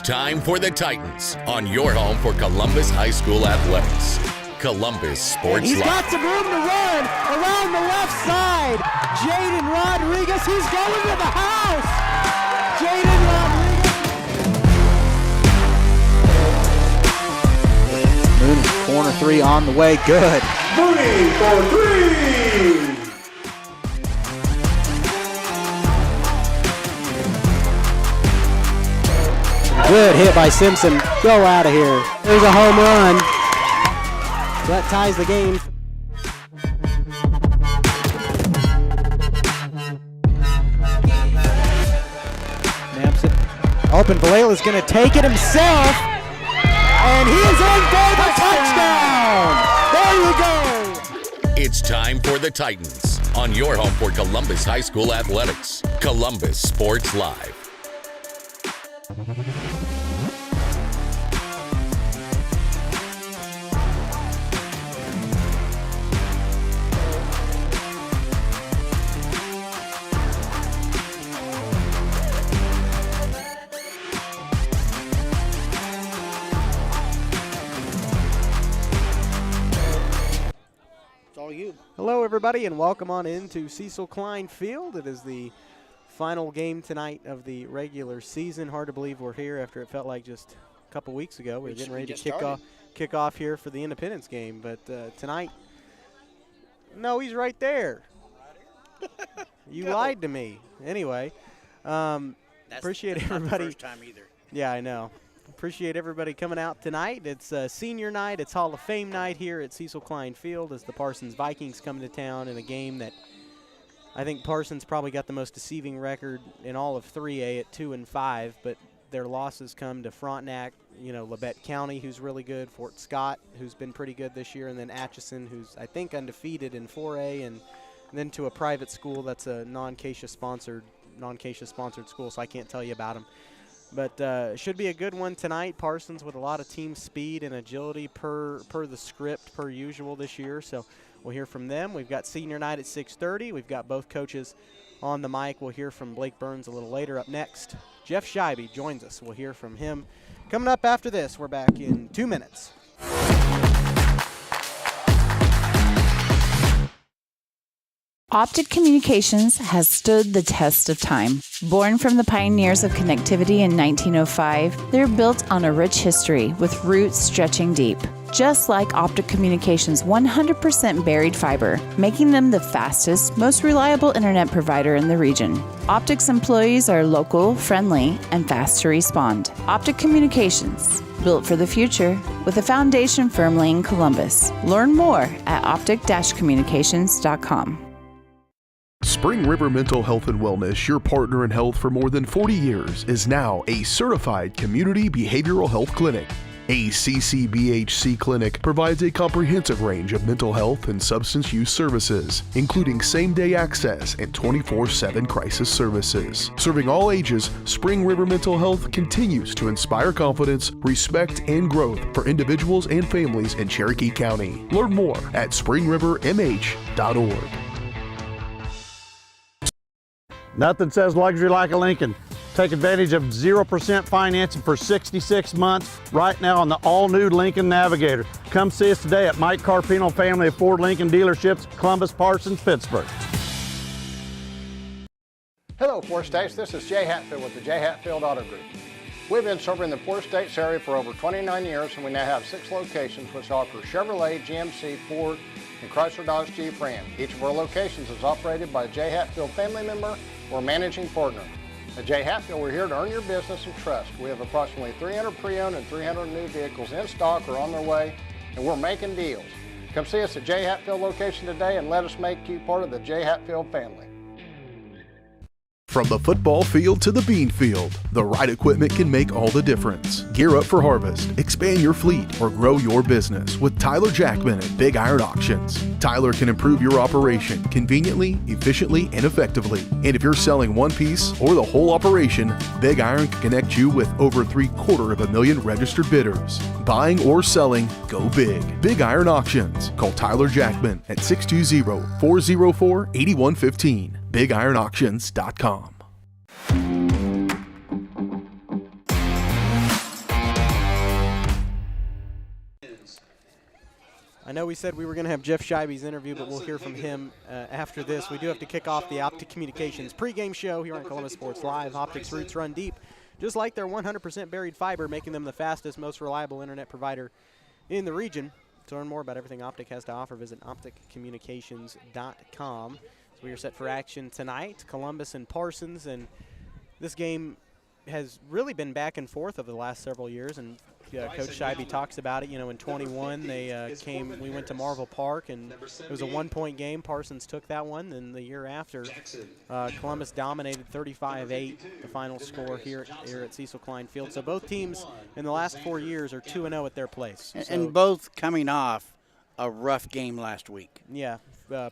It's time for the Titans on your home for Columbus High School athletics. Columbus Sports He's Live. got some room to run around the left side. Jaden Rodriguez, he's going to the house. Jaden Rodriguez. Mooney, corner three on the way, good. Mooney for three. Good hit by Simpson. Go out of here. There's a home run. That ties the game. Naps it. Open. Valela's going to take it himself. And he is in for the touchdown. There you go. It's time for the Titans on your home for Columbus High School athletics. Columbus Sports Live. Hello, everybody, and welcome on into Cecil Klein Field. It is the final game tonight of the regular season. Hard to believe we're here after it felt like just a couple weeks ago. We were getting ready to kick off here for the Independence game, but tonight, no, he's right there. You lied to me. Anyway, appreciate everybody. Not the first time either. Yeah, I know. Appreciate everybody coming out tonight. It's senior night. It's Hall of Fame night here at Cecil Klein Field as the Parsons Vikings come to town in a game that I think Parsons probably got the most deceiving record in all of 3A at 2-5, but their losses come to Frontenac, Labette County, who's really good, Fort Scott, who's been pretty good this year, and then Atchison, who's I think undefeated in 4A, and then to a private school that's a non-CASHA sponsored school, so I can't tell you about them. But should be a good one tonight. Parsons with a lot of team speed and agility per the script, per usual this year. So we'll hear from them. We've got senior night at 6:30. We've got both coaches on the mic. We'll hear from Blake Burns a little later. Up next, Jeff Schibi joins us. We'll hear from him. Coming up after this, we're back in 2 minutes. Optic Communications has stood the test of time. Born from the pioneers of connectivity in 1905, they're built on a rich history with roots stretching deep. Just like Optic Communications' 100% buried fiber, making them the fastest, most reliable internet provider in the region. Optic's employees are local, friendly, and fast to respond. Optic Communications, built for the future, with a foundation firmly in Columbus. Learn more at optic-communications.com. Spring River Mental Health and Wellness, your partner in health for more than 40 years, is now a certified community behavioral health clinic. A CCBHC clinic provides a comprehensive range of mental health and substance use services, including same-day access and 24/7 crisis services. Serving all ages, Spring River Mental Health continues to inspire confidence, respect, and growth for individuals and families in Cherokee County. Learn more at springrivermh.org. Nothing says luxury like a Lincoln. Take advantage of 0% financing for 66 months right now on the all-new Lincoln Navigator. Come see us today at Mike Carpino Family of Ford Lincoln Dealerships, Columbus, Parsons, Pittsburgh. Hello, Four States. This is Jay Hatfield with the Jay Hatfield Auto Group. We've been serving the Four States area for over 29 years, and we now have 6 locations which offer Chevrolet, GMC, Ford, and Chrysler Dodge Jeep Ram. Each of our locations is operated by a Jay Hatfield family member or managing partner. At Jay Hatfield, we're here to earn your business and trust. We have approximately 300 pre-owned and 300 new vehicles in stock or on their way, and we're making deals. Come see us at Jay Hatfield location today and let us make you part of the Jay Hatfield family. From the football field to the bean field, the right equipment can make all the difference. Gear up for harvest, expand your fleet, or grow your business with Tyler Jackman at Big Iron Auctions. Tyler can improve your operation conveniently, efficiently, and effectively. And if you're selling one piece or the whole operation, Big Iron can connect you with over 750,000 registered bidders. Buying or selling, go big. Big Iron Auctions. Call Tyler Jackman at 620-404-8115. BigIronAuctions.com. I know we said we were going to have Jeff Schibi's interview, but we'll hear from him after this. We do have to kick off the Optic Communications pregame show here on Columbus Sports Live. Optic's roots run deep, just like their 100% buried fiber, making them the fastest, most reliable internet provider in the region. To learn more about everything Optic has to offer, visit opticcommunications.com. So we are set for action tonight, Columbus and Parsons, and this game has really been back and forth over the last several years, and Coach Schibi talks about it. In 21 we went to Marvel Park, and it was a 1-point game. Parsons took that one, and the year after, Columbus dominated 35-8, the final score here at Cecil Klein Field. So both teams in the last 4 years are 2-0 at their place. And both coming off a rough game last week. Yeah,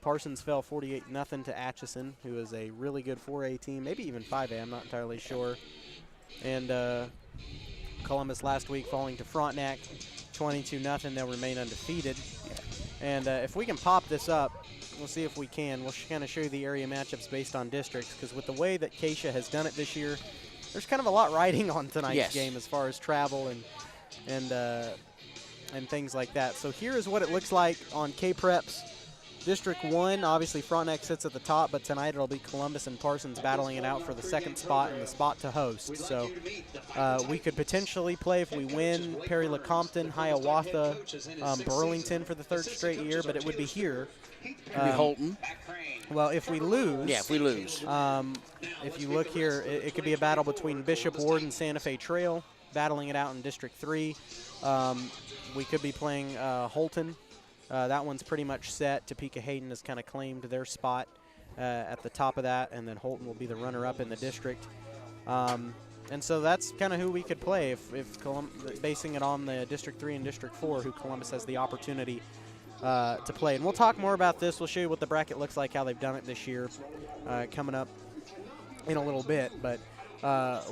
Parsons fell 48-0 to Atchison, who is a really good 4A team, maybe even 5A, I'm not entirely sure. And Columbus last week falling to Frontenac 22-0. They'll remain undefeated. And if we can pop this up, we'll see if we can. We'll kind of show you the area matchups based on districts, because with the way that Keisha has done it this year, there's kind of a lot riding on tonight's game as far as travel and things like that. So here is what it looks like on K-Preps. District 1, obviously Frontenac sits at the top, but tonight it'll be Columbus and Parsons battling it out for the second spot and the spot to host. So we could potentially play, if we win, Perry-LeCompton, Hiawatha, Burlington for the third straight year, but it would be here. Could be Holton. Well, if we lose. Yeah, if we lose. If you look here, it could be a battle between Bishop Ward and Santa Fe Trail, battling it out in District 3. We could be playing Holton. That one's pretty much set. Topeka Hayden has kind of claimed their spot at the top of that, and then Holton will be the runner-up in the district. And so that's kind of who we could play if basing it on the District 3 and District 4, who Columbus has the opportunity to play. And we'll talk more about this. We'll show you what the bracket looks like, how they've done it this year, coming up in a little bit. But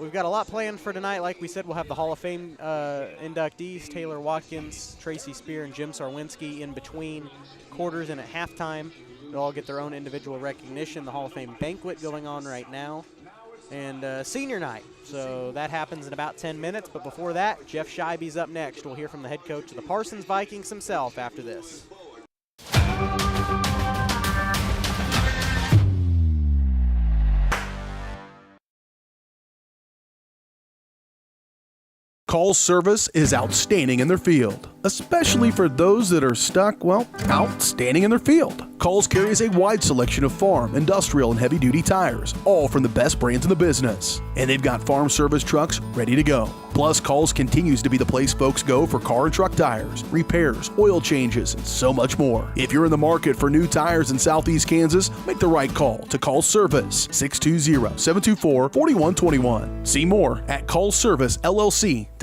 we've got a lot planned for tonight. Like we said, we'll have the Hall of Fame inductees, Taylor Watkins, Tracy Spear, and Jim Sarwinski in between quarters and at halftime. They'll all get their own individual recognition. The Hall of Fame banquet going on right now. And senior night. So that happens in about 10 minutes. But before that, Jeff Schibi's up next. We'll hear from the head coach of the Parsons Vikings himself after this. Call's service is outstanding in their field, especially for those that are stuck, outstanding in their field. Call's carries a wide selection of farm, industrial, and heavy-duty tires, all from the best brands in the business. And they've got farm service trucks ready to go. Plus, Call's continues to be the place folks go for car and truck tires, repairs, oil changes, and so much more. If you're in the market for new tires in Southeast Kansas, make the right call to Call's Service, 620-724-4121. See more at callservicellc.com.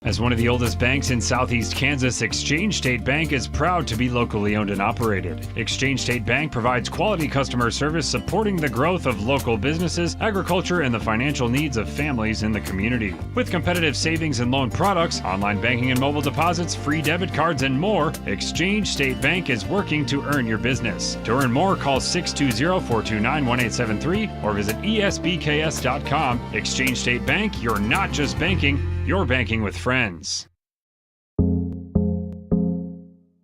As one of the oldest banks in Southeast Kansas, Exchange State Bank is proud to be locally owned and operated. Exchange State Bank provides quality customer service supporting the growth of local businesses, agriculture, and the financial needs of families in the community. With competitive savings and loan products, online banking and mobile deposits, free debit cards, and more, Exchange State Bank is working to earn your business. To earn more, call 620-429-1873 or visit esbks.com. Exchange State Bank, you're not just banking, you're banking with friends.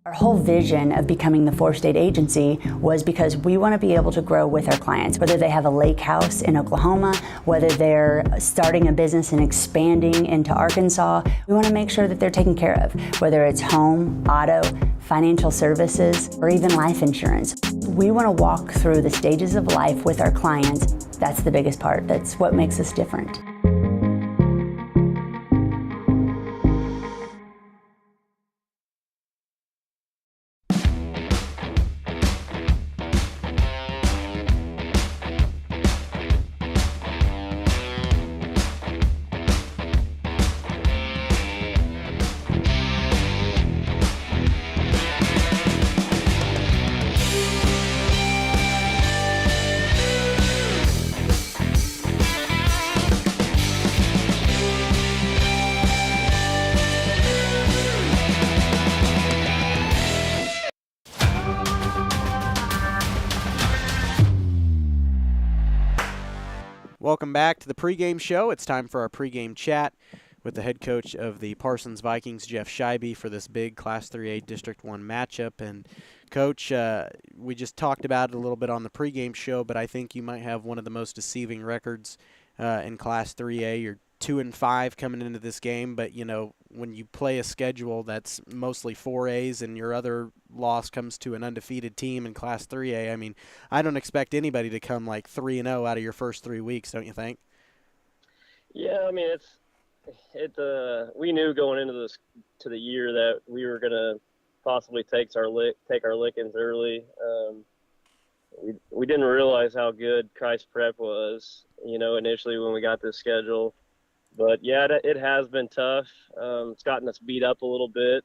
Our whole vision of becoming the four-state agency was because we want to be able to grow with our clients, whether they have a lake house in Oklahoma, whether they're starting a business and expanding into Arkansas. We want to make sure that they're taken care of, whether it's home, auto, financial services, or even life insurance. We want to walk through the stages of life with our clients. That's the biggest part. That's what makes us different. Welcome back to the pregame show. It's time for our pregame chat with the head coach of the Parsons Vikings, Jeff Schibi, for this big Class 3A District 1 matchup. And, Coach, we just talked about it a little bit on the pregame show, but I think you might have one of the most deceiving records in Class 3A. You're 2-5 coming into this game, but, you know, when you play a schedule that's mostly 4As and your other loss comes to an undefeated team in Class 3A, I mean, I don't expect anybody to come like 3-0 out of your first 3 weeks, don't you think? Yeah, I mean, we knew going into the year that we were going to possibly take our lickings early. We didn't realize how good Christ Prep was, you know, initially when we got this schedule. But, yeah, it has been tough. It's gotten us beat up a little bit.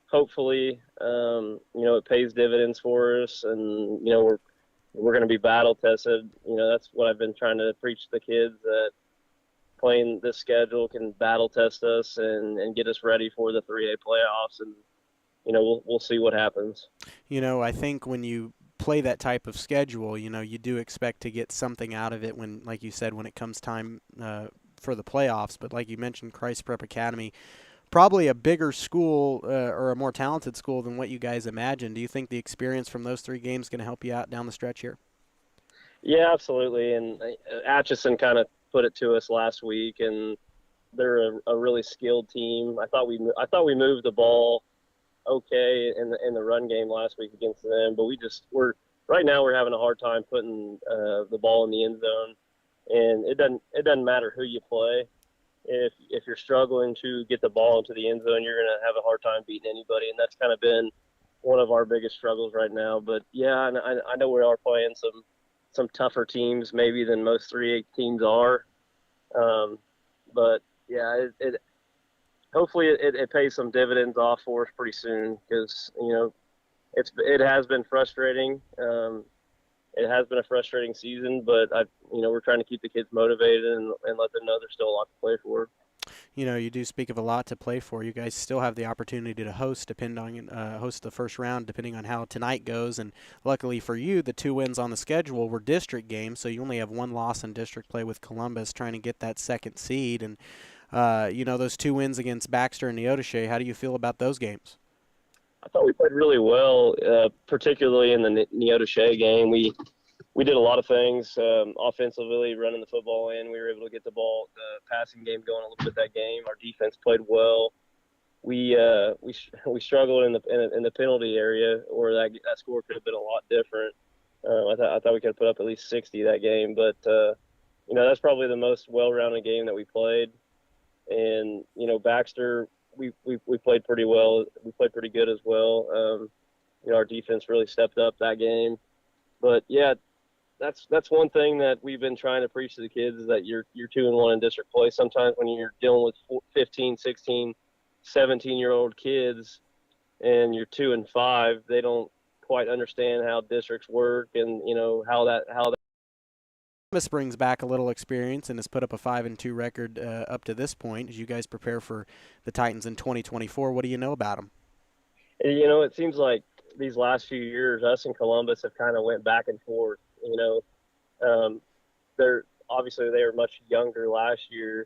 Hopefully, you know, it pays dividends for us, and, you know, we're going to be battle-tested. You know, that's what I've been trying to preach to the kids, that playing this schedule can battle-test us and get us ready for the 3A playoffs, and, you know, we'll see what happens. You know, I think when you play that type of schedule, you know, you do expect to get something out of it when, like you said, when it comes time for the playoffs. But like you mentioned, Christ Prep Academy, probably a bigger school or a more talented school than what you guys imagined. Do you think the experience from those 3 games is going to help you out down the stretch here? Yeah, absolutely. And Atchison kind of put it to us last week, and they're a really skilled team. I thought we moved the ball okay in the run game last week against them, but right now we're having a hard time putting the ball in the end zone. And it doesn't matter who you play. If you're struggling to get the ball into the end zone, you're going to have a hard time beating anybody, and that's kind of been one of our biggest struggles right now. But yeah, I know we are playing some tougher teams maybe than most 3A teams are. But yeah, hopefully it pays some dividends off for us pretty soon, because, you know, it has been frustrating. It has been a frustrating season, but we're trying to keep the kids motivated and let them know there's still a lot to play for. You know, you do speak of a lot to play for. You guys still have the opportunity to host the first round, depending on how tonight goes. And luckily for you, the 2 wins on the schedule were district games, so you only have 1 loss in district play with Columbus, trying to get that 2nd seed. And you know, those 2 wins against Baxter and Neodesha, how do you feel about those games? I thought we played really well, particularly in the Neodesha game. We did a lot of things offensively, running the football in. We were able to get the passing game going a little bit that game. Our defense played well. We struggled in the penalty area, or that score could have been a lot different. I thought we could have put up at least 60 that game, but you know, that's probably the most well-rounded game that we played. And, you know, Baxter, we played pretty well. We played pretty good as well. You know, our defense really stepped up that game. But yeah, that's one thing that we've been trying to preach to the kids, is that you're 2-1 in district play. Sometimes when you're dealing with 15, 16, 17-year-old kids and you're 2-5, they don't quite understand how districts work, and, you know, how that. Columbus brings back a little experience and has put up a 5-2 record up to this point. As you guys prepare for the Titans in 2024, what do you know about them? You know, it seems like these last few years, us and Columbus have kind of went back and forth. You know, they were much younger last year,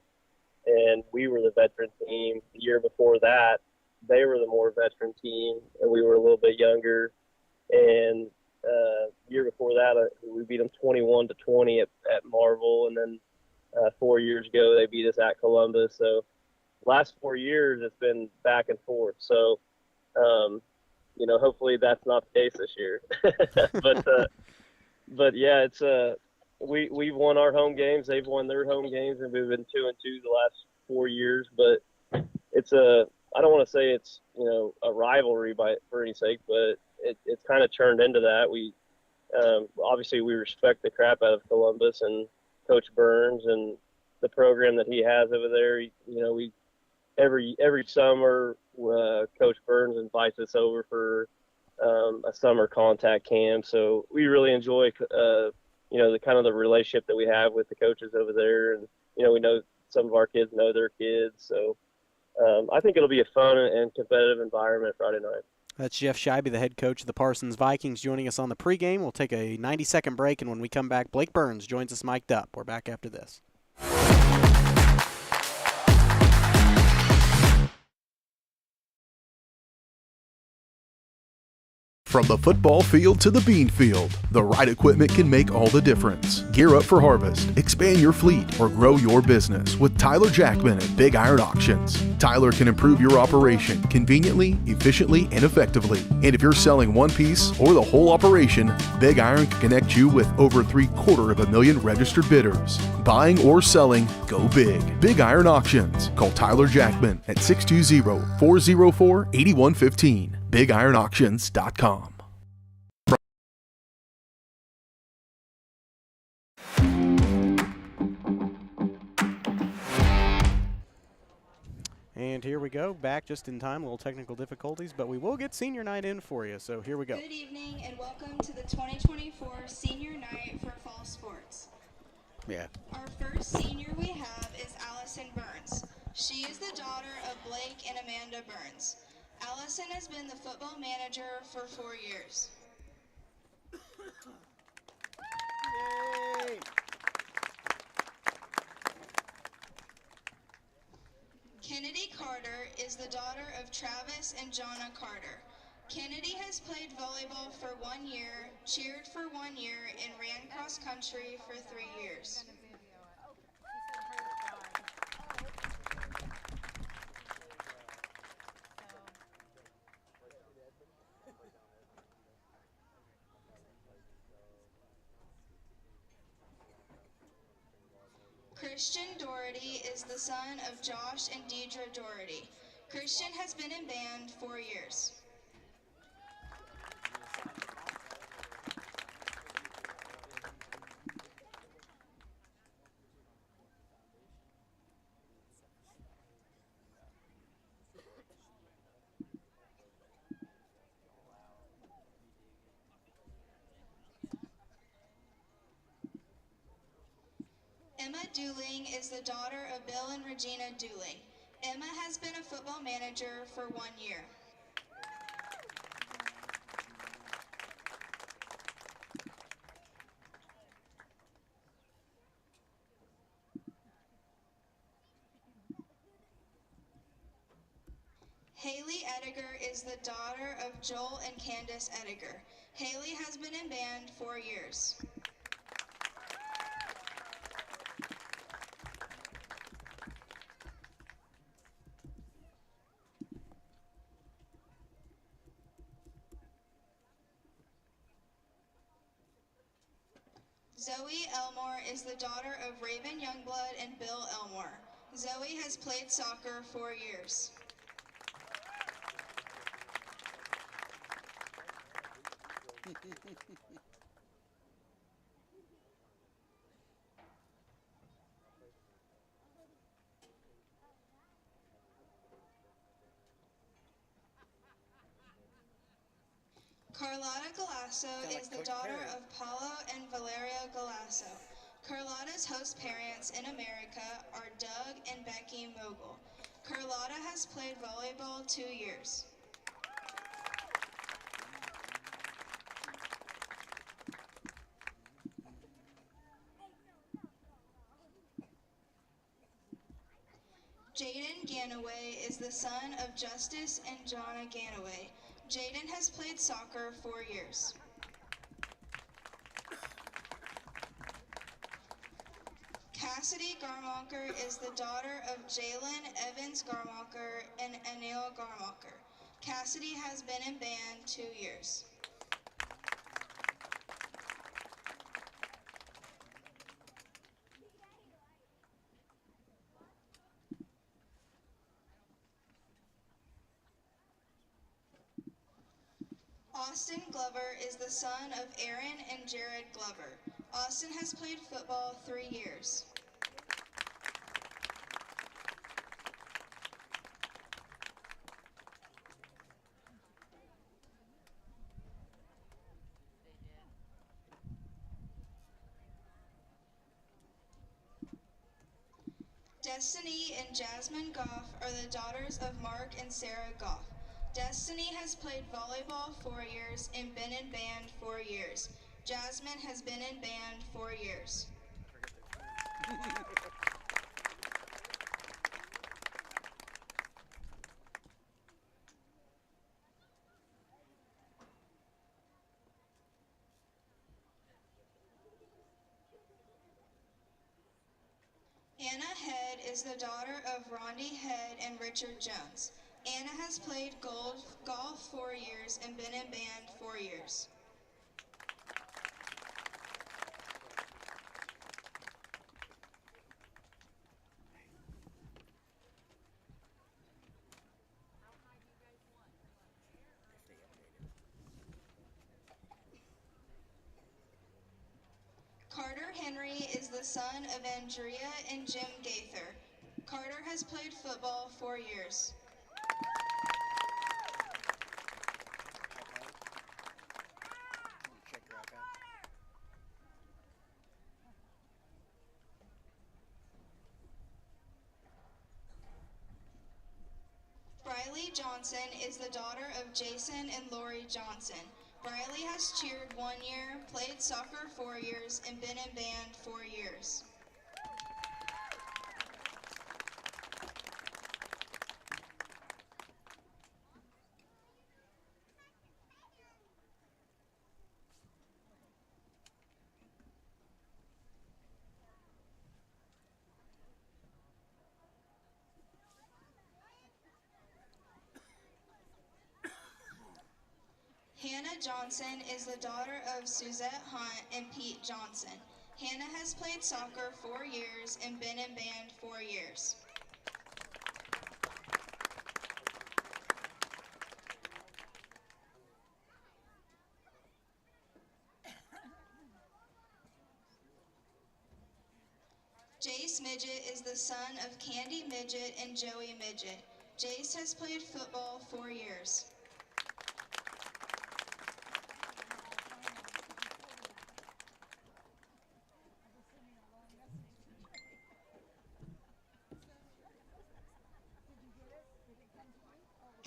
and we were the veteran team. The year before that, they were the more veteran team, and we were a little bit younger. And the year before that, we beat them 21-20 at Marvel, and then 4 years ago they beat us at Columbus. So last 4 years it's been back and forth. So you know, hopefully that's not the case this year. But yeah, it's we've won our home games, they've won their home games, and we've been 2-2 the last 4 years. But it's I don't want to say it's, you know, a rivalry for any sake, but it's kind of turned into that. We obviously we respect the crap out of Columbus and Coach Burns and the program that he has over there. You know, we every summer Coach Burns invites us over for a summer contact camp. So we really enjoy you know, the kind of the relationship that we have with the coaches over there, and, you know, we know some of our kids know their kids. So I think it'll be a fun and competitive environment Friday night. That's Jeff Schibi, the head coach of the Parsons Vikings, joining us on the pregame. We'll take a 90-second break, and when we come back, Blake Burns joins us mic'd up. We're back after this. From the football field to the bean field, the right equipment can make all the difference. Gear up for harvest, expand your fleet, or grow your business with Tyler Jackman at Big Iron Auctions. Tyler can improve your operation conveniently, efficiently, and effectively. And if you're selling one piece or the whole operation, Big Iron can connect you with over 750,000 registered bidders. Buying or selling, go big. Big Iron Auctions. Call Tyler Jackman at 620-404-8115. BigIronAuctions.com. And here we go, back just in time, a little technical difficulties, but we will get senior night in for you, so here we go. Good evening and welcome to the 2024 Senior Night for Fall Sports. Yeah. Our first senior we have is Allison Burns. She is the daughter of Blake and Amanda Burns. Allison has been the football manager for 4 years. Yay! Kennedy Carter is the daughter of Travis and Jonna Carter. Kennedy has played volleyball for 1 year, cheered for 1 year, and ran cross country for 3 years. Christian Doherty is the son of Josh and Deidre Doherty. Christian has been in band 4 years. Emma Dooling is the daughter of Bill and Regina Dooling. Emma has been a football manager for 1 year. Haley Ediger is the daughter of Joel and Candace Ediger. Haley has been in band 4 years. Zoe Elmore is the daughter of Raven Youngblood and Bill Elmore. Zoe has played soccer 4 years. Carlotta Galasso is the daughter of Paulo and Valeria Galasso. Carlotta's host parents in America are Doug and Becky Mogul. Carlotta has played volleyball 2 years. Jaden Ganaway is the son of Justice and Jonna Ganaway. Jaden has played soccer 4 years. Cassidy Garmalker is the daughter of Jalen Evans Garmalker and Anil Garmalker. Cassidy has been in band 2 years. Austin Glover is the son of Aaron and Jared Glover. Austin has played football 3 years. Destiny and Jasmine Goff are the daughters of Mark and Sarah Goff. Destiny has played volleyball 4 years and been in band 4 years. Jasmine has been in band 4 years. Anna Head is the daughter of Rondi Head and Richard Jones. Anna has played golf 4 years and been in band 4 years. Carter Henry is the son of Andrea and Jim Gaither. Carter has played football 4 years. Briley Johnson is the daughter of Jason and Lori Johnson. Briley has cheered 1 year, played soccer 4 years, and been in band 4 years. Hannah Johnson is the daughter of Suzette Hunt and Pete Johnson. Hannah has played soccer 4 years and been in band 4 years. Jace Midget is the son of Candy Midget and Joey Midget. Jace has played football 4 years.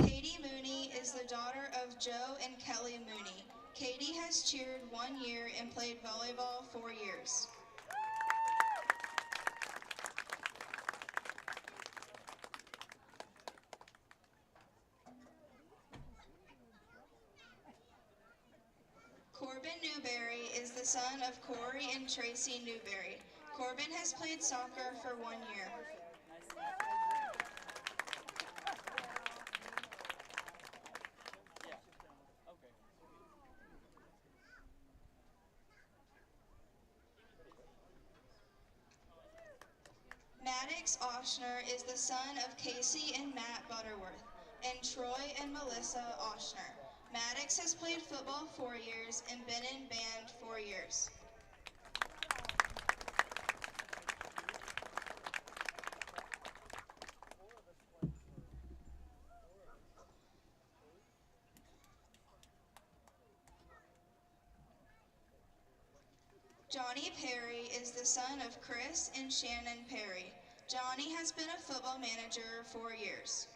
Katie Mooney is the daughter of Joe and Kelly Mooney. Katie has cheered 1 year and played volleyball 4 years. Corbin Newberry is the son of Corey and Tracy Newberry. Corbin has played soccer for 1 year. Maddox Oshner is the son of Casey and Matt Butterworth, and Troy and Melissa Oshner. Maddox has played football 4 years and been in band 4 years. Johnny Perry is the son of Chris and Shannon Perry. Johnny has been a football manager 4 years.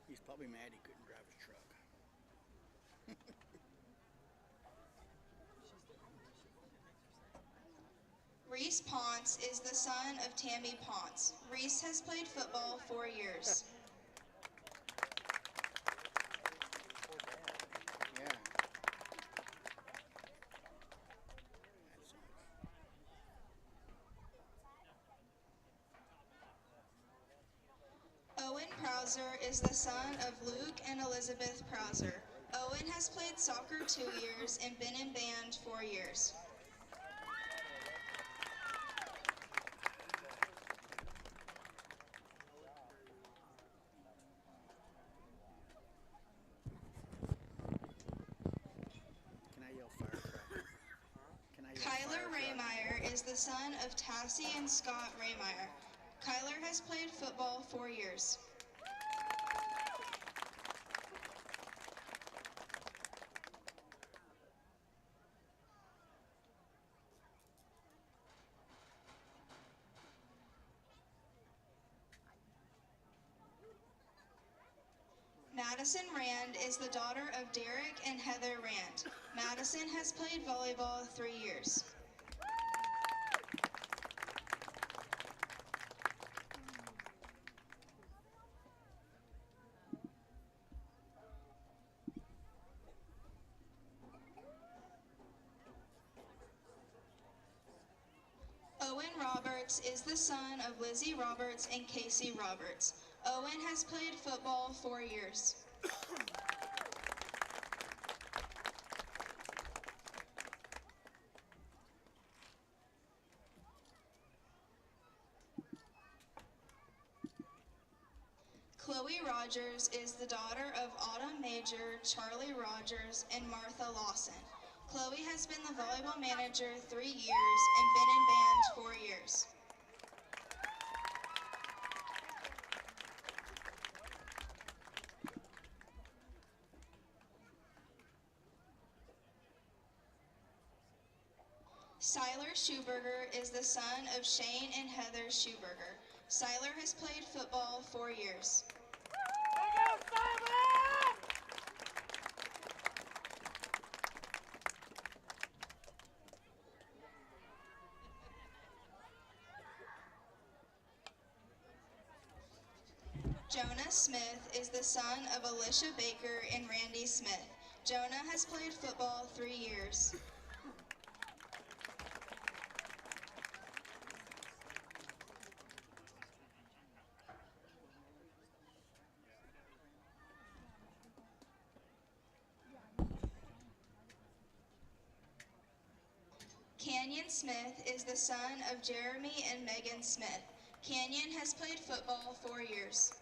He's probably mad he couldn't drive his truck. Reese Ponce is the son of Tammy Ponce. Reese has played football 4 years. Owen Prowser is the son of Luke and Elizabeth Prowser. Owen has played soccer 2 years and been in band 4 years. Kyler Raymeyer is the son of Tassie and Scott Raymeyer. Kyler has played football 4 years. Madison Rand is the daughter of Derek and Heather Rand. Madison has played volleyball 3 years. Roberts is the son of Lizzie Roberts and Casey Roberts. Owen has played football 4 years. Chloe Rogers is the daughter of Autumn Major, Charlie Rogers, and Martha Lawson. Chloe has been the volleyball manager 3 years and been in band 4 years. Siler Schuberger is the son of Shane and Heather Schuberger. Siler has played football 4 years. Jonah Smith is the son of Alicia Baker and Randy Smith. Jonah has played football 3 years. Canyon Smith is the son of Jeremy and Megan Smith. Canyon has played football 4 years.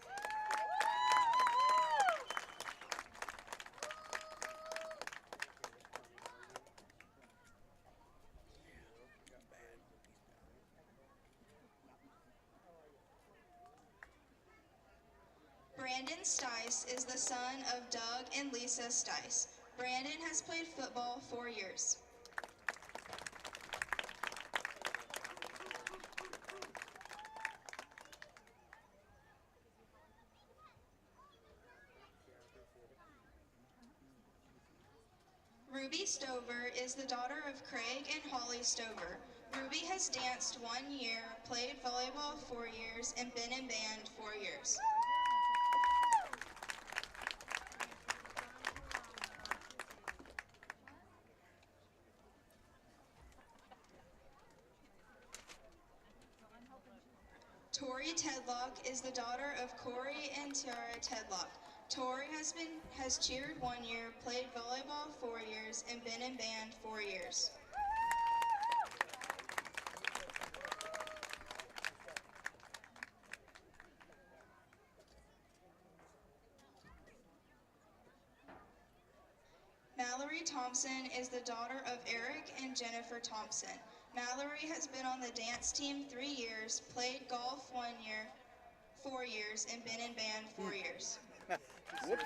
Brandon Stice is the son of Doug and Lisa Stice. Brandon has played football 4 years. Ruby Stover is the daughter of Craig and Holly Stover. Ruby has danced 1 year, played volleyball 4 years, and been in band 4 years. Tori Tedlock is the daughter of Corey and Tiara Tedlock. Tori has cheered 1 year, played volleyball 4 years, and been in band 4 years. Mallory Thompson is the daughter of Eric and Jennifer Thompson. Mallory has been on the dance team 3 years, played golf 1 year, 4 years, and been in band 4 years. Whoops.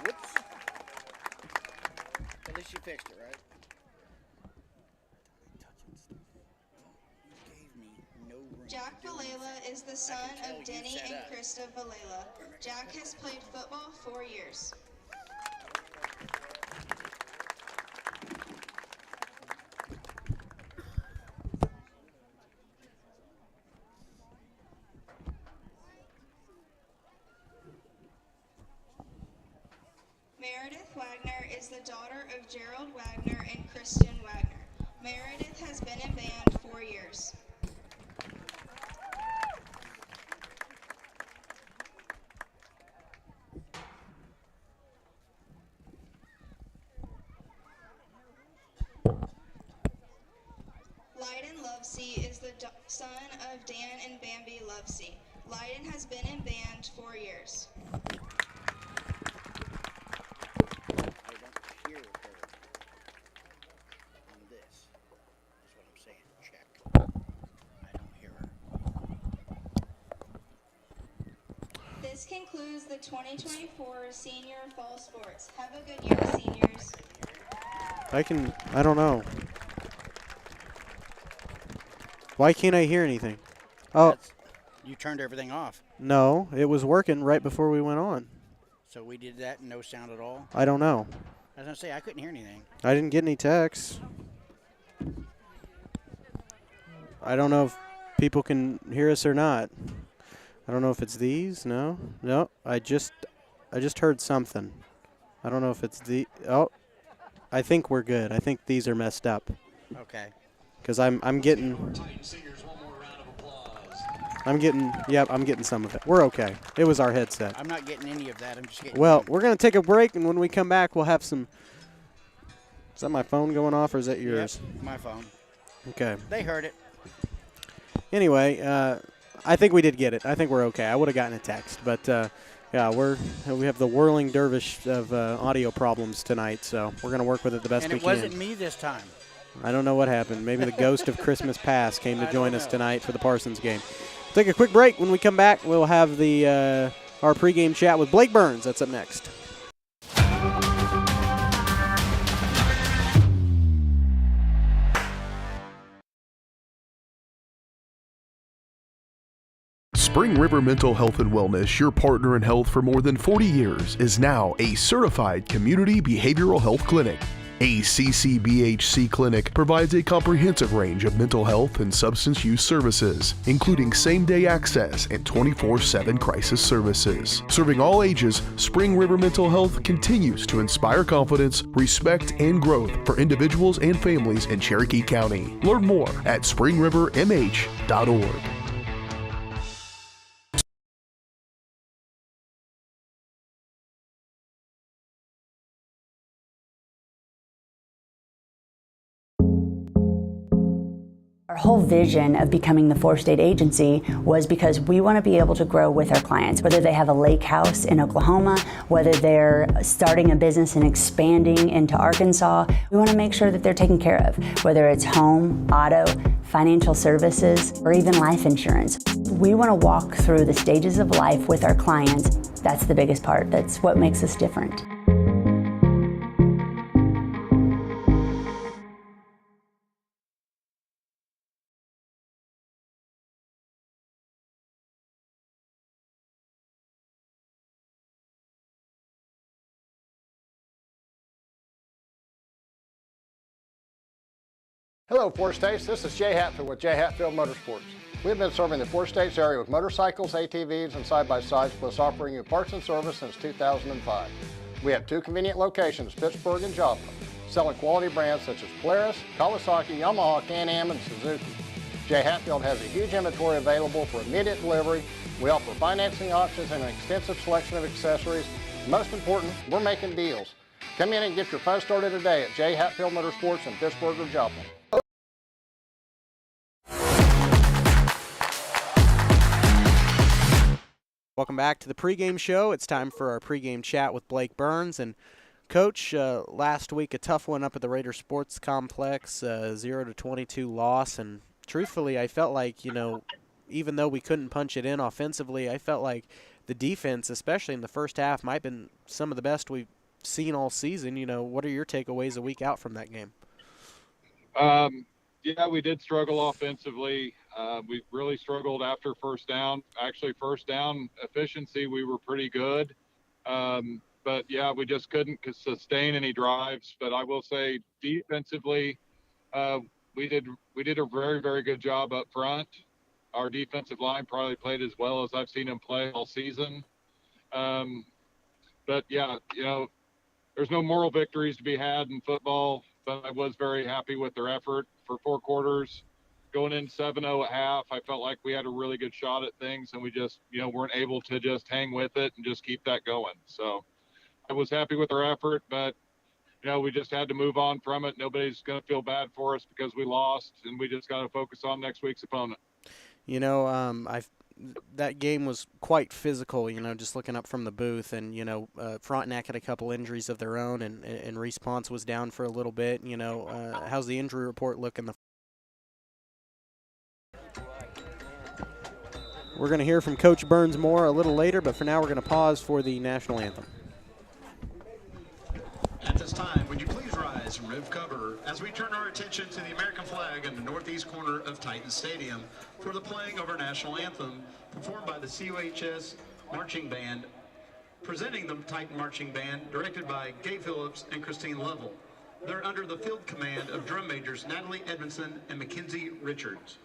Whoops. At least you fixed it, right? Jack Valela is the son of Denny and Krista Valela. Jack has played football 4 years. Meredith Wagner is the daughter of Gerald Wagner and Kristen Wagner. Meredith has been in band 4 years. Lyden Lovesey is the son of Dan and Bambi Lovesey. Lyden has been in band 4 years. This concludes the 2024 Senior Fall Sports. Have a good year, seniors. I don't know. Why can't I hear anything? Oh. You turned everything off. No, it was working right before we went on. So we did that and no sound at all? I don't know. I was going to say, I couldn't hear anything. I didn't get any texts. I don't know if people can hear us or not. I don't know if it's these. No. I just heard something. I don't know if it's the. Oh, I think we're good. I think these are messed up. Okay. Because I'm getting. I'm getting some of it. We're okay. It was our headset. I'm not getting any of that. I'm just getting. Well, we're going to take a break, and when we come back, we'll have some. Is that my phone going off, or is that yours? Yep, my phone. Okay. They heard it. Anyway, I think we did get it. I think we're okay. I would have gotten a text, but yeah, we have the whirling dervish of audio problems tonight, so we're going to work with it the best we can. And it wasn't me this time. I don't know what happened. Maybe the ghost of Christmas past came to join us tonight for the Parsons game. Take a quick break. When we come back, we'll have our pregame chat with Blake Burns. That's up next. Spring River Mental Health and Wellness, your partner in health for more than 40 years, is now a certified community behavioral health clinic. A CCBHC clinic provides a comprehensive range of mental health and substance use services, including same-day access and 24/7 crisis services. Serving all ages, Spring River Mental Health continues to inspire confidence, respect, and growth for individuals and families in Cherokee County. Learn more at springrivermh.org. Our whole vision of becoming the four-state agency was because we want to be able to grow with our clients, whether they have a lake house in Oklahoma, whether they're starting a business and expanding into Arkansas. We want to make sure that they're taken care of, whether it's home, auto, financial services, or even life insurance. We want to walk through the stages of life with our clients. That's the biggest part. That's what makes us different. Hello, Four States. This is Jay Hatfield with Jay Hatfield Motorsports. We've been serving the Four States area with motorcycles, ATVs, and side-by-sides, plus offering you Parsons service since 2005. We have two convenient locations, Pittsburgh and Joplin, selling quality brands such as Polaris, Kawasaki, Yamaha, Can-Am, and Suzuki. Jay Hatfield has a huge inventory available for immediate delivery. We offer financing options and an extensive selection of accessories. Most important, we're making deals. Come in and get your fun started today at Jay Hatfield Motorsports in Pittsburgh or Joplin. Welcome back to the pregame show. It's time for our pregame chat with Blake Burns. And Coach, last week a tough one up at the Raider Sports Complex, 0-22 loss. And truthfully, I felt like, even though we couldn't punch it in offensively, I felt like the defense, especially in the first half, might have been some of the best we've seen all season. What are your takeaways a week out from that game? Yeah, we did struggle offensively. We really struggled after first down. Actually, first down efficiency, we were pretty good. But, yeah, we just couldn't sustain any drives. But I will say defensively, we did a very, very good job up front. Our defensive line probably played as well as I've seen them play all season. But, yeah, there's no moral victories to be had in football, but I was very happy with their effort for 4 quarters. Going in 7-0 at half, I felt like we had a really good shot at things, and we just, weren't able to just hang with it and just keep that going. So I was happy with our effort, but, we just had to move on from it. Nobody's going to feel bad for us because we lost, and we just got to focus on next week's opponent. That game was quite physical, just looking up from the booth. And, Frontenac had a couple injuries of their own, and Response was down for a little bit. How's the injury report looking? We're going to hear from Coach Burns more a little later, but for now we're going to pause for the national anthem. At this time, would you please rise from rib cover as we turn our attention to the American flag in the northeast corner of Titan Stadium for the playing of our national anthem, performed by the CUHS Marching Band, presenting the Titan Marching Band, directed by Gay Phillips and Christine Lovell. They're under the field command of drum majors Natalie Edmondson and Mackenzie Richards.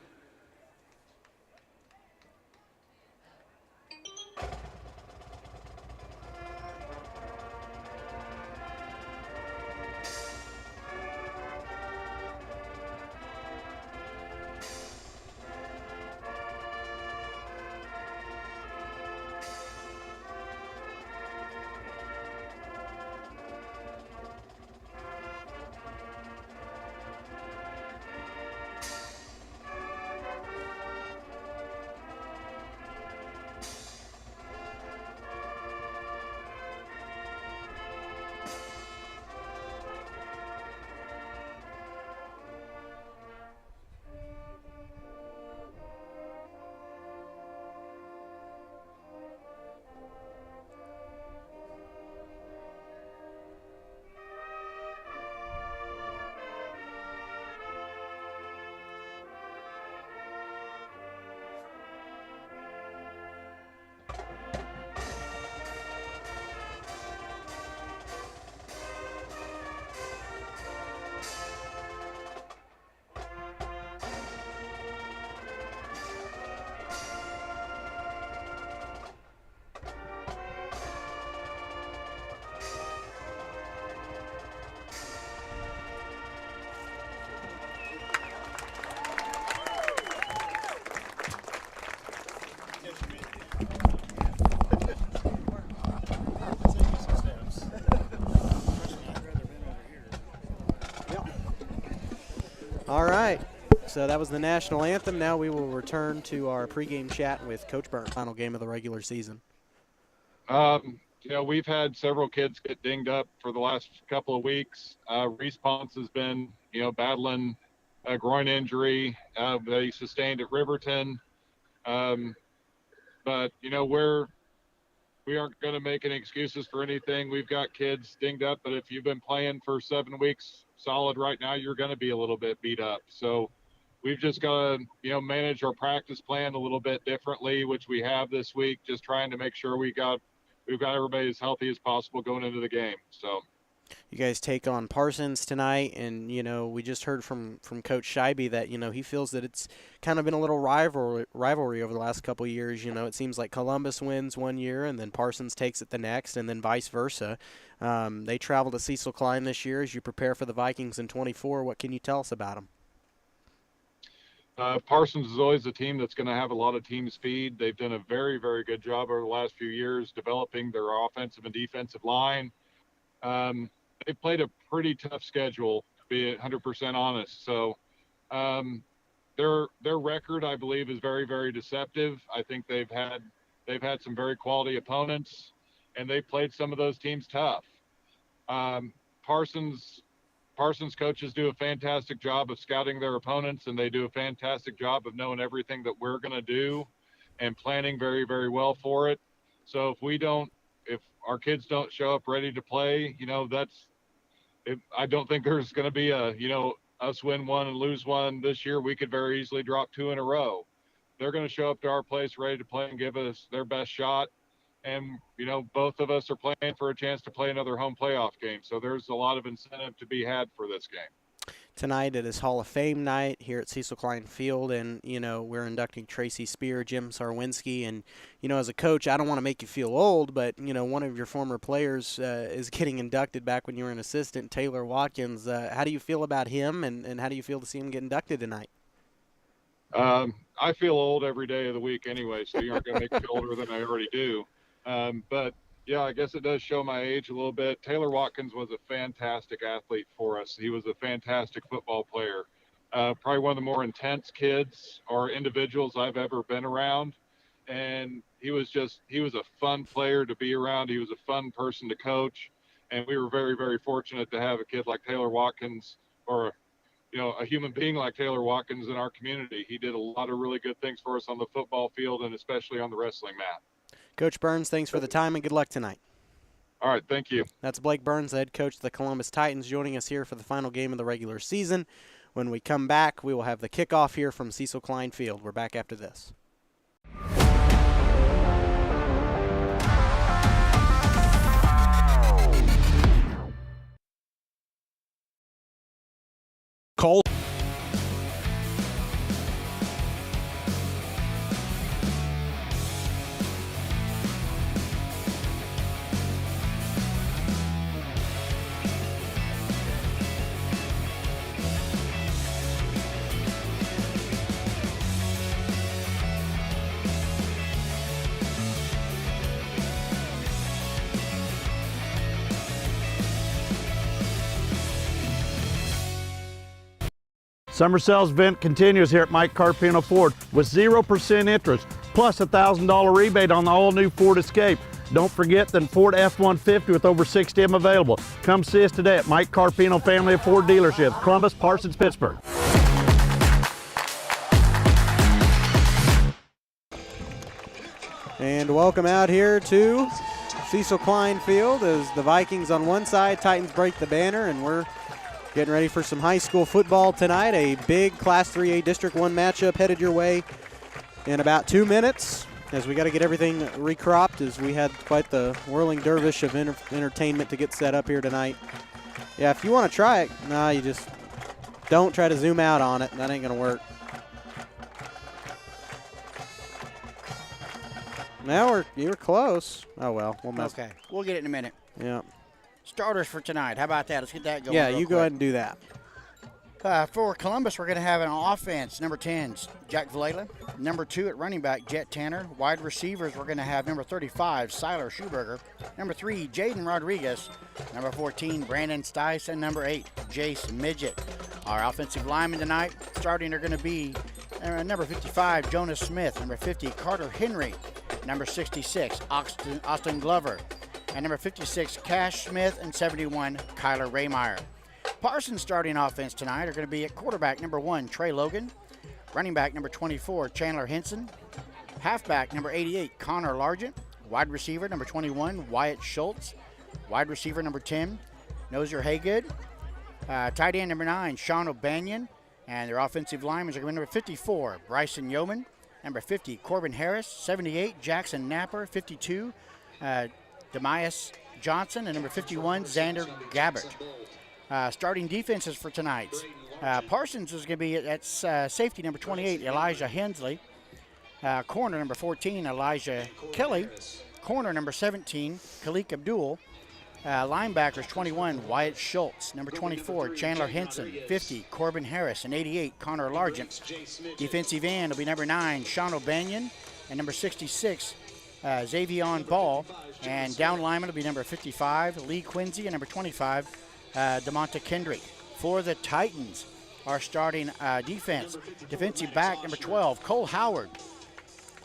All right. So that was the national anthem. Now we will return to our pregame chat with Coach Burns. Final game of the regular season. We've had several kids get dinged up for the last couple of weeks. Response has been, battling a groin injury that he sustained at Riverton. But, we aren't going to make any excuses for anything. We've got kids dinged up, but if you've been playing for 7 weeks solid right now, you're going to be a little bit beat up. So we've just got to, manage our practice plan a little bit differently, which we have this week, just trying to make sure we've got everybody as healthy as possible going into the game. So you guys take on Parsons tonight, and, we just heard from Coach Schibi that, he feels that it's kind of been a little rivalry over the last couple of years. It seems like Columbus wins one year, and then Parsons takes it the next, and then vice versa. They travel to Cecil Klein this year as you prepare for the Vikings in 24. What can you tell us about them? Parsons is always a team that's going to have a lot of team speed. They've done a very, very good job over the last few years developing their offensive and defensive line. They've played a pretty tough schedule, to be 100% honest. So their record, I believe, is very, very deceptive. I think they've had some very quality opponents, and they've played some of those teams tough. Parsons coaches do a fantastic job of scouting their opponents, and they do a fantastic job of knowing everything that we're going to do and planning very, very well for it. So if our kids don't show up ready to play, I don't think there's going to be us win one and lose one this year. We could very easily drop 2 in a row. They're going to show up to our place ready to play and give us their best shot. And, both of us are playing for a chance to play another home playoff game. So there's a lot of incentive to be had for this game. Tonight it is Hall of Fame night here at Cecil Klein Field, and, we're inducting Tracy Spear, Jim Swinsky, and, as a coach, I don't want to make you feel old, but, one of your former players is getting inducted back when you were an assistant, Taylor Watkins. How do you feel about him, and how do you feel to see him get inducted tonight? I feel old every day of the week anyway, so you aren't going to make me feel older than I already do. But yeah, I guess it does show my age a little bit. Taylor Watkins was a fantastic athlete for us. He was a fantastic football player. Probably one of the more intense kids or individuals I've ever been around. And he was a fun player to be around. He was a fun person to coach. And we were very, very fortunate to have a kid like Taylor Watkins, or, a human being like Taylor Watkins in our community. He did a lot of really good things for us on the football field and especially on the wrestling mat. Coach Burns, thanks for the time and good luck tonight. All right, thank you. That's Blake Burns, the head coach of the Columbus Titans, joining us here for the final game of the regular season. When we come back, we will have the kickoff here from Cecil Klein Field. We're back after this. Call. Summer sales event continues here at Mike Carpino Ford with 0% interest plus a $1,000 rebate on the all-new Ford Escape. Don't forget the Ford F-150 with over 60 of them available. Come see us today at Mike Carpino Family of Ford Dealerships, Columbus, Parsons, Pittsburgh. And welcome out here to Cecil Klein Field as the Vikings on one side, Titans break the banner, and we're getting ready for some high school football tonight. A big Class 3A District 1 matchup headed your way in about 2 minutes as we got to get everything recropped as we had quite the whirling dervish of entertainment to get set up here tonight. Yeah, if you want to try it, no, you just don't try to zoom out on it. That ain't going to work. Now you were close. Oh, well. We'll mess. Okay, we'll get it in a minute. Yeah. Starters for tonight. How about that? Let's get that going. Yeah, you go ahead and do that. For Columbus, we're going to have an offense. Number 10, Jack Valela. Number 2 at running back, Jet Tanner. Wide receivers, we're going to have number 35, Siler Schuberger. Number 3, Jaden Rodriguez. Number 14, Brandon Stice. And number 8, Jace Midget. Our offensive linemen tonight starting are going to be number 55, Jonas Smith, number 50, Carter Henry, number 66, Austin Glover, and number 56, Cash Smith, and 71, Kyler Raymeyer. Parsons starting offense tonight are going to be at quarterback number 1, Trey Logan, running back number 24, Chandler Henson, halfback number 88, Connor Largent, wide receiver number 21, Wyatt Schultz, wide receiver number 10, Nozer Haygood, tight end number 9, Sean O'Banion, and their offensive linemen are going to be number 54, Bryson Yeoman, number 50, Corbin Harris, 78, Jackson Napper, 52, Demias Johnson, and number 51, Xander Gabbert. Starting defenses for tonight. Parsons is going to be at safety number 28, Elijah Hensley. Corner number 14, Elijah Kelly. Corner number 17, Khalik Abdul. Linebackers 21, Wyatt Schultz. Number 24, Chandler Henson. 50, Corbin Harris. And 88, Connor Largent. Defensive end will be number 9, Sean O'Banion. And number 66, Xavion Ball. And down lineman will be number 55, Lee Quincy. And number 25, DeMonta Kendrick. For the Titans, our starting defense. Defensive back number 12, Cole Howard.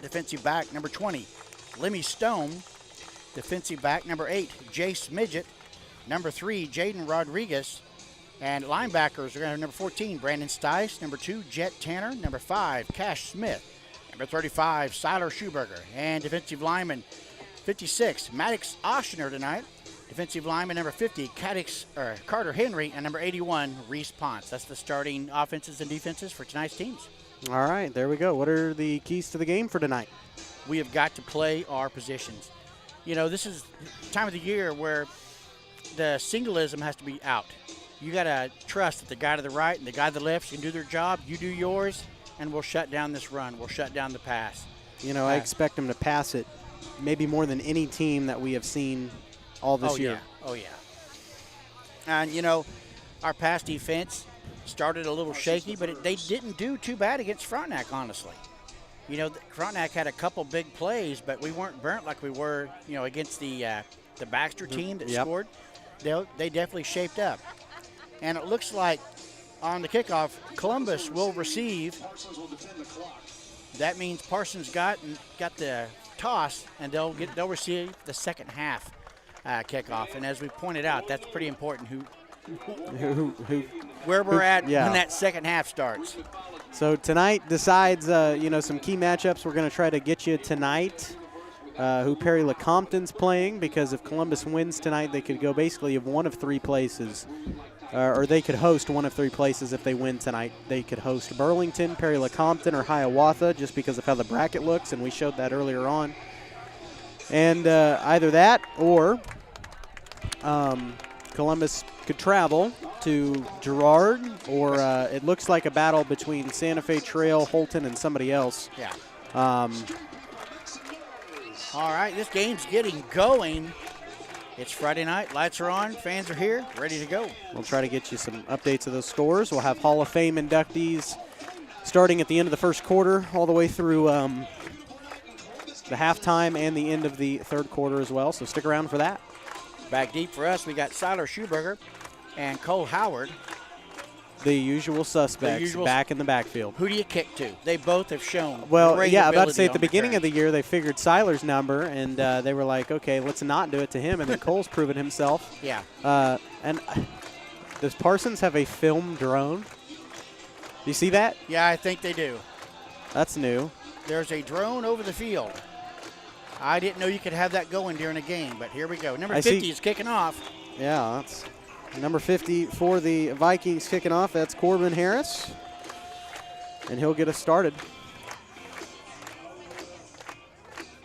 Defensive back number 20, Lemmy Stone. Defensive back number 8, Jace Midget. Number 3, Jaden Rodriguez. And linebackers are going to have number 14, Brandon Stice. Number 2, Jet Tanner. Number 5, Cash Smith. Number 35, Siler Schuberger. And defensive lineman 56, Maddox Oshner tonight. Defensive lineman number 50, Carter Henry. And number 81, Reese Ponce. That's the starting offenses and defenses for tonight's teams. All right, there we go. What are the keys to the game for tonight? We have got to play our positions. You know, this is the time of the year where the singleism has to be out. You got to trust that the guy to the right and the guy to the left can do their job. You do yours, and we'll shut down this run. We'll shut down the pass. You know, I expect them to pass it maybe more than any team that we have seen all this year. Oh, yeah. And, you know, our pass defense started a little shaky, but they didn't do too bad against Frontenac, honestly. You know, Frontenac had a couple big plays, but we weren't burnt like we were, you know, against the Baxter team that scored. They definitely shaped up. And it looks like on the kickoff, Columbus will receive. That means Parsons got the toss, and they'll receive the second half kickoff. And as we pointed out, that's pretty important. Where we're at when that second half starts. So tonight decides, some key matchups. We're going to try to get you tonight. Who Perry Lecompton's playing, because if Columbus wins tonight, they could go basically of one of three places, or they could host one of three places if they win tonight. They could host Burlington, Perry Lecompton, or Hiawatha, just because of how the bracket looks, and we showed that earlier on. And either that or Columbus could travel to Girard, or it looks like a battle between Santa Fe Trail, Holton, and somebody else. Yeah. All right, this game's getting going. It's Friday night. Lights are on. Fans are here, ready to go. We'll try to get you some updates of those scores. We'll have Hall of Fame inductees starting at the end of the first quarter all the way through the halftime and the end of the third quarter as well, so stick around for that. Back deep for us, we got Siler Schuberger and Cole Howard. The usual suspects back in the backfield. Who do you kick to? They both have shown Well, great yeah, I'm about to say ability at the beginning of the year they figured Siler's number, and they were like, okay, let's not do it to him, and then Cole's proven himself. Yeah. And does Parsons have a film drone? You see that? Yeah, I think they do. That's new. There's a drone over the field. I didn't know you could have that going during a game, but here we go. Number 50 is kicking off. Yeah, that's number 50 for the Vikings kicking off. That's Corbin Harris, and he'll get us started.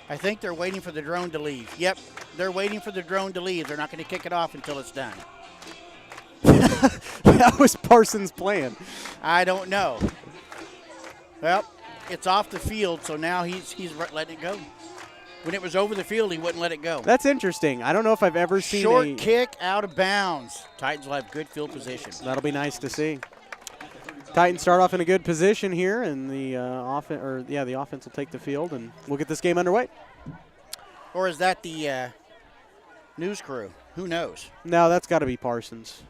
I think they're waiting for the drone to leave. Yep, they're waiting for the drone to leave. They're not going to kick it off until it's done. That was Parsons' plan. I don't know. Well, it's off the field, so now he's letting it go. When it was over the field, he wouldn't let it go. That's interesting. I don't know if I've ever seen short kick out of bounds. Titans will have good field position. That'll be nice to see. Titans start off in a good position here, and the offense will take the field, and we'll get this game underway. Or is that the news crew? Who knows? No, that's got to be Parsons.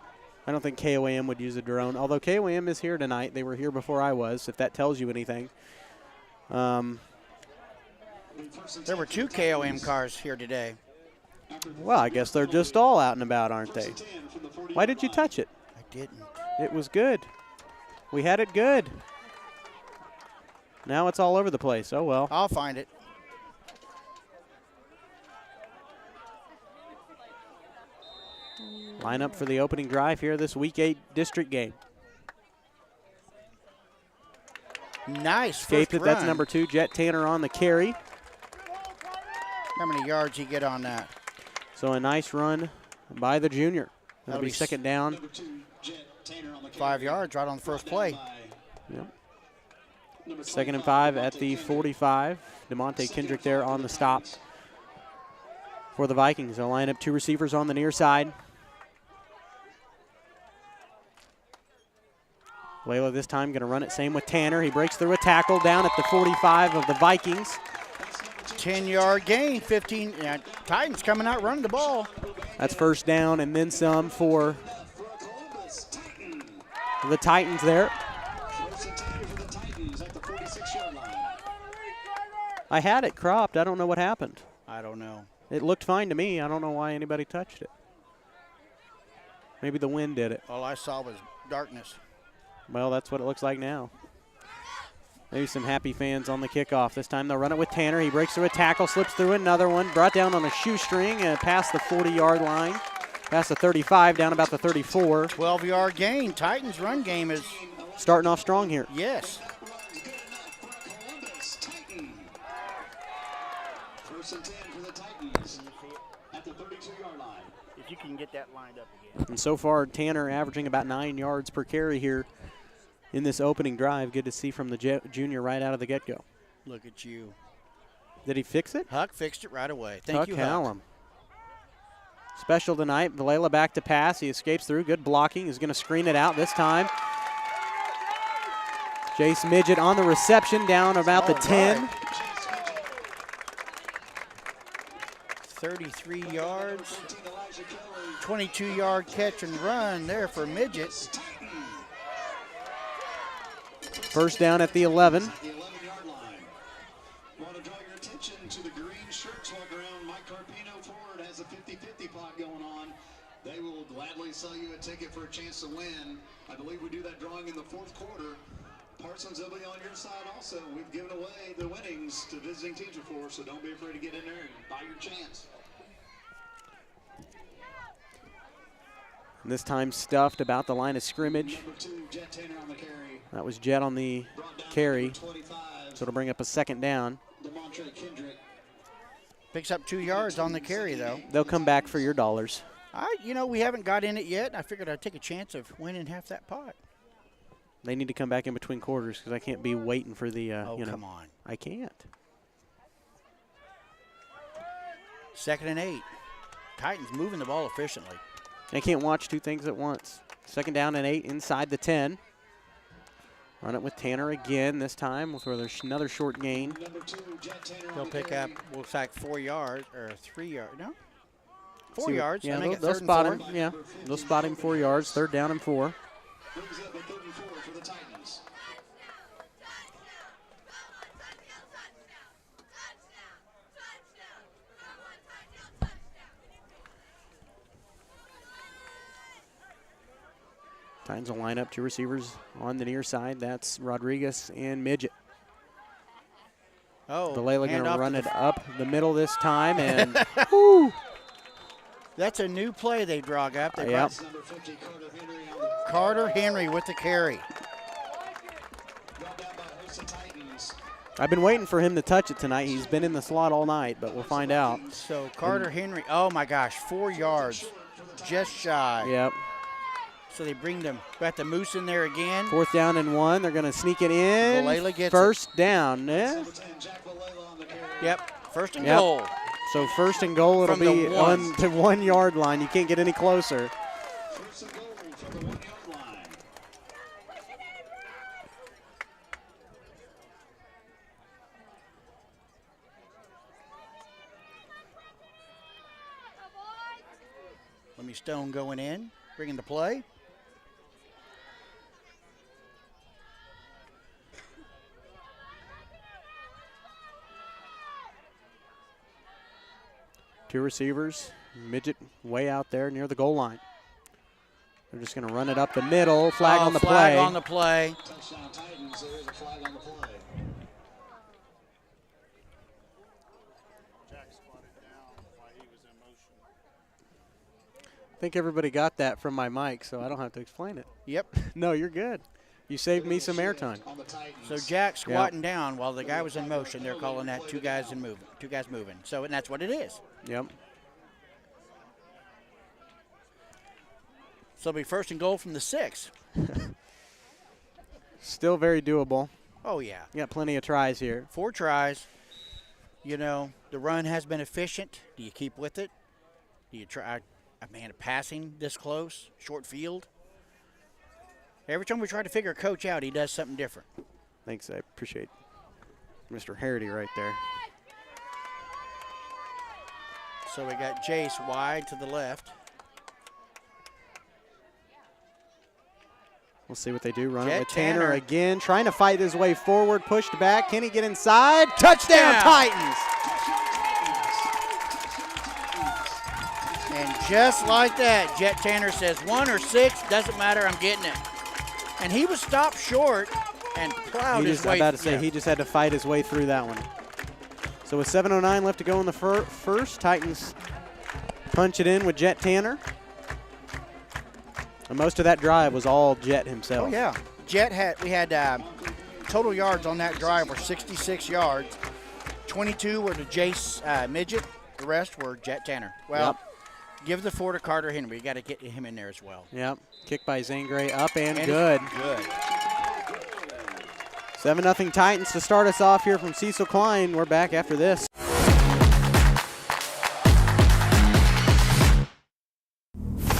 I don't think KOAM would use a drone, although KOAM is here tonight. They were here before I was, if that tells you anything. There were 2 KOM cars here today. Well, I guess they're just all out and about, aren't they? Why did you touch it? I didn't. It was good. We had it good. Now it's all over the place. Oh, well. I'll find it. Line up for the opening drive here this Week 8 district game. Nice Escaped first it. That's run. number 2, Jet Tanner on the carry. How many yards he get on that? So a nice run by the junior. That'll be be second down. 5 yards right on the first play. Yep. 2nd and 5 at the 45. DeMonte Kendrick there on the stop for the Vikings. They'll line up 2 receivers on the near side. Layla this time going to run it same with Tanner. He breaks through a tackle down at the 45 of the Vikings. 10-yard gain, 15. Yeah, Titans coming out running the ball. That's first down and then some for the Titans there. I had it cropped. I don't know what happened. I don't know. It looked fine to me. I don't know why anybody touched it. Maybe the wind did it. All I saw was darkness. Well, that's what it looks like now. Maybe some happy fans on the kickoff. This time they'll run it with Tanner. He breaks through a tackle, slips through another one, brought down on a shoestring and past the 40-yard line. Past the 35, down about the 34. 12-yard gain. Titans' run game is starting off strong here. Yes. First and 10 for the Titans at the 32-yard line. If you can get that lined up again. And so far, Tanner averaging about 9 yards per carry here in this opening drive. Good to see from the junior right out of the get-go. Look at you. Did he fix it? Huck fixed it right away. Thank you, Hallam. Special tonight. Valela back to pass. He escapes through. Good blocking. He's going to screen it out this time. Jace Midget on the reception down about the 10. Right. 33 yards. 22-yard catch and run there for Midget. First down at the 11. Want to draw your attention to the green shirt swag around. Mike Carpino Ford has a 50-50 pot going on. They will gladly sell you a ticket for a chance to win. I believe we do that drawing in the 4th quarter. Parsons will be on your side also. We've given away the winnings to visiting teacher for, so don't be afraid to get in there and buy your chance. And this time stuffed about the line of scrimmage. Number 2, Jet Tanner on the carry. That was Jet on the carry. So it'll bring up a second down. Picks up 2 yards on the carry, though. They'll come back for your dollars. We haven't got in it yet. I figured I'd take a chance of winning half that pot. They need to come back in between quarters because I can't be waiting for the, come on. I can't. 2nd and 8. Titans moving the ball efficiently. I can't watch 2 things at once. 2nd down and 8 inside the 10. Run it with Tanner again this time for another short gain. They'll pick up, looks like 4 yards or 3 yards. No? 4 yards. Yeah, make it they'll 3rd and spot 4. him. Yeah, they'll spot him 4 yards. 3rd down and 4. Brings up a 3rd and 4 for the Titans. Titans will line up 2 receivers on the near side. That's Rodriguez and Midget. Valela going to run it up the middle this time, and whoo. That's a new play they draw up. They Yep. Carter Henry with the carry. I've been waiting for him to touch it tonight. He's been in the slot all night, but we'll find out. So Carter Henry, oh my gosh, 4 yards, just shy. Yep. So they bring them, got the Moose in there again. 4th down and 1. They're going to sneak it in. Valela gets first down. Yeah. Yep, first and goal. So 1st and goal, it'll From be the 1. on the 1 yard line. You can't get any closer. First and goal from the 1 yard line. Let me Stone going in, bringing the play. Two receivers, midget way out there near the goal line. They're just going to run it up the middle. Flag on the play. Flag on the play. Touchdown Titans. There is a flag on the play. Jack squatted down while he was in motion. I think everybody got that from my mic, so I don't have to explain it. Yep. No, you're good. You saved me some airtime. So Jack squatting down while the guy was in motion. They're calling that two guys moving. So, and that's what it is. Yep. So it'll be first and goal from the 6. Still very doable. Oh, yeah. You got plenty of tries here. 4 tries. You know, the run has been efficient. Do you keep with it? Do you try, passing this close, short field? Every time we try to figure a coach out, he does something different. Thanks. I appreciate Mr. Harity right there. So we got Jace wide to the left. We'll see what they do. Run it Jet with Tanner Tanner. again, trying to fight his way forward, pushed back. Can he get inside? Touchdown, Titans! And just like that, Jet Tanner says 1 or 6, doesn't matter, I'm getting it. And he was stopped short and plowed his way. I'm about to say, he just had to fight his way through that one. So with 7:09 left to go in the first, Titans punch it in with Jet Tanner. And most of that drive was all Jet himself. Oh, yeah. We had total yards on that drive were 66 yards. 22 were to Jace Midget. The rest were Jet Tanner. Well, give the 4 to Carter Henry. You got to get him in there as well. Yep. Kick by Zane Gray, up and good. Good. 7-0 Titans to start us off here from Cecil Klein. We're back after this.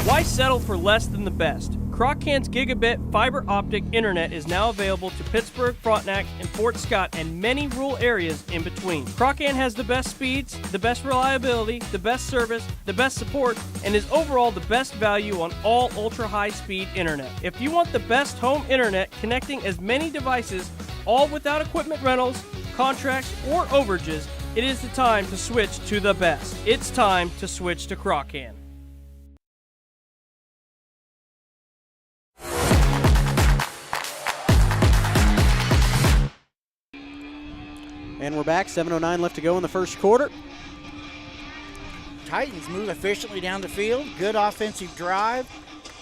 Why settle for less than the best? Croc-Can's gigabit fiber optic internet is now available to Pittsburgh, Frontenac, and Fort Scott, and many rural areas in between. Croc-Can has the best speeds, the best reliability, the best service, the best support, and is overall the best value on all ultra-high-speed internet. If you want the best home internet connecting as many devices, all without equipment rentals, contracts, or overages, it is the time to switch to the best. It's time to switch to Croc-Can. And we're back. 7:09 left to go in the first quarter. Titans move efficiently down the field. Good offensive drive.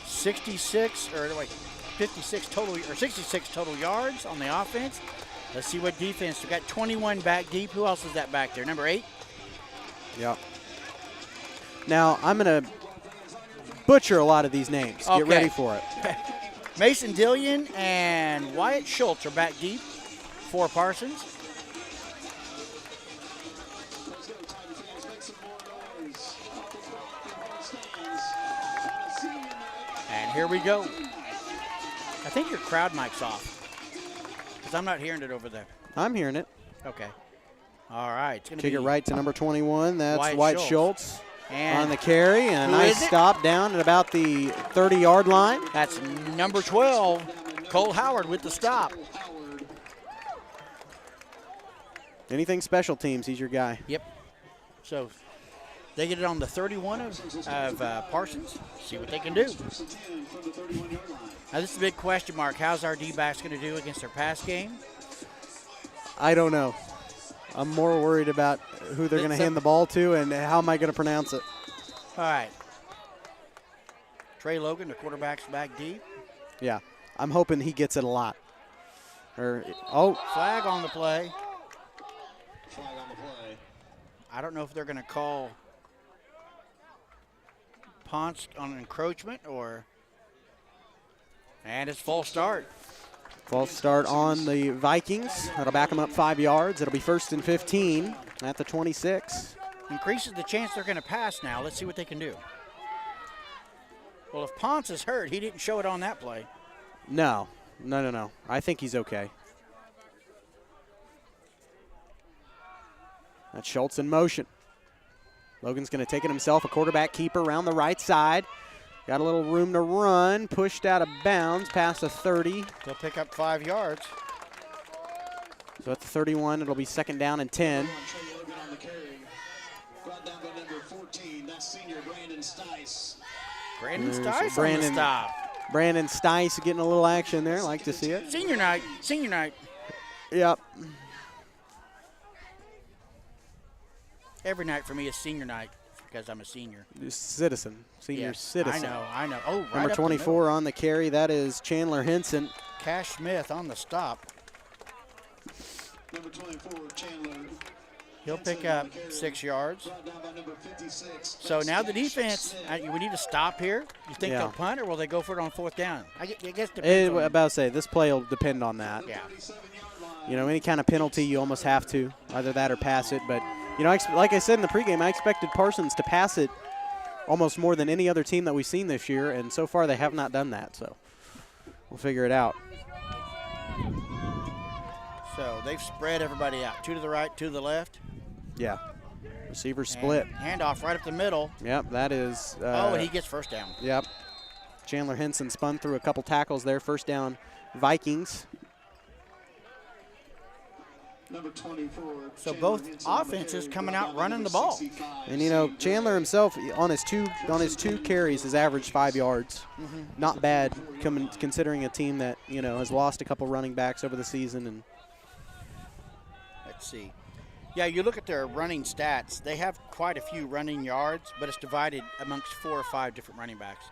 66 total 66 total yards on the offense. Let's see what defense. We got 21 back deep. Who else is that back there? Number 8. Yep. Now I'm gonna butcher a lot of these names. Get ready for it. Mason Dillion and Wyatt Schultz are back deep for Parsons. And here we go. I think your crowd mic's off because I'm not hearing it over there. I'm hearing it. Okay. All right. It's gonna Kick be it right to number 21. That's Wyatt Schultz and on the carry. And a nice stop down at about the 30-yard line. That's number 12, Cole Howard with the stop. Anything special teams, he's your guy. Yep. So they get it on the 31 of Parsons. See what they can do. Now this is a big question mark. How's our D-backs going to do against their pass game? I don't know. I'm more worried about who they're going to hand the ball to and how am I going to pronounce it. All right. Trey Logan, the quarterback's back deep. Yeah. I'm hoping he gets it a lot. Flag on the play. I don't know if they're going to call Ponce on an encroachment and it's false start. False start on the Vikings. That'll back them up 5 yards. It'll be 1st and 15 at the 26. Increases the chance they're going to pass now. Let's see what they can do. Well, if Ponce is hurt, he didn't show it on that play. No. I think he's okay. That's Schultz in motion. Logan's going to take it himself, a quarterback keeper around the right side. Got a little room to run, pushed out of bounds past the 30. They'll pick up 5 yards. So at the 31, it'll be 2nd down and 10. Brandon Stice on the stop. Brandon Stice getting a little action there. Like to see it. Senior night. Senior night. Yep. Every night for me is senior night because I'm a senior. Citizen. Senior citizen. I know. Oh, right Number 24 on the carry. That is Chandler Henson. Cash Smith on the stop. Number 24, Chandler. He'll pick up 6 yards. So now the defense, we need to stop here. You think they'll punt or will they go for it on 4th down? I guess depends on about to say, this play will depend on that. Yeah. You know, any kind of penalty, you almost have to. Either that or pass it. But, you know, like I said in the pregame, I expected Parsons to pass it almost more than any other team that we've seen this year. And so far they have not done that. So we'll figure it out. So they've spread everybody out. 2 to the right, 2 to the left. Yeah. Receiver split. Handoff right up the middle. Yep, that is. And he gets first down. Yep. Chandler Henson spun through a couple tackles there. First down, Vikings. Number 24. So both offenses coming out running the ball. And you know, Chandler himself on his two carries has averaged 5 yards. Not bad, considering a team that has lost a couple running backs over the season. And let's see. Yeah, you look at their running stats. They have quite a few running yards, but it's divided amongst 4 or 5 different running backs.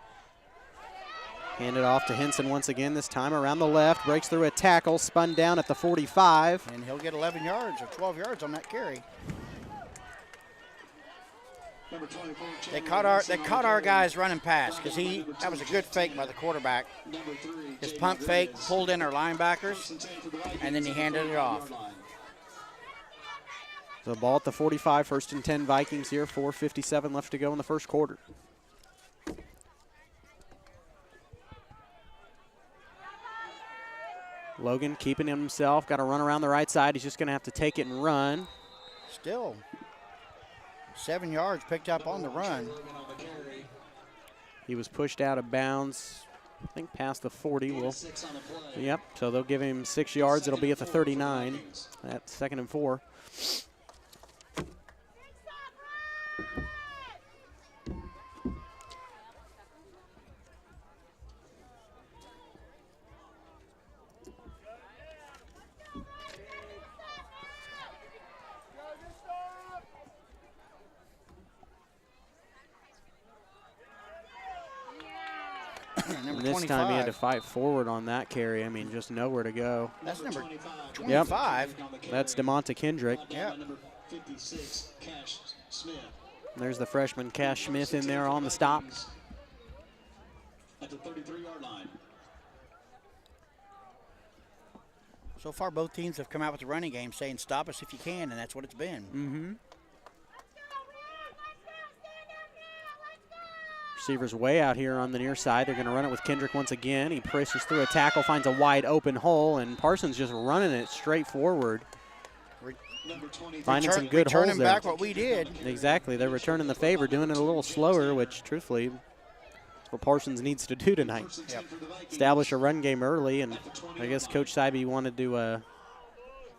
Handed off to Henson once again, this time around the left. Breaks through a tackle, spun down at the 45. And he'll get 11 yards or 12 yards on that carry. They caught our guys running past because that was a good fake by the quarterback. His pump fake pulled in our linebackers, and then he handed it off. The ball at the 45, 1st and 10 Vikings here, 4:57 left to go in the first quarter. Logan keeping himself, got to run around the right side. He's just going to have to take it and run. Still 7 yards picked up on the run. He was pushed out of bounds, I think past the 40. Yep, so they'll give him 6 yards. It'll be at the 39 at 2nd and 4. This time he had to fight forward on that carry. I mean, just nowhere to go. That's number 25. Yep. That's DeMonte Kendrick. Yeah. There's the freshman Cash Smith in there on the stop. At the 33-yard line. So far, both teams have come out with the running game saying, stop us if you can, and that's what it's been. Mm-hmm. Receivers way out here on the near side. They're going to run it with Kendrick once again. He pushes through a tackle, finds a wide open hole, and Parsons just running it straight forward. Finding some good holes there. Returning back what we did. Exactly. They're returning the favor, doing it a little slower, which truthfully, that's what Parsons needs to do tonight. Yep. Establish a run game early, and I guess Coach Schibi wanted to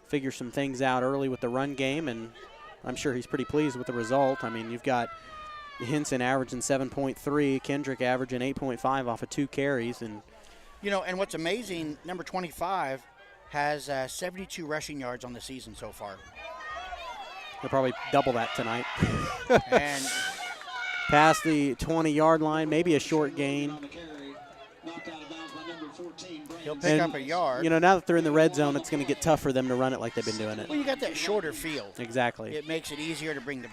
figure some things out early with the run game, and I'm sure he's pretty pleased with the result. I mean, you've got Henson averaging 7.3, Kendrick averaging 8.5 off of 2 carries. And and what's amazing, number 25 has 72 rushing yards on the season so far. He'll probably double that tonight. And past the 20-yard line, maybe a short gain. He'll pick up a yard. Now that they're in the red zone, it's going to get tough for them to run it like they've been doing it. Well, you got that shorter field. Exactly. It makes it easier to bring the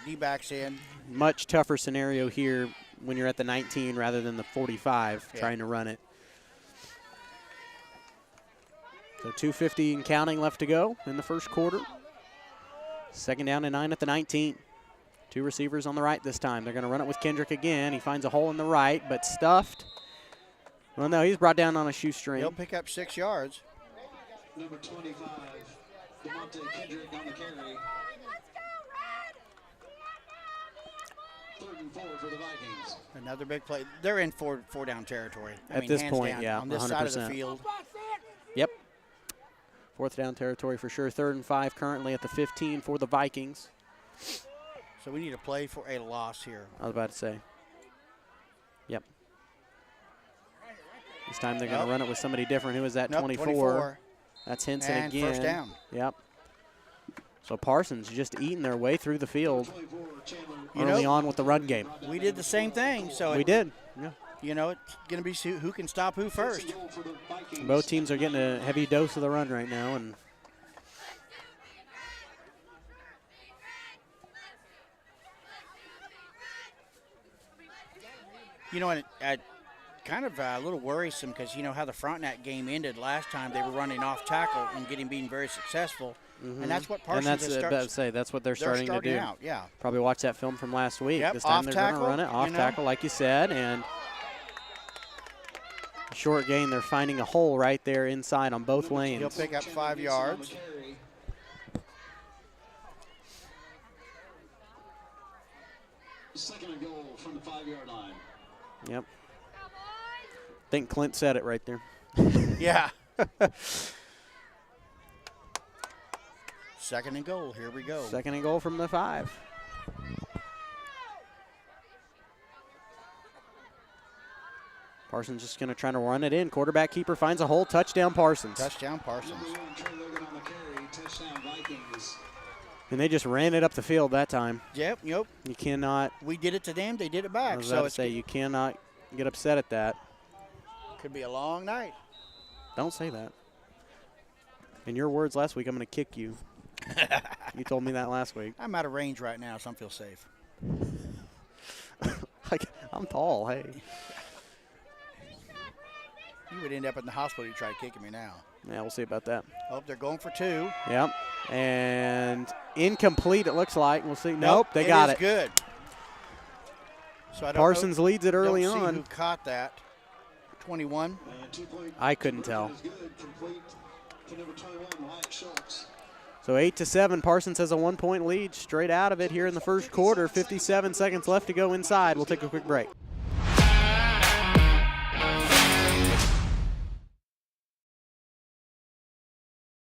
D-backs in. Much tougher scenario here when you're at the 19 rather than the 45 trying to run it. So 2:50 and counting left to go in the first quarter. 2nd down and 9 at the 19. 2 receivers on the right this time. They're going to run it with Kendrick again. He finds a hole in the right, but stuffed. Well, no, he's brought down on a shoestring. He'll pick up 6 yards. Number 25, DeMonte Kendrick on the carry. 3rd and 4 for the Vikings. Another big play. They're in four down territory. At this point, down, yeah, on this 100%. side of the field. Yep. 4th down territory for sure. 3rd and 5 currently at the 15 for the Vikings. So we need to play for a loss here. I was about to say. Yep. This time they're going to run it with somebody different. Who is that? 24. That's Henson and again. First down. Yep. So Parsons just eating their way through the field early on with the run game. We did the same thing. So we did. Yeah. You know, it's going to be who can stop who first. Both teams are getting a heavy dose of the run right now, and you know, and kind of a little worrisome because you know how the Frontenac game ended last time. They were running off tackle and being very successful, and that's what Parsons that's what they're starting to do. Out, yeah. Probably watch that film from last week. Yep, this time they're going tackle, to run it off tackle, like you said, and a short gain. They're finding a hole right there inside on both lanes. He'll pick up 5 yards. Second and goal from the 5-yard line. Yep. I think Clint said it right there. Yeah. Second and goal. Here we go. Second and goal from the 5. Parsons just going to try to run it in. Quarterback keeper finds a hole. Touchdown Parsons. Touchdown Parsons. And they just ran it up the field that time. Yep. You cannot. We did it to them. They did it back. I was about to say, you cannot get upset at that. Could be a long night. Don't say that. In your words last week, I'm going to kick you. You told me that last week. I'm out of range right now, so I feel safe. I'm tall, hey. You would end up in the hospital if you try kicking me now. Yeah, we'll see about that. Oh, they're going for 2. Yep. And incomplete, it looks like. We'll see. Nope, they got it. Good. So I don't Parsons leads it early don't see on. Who caught that? 21. I couldn't tell. So 8-7, Parsons has a 1-point lead straight out of it here in the first quarter. 57 seconds left to go inside. We'll take a quick break.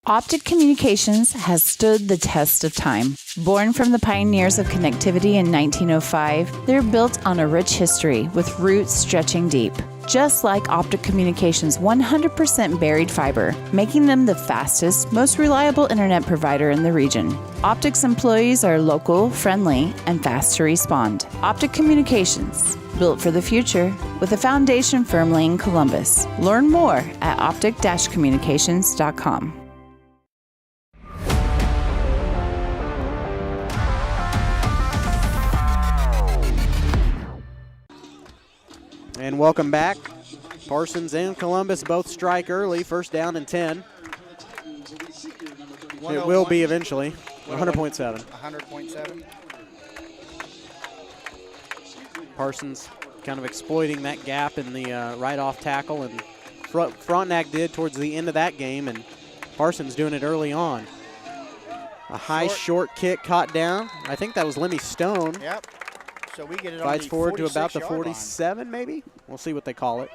Optic Communications has stood the test of time. Born from the pioneers of connectivity in 1905, they're built on a rich history with roots stretching deep. Just like Optic Communications' 100% buried fiber, making them the fastest, most reliable internet provider in the region. Optic's employees are local, friendly, and fast to respond. Optic Communications, built for the future, with a foundation firmly in Columbus. Learn more at optic-communications.com. And welcome back. Parsons and Columbus both strike early. First down and 10. It will be eventually. 100.7. 100.7. Parsons kind of exploiting that gap in the right off tackle, and Frontenac did towards the end of that game, and Parsons doing it early on. A high short kick caught down. I think that was Lemmy Stone. Yep. So we get it Fights on the forward to about the 46-yard 47, line. maybe? We'll see what they call it.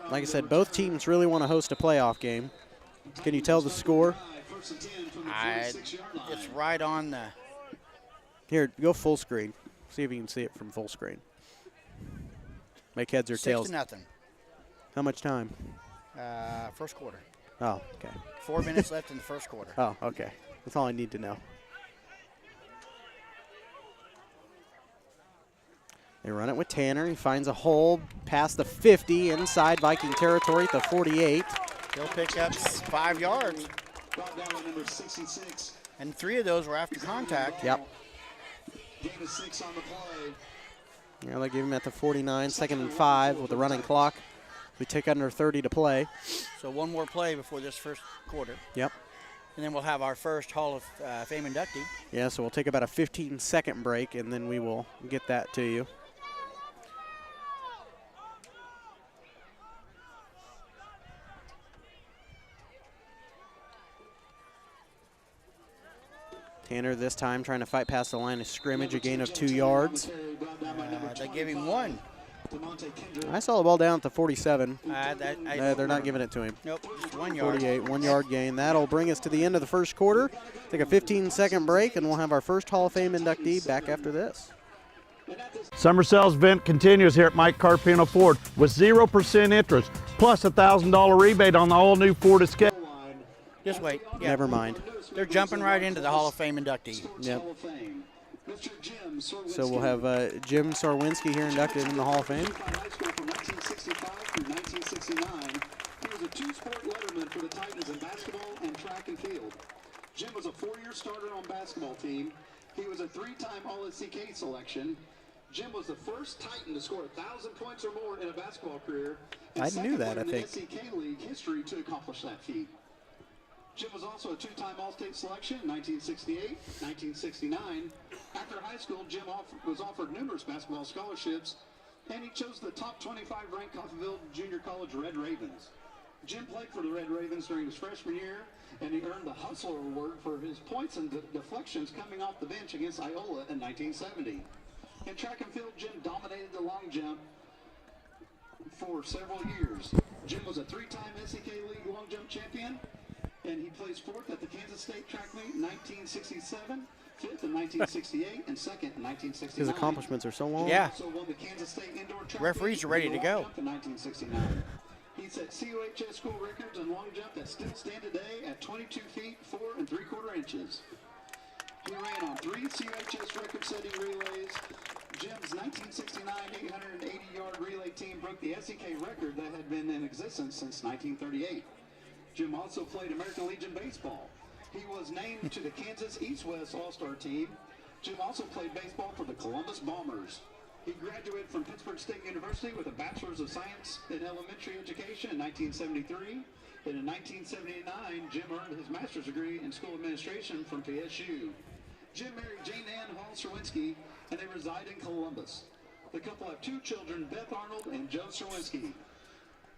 Like I said, both teams really want to host a playoff game. Can you tell the score? It's right on the... Here, go full screen. See if you can see it from full screen. Make heads or tails. 6-0. How much time? First quarter. Oh, okay. 4 minutes left in the first quarter. Oh, okay. That's all I need to know. They run it with Tanner. He finds a hole past the 50 inside Viking territory at the 48. He'll pick up 5 yards. And 3 of those were after contact. Yep. Yeah, they give him at the 49, 2nd and 5 with the running clock. We take under 30 to play. So one more play before this first quarter. Yep. And then we'll have our first Hall of Fame inductee. Yeah, so we'll take about a 15-second break, and then we will get that to you. Tanner this time trying to fight past the line of scrimmage, a gain of 2 yards. They give him 1. I saw the ball down at the 47. They're not giving it to him. Nope, just 1 yard. 48, 1 yard gain. That'll bring us to the end of the first quarter. Take a 15-second break, and we'll have our first Hall of Fame inductee back after this. Summer sales event continues here at Mike Carpino Ford with 0% interest plus a $1,000 rebate on the all-new Ford Escape. Just wait. Yeah. Never mind. They're jumping right into the Hall of Fame inductee. Yep. So we'll have Jim Sarwinski here inducted in the Hall of Fame. From 1965 through 1969, he was a two-sport letterman for the Titans in basketball and track and field. Jim was a 4-year starter on basketball team. He was a 3-time All-SEK selection. Jim was the first Titan to score 1,000 points or more in a basketball career. And I knew that, I think. in the SEK League history to accomplish that feat. Jim was also a 2-time All-State selection in 1968, 1969. After high school, Jim was offered numerous basketball scholarships, and he chose the top 25 ranked Coffeyville Junior College Red Ravens. Jim played for the Red Ravens during his freshman year, and he earned the Hustler Award for his points and deflections coming off the bench against Iola in 1970. In track and field, Jim dominated the long jump for several years. Jim was a 3-time SEK League long jump champion, and he placed 4th at the Kansas State track meet in 1967, 5th in 1968, and 2nd in 1969. His accomplishments are so long. Yeah. Also won the Kansas State indoor track Referees are ready to go. in 1969. He set COHS school records in long jump that still stand today at 22 feet 4 3/4 inches. He ran on 3 COHS record-setting relays. Jim's 1969 880-yard relay team broke the SEK record that had been in existence since 1938. Jim also played American Legion baseball. He was named to the Kansas East-West All-Star team. Jim also played baseball for the Columbus Bombers. He graduated from Pittsburgh State University with a Bachelor's of Science in Elementary Education in 1973. And in 1979, Jim earned his master's degree in school administration from PSU. Jim married Jane Ann Hall Swinsky, and they reside in Columbus. The couple have 2 children, Beth Arnold and Joe Swinsky.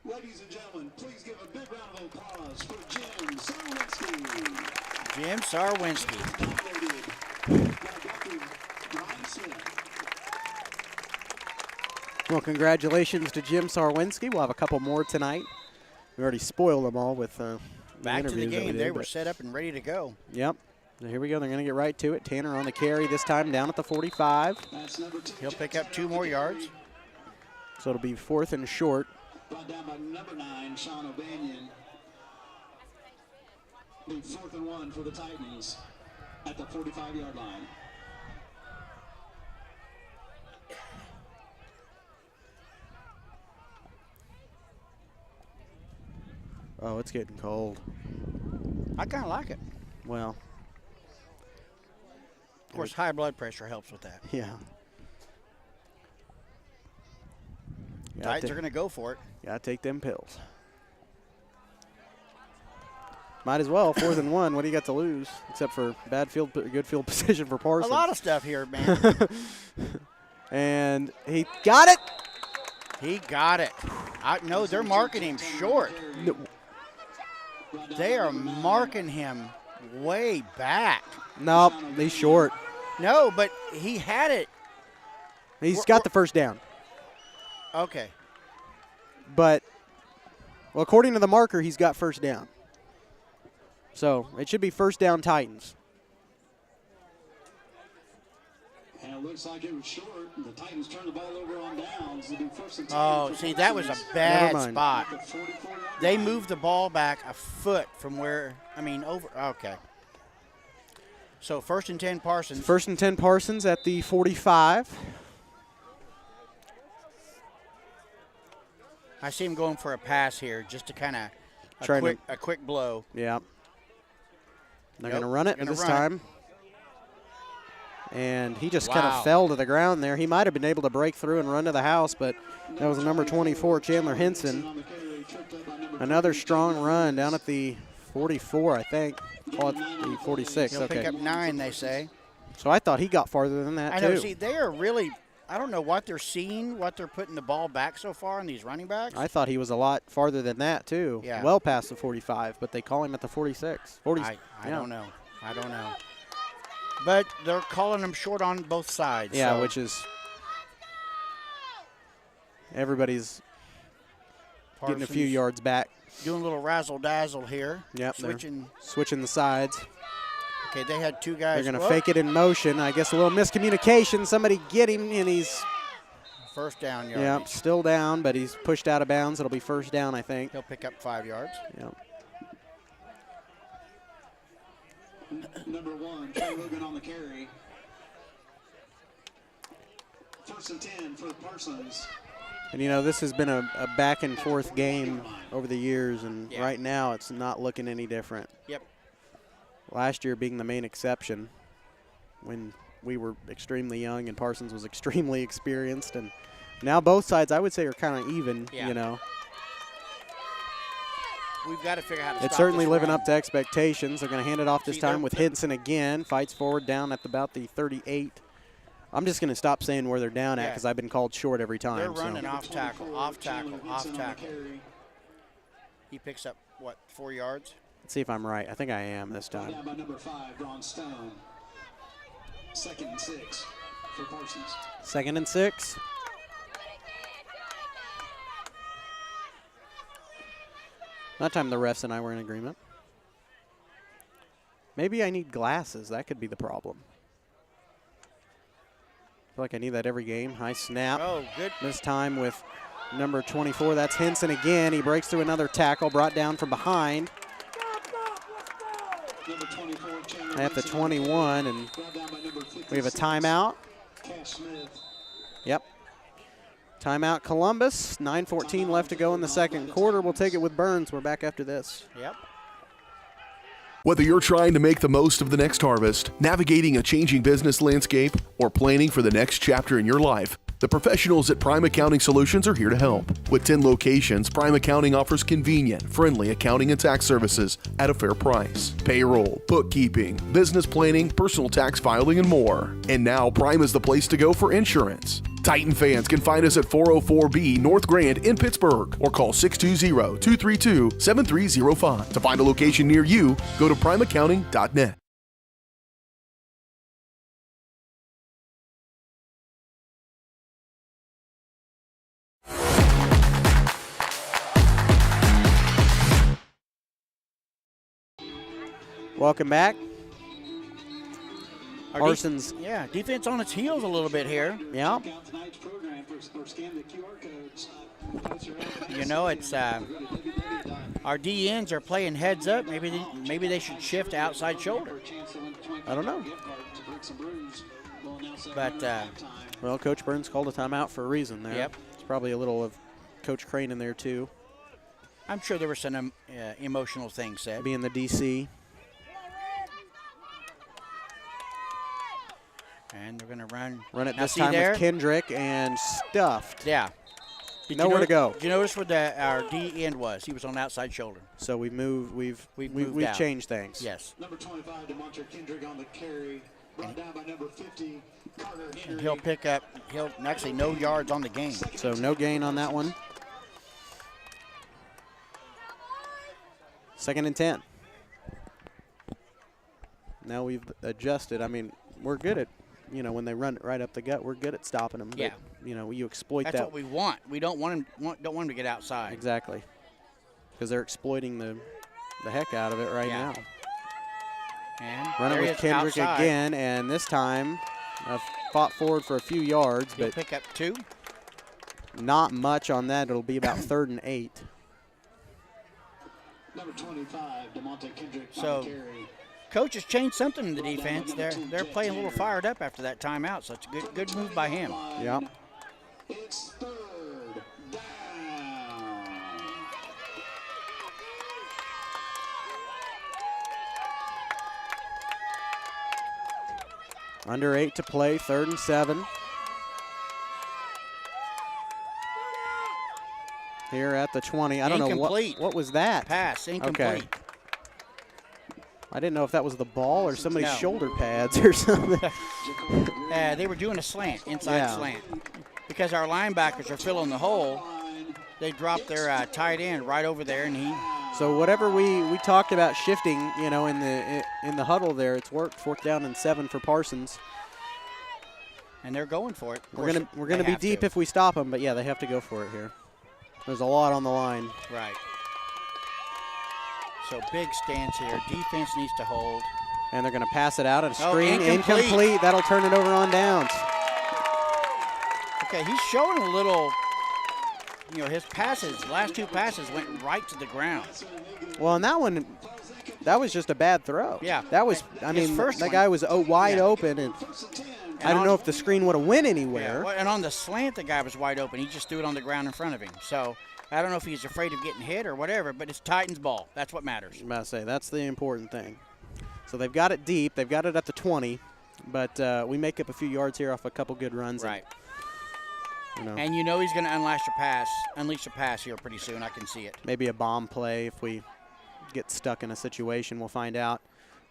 Ladies and gentlemen, please give a big round of applause for Jim Sarwinski. Jim Sarwinski. Well, congratulations to Jim Sarwinski. We'll have a couple more tonight. We already spoiled them all with the Back to the interviews that we game. did, They were but- set up and ready to go. Yep. So here we go. They're going to get right to it. Tanner on the carry this time down at the 45. He'll pick up 2 more yards. So it'll be 4th and short. Brought down by number 9, Sean O'Banion. Be 4th and 1 for the Titans at the 45-yard line. Oh, it's getting cold. I kind of like it. Well. Of course, high blood pressure helps with that. Yeah. Titans are going to go for it. Got to take them pills. Might as well. 4th and 1. What do you got to lose? Except for good field position for Parsons. A lot of stuff here, man. And he got it. He got it. No, they're marking him short. No. They are marking him way back. Nope, he's short. No, but he had it. He's got the first down. Okay. But, well, according to the marker, he's got first down. So it should be first down Titans. And it looks like it was short. The Titans turned the ball over on downs. It'll be 1st and 10. Oh, see, that was a bad spot. They moved the ball back a foot from where, over. Okay. So 1st and 10 Parsons. 1st and 10 Parsons at the 45. I see him going for a pass here just to kind of a quick blow. Yeah. They're going to run it this time. And he just kind of fell to the ground there. He might have been able to break through and run to the house, but that was number 24, Chandler Henson. Another strong run down at the 44, I think. Call it the 46. He'll pick up 9, they say. So I thought he got farther than that, I know. too. See, they are really – I don't know what they're seeing, what they're putting the ball back so far on these running backs. I thought he was a lot farther than that, too. Yeah. Well past the 45, but they call him at the 46. I don't know. I don't know. But they're calling him short on both sides. Yeah, so. which is everybody's getting a few yards back. Doing a little razzle-dazzle here. Yep, switching the sides. Okay, they had two guys. They're going to fake it in motion. I guess a little miscommunication. Somebody get him, and he's first down yardage. Yep, still down, but he's pushed out of bounds. It'll be first down, I think. He'll pick up 5 yards. Yep. Number 1, Trey Logan on the carry. 1st and 10 for the Parsons. And, you know, this has been a back-and-forth game over the years, and right now it's not looking any different. Yep. Last year being the main exception when we were extremely young and Parsons was extremely experienced. And now both sides, I would say, are kind of even, you know. We've got to figure out how to It's stop certainly this living run. up to expectations. They're going to hand it off this time with Hinson again. Fights forward down at about the 38. I'm just going to stop saying where they're down at because I've been called short every time. They're running off tackle, off tackle, off tackle. He picks up, what, 4 yards? Let's see if I'm right. I think I am this time. Down by number 5, Braun Stone. 2nd and 6 for Parsons. 2nd and 6. That time the refs and I were in agreement. Maybe I need glasses. That could be the problem. I feel like I need that every game. High snap. Oh, good. This time with number 24. That's Hinson again. He breaks through another tackle, brought down from behind. At the 21, and we have a timeout. Yep. Timeout Columbus. 9:14 left to go in the second quarter. We'll take it with Burns. We're back after this. Yep. Whether you're trying to make the most of the next harvest, navigating a changing business landscape, or planning for the next chapter in your life, the professionals at Prime Accounting Solutions are here to help. With 10 locations, Prime Accounting offers convenient, friendly accounting and tax services at a fair price. Payroll, bookkeeping, business planning, personal tax filing, and more. And now Prime is the place to go for insurance. Titan fans can find us at 404B North Grand in Pittsburgh or call 620-232-7305. To find a location near you, go to primeaccounting.net. Welcome back. Parsons. Defense on its heels a little bit here. Yeah. You know, it's our DNs are playing heads up. Maybe they should shift to outside shoulder. I don't know. But well, Coach Burns called a timeout for a reason there. Yep. It's probably a little of Coach Crane in there too. I'm sure there were some emotional things said. Being the DC. And they're going to run. Run it this time with Kendrick and stuffed. Yeah. Nowhere to go. Did you notice where our D end was? He was on the outside shoulder. So we've moved. We've moved changed things. Yes. Number 25, DeMontre Kendrick on the carry. Brought down by number 50, Carter Henry. And he'll pick up. He'll actually no yards on the game. So no gain on that one. 2nd and 10. Now we've adjusted. I mean, we're good at. You know, when they run it right up the gut, we're good at stopping them. Yeah. But, you know, you exploit That's that. what we want. We don't want them to get outside. Exactly. Because they're exploiting the heck out of it right now. And running with Kendrick again, and this time fought forward for a few yards. He'll but pick up 2. Not much on that. It'll be about 3rd and 8. Number 25, DeMontre Kendrick on So the carry. Coach has changed something in the defense. They're playing a little fired up after that timeout, so it's a good move by him. Yep. It's 3rd down. Under 8 to play, 3rd and 7. Here at the 20. I don't know what was that? Pass, incomplete. Okay. I didn't know if that was the ball or somebody's shoulder pads or something. They were doing a slant, inside slant. Because our linebackers are filling the hole, they dropped their tight end right over there, and he. So whatever we talked about shifting, you know, in the huddle there, it's worked. 4th down and 7 for Parsons. And they're going for it. We're gonna be deep if we stop them, but yeah, they have to go for it here. There's a lot on the line. Right. So big stance here. Defense needs to hold. And they're going to pass it out at a Oh, screen. incomplete. That'll turn it over on downs. Okay, he's showing a little, his passes, last 2 passes went right to the ground. Well, and that was just a bad throw. Yeah. That was, that guy was wide open, and I don't know if the screen would have went anywhere. Yeah, and on the slant, the guy was wide open. He just threw it on the ground in front of him. So I don't know if he's afraid of getting hit or whatever, but it's Titans ball. That's what matters. I'm about to say, that's the important thing. So they've got it deep. They've got it at the 20, but we make up a few yards here off a couple good runs. Right. And, he's going to unleash a pass here pretty soon. I can see it. Maybe a bomb play if we get stuck in a situation. We'll find out.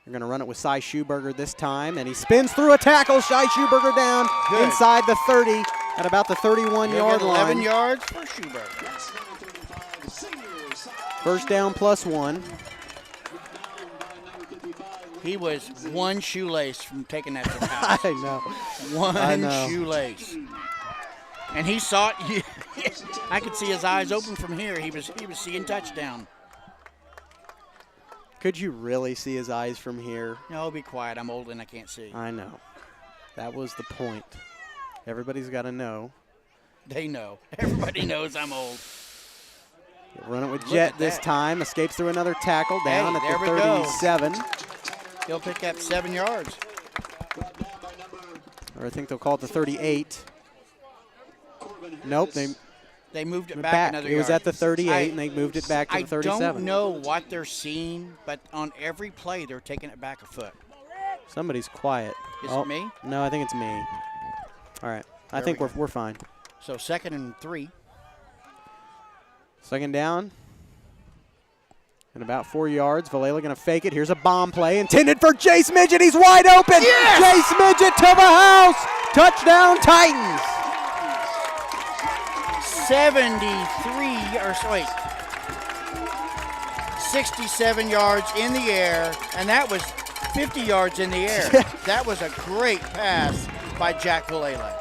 They're going to run it with Cy Schuberger this time, and he spins through a tackle. Cy Schuberger down inside the 30 at about the 31-yard line. 11 yards for Schuberger. First down +1. He was one shoelace from taking that to the house. I know. One shoelace. And he saw it. I could see his eyes open from here. He was seeing touchdown. Could you really see his eyes from here? No, be quiet. I'm old and I can't see. I know. That was the point. Everybody's got to know. They know. Everybody knows I'm old. Run it with Jet this time. Escapes through another tackle down at the 37. He'll pick up 7 yards. Or I think they'll call it the 38. Nope, they moved it back another yard. It was at the 38, and they moved it back to the 37. I don't know what they're seeing, but on every play, they're taking it back a foot. Somebody's quiet. Is it me? No, I think it's me. All right. I think we're fine. So 2nd and 3. Second down. And about 4 yards. Valela going to fake it. Here's a bomb play intended for Jace Midget. He's wide open. Yes! Jace Midget to the house. Touchdown, Titans. 67 yards in the air, and that was 50 yards in the air. That was a great pass by Jack Valela.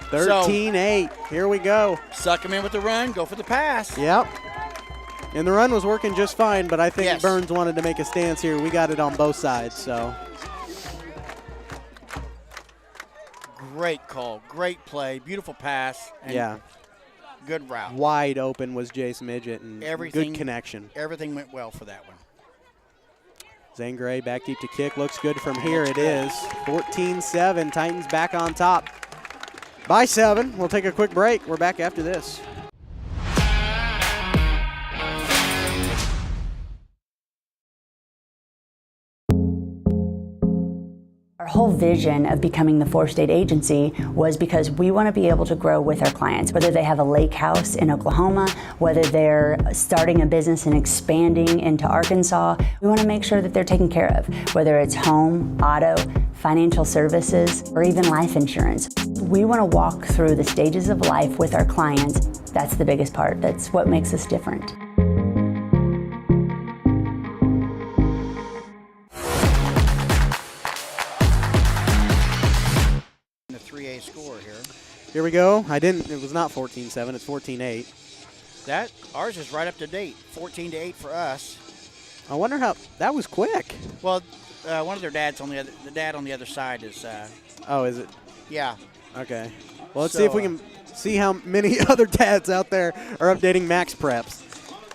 13-8. Here we go. Suck him in with the run. Go for the pass. Yep. And the run was working just fine, but I think Burns wanted to make a stance here. We got it on both sides, so. Great call. Great play. Beautiful pass. And good route. Wide open was Jace Midget, and good connection. Everything went well for that one. Zane Gray back deep to kick. Looks good from here. It is 14-7. Titans back on top by 7. We'll take a quick break. We're back after this. Our whole vision of becoming the 4-state agency was because we want to be able to grow with our clients, whether they have a lake house in Oklahoma, whether they're starting a business and expanding into Arkansas. We want to make sure that they're taken care of, whether it's home, auto, financial services, or even life insurance. We want to walk through the stages of life with our clients. That's the biggest part. That's what makes us different. Score here. Here we go. It was not 14-7, it's 14-8. Ours is right up to date. 14-8 for us. I wonder how, that was quick. Well, one of their dads the dad on the other side is. Oh, is it? Yeah. Okay. Well, let's see if we can see how many other dads out there are updating max preps.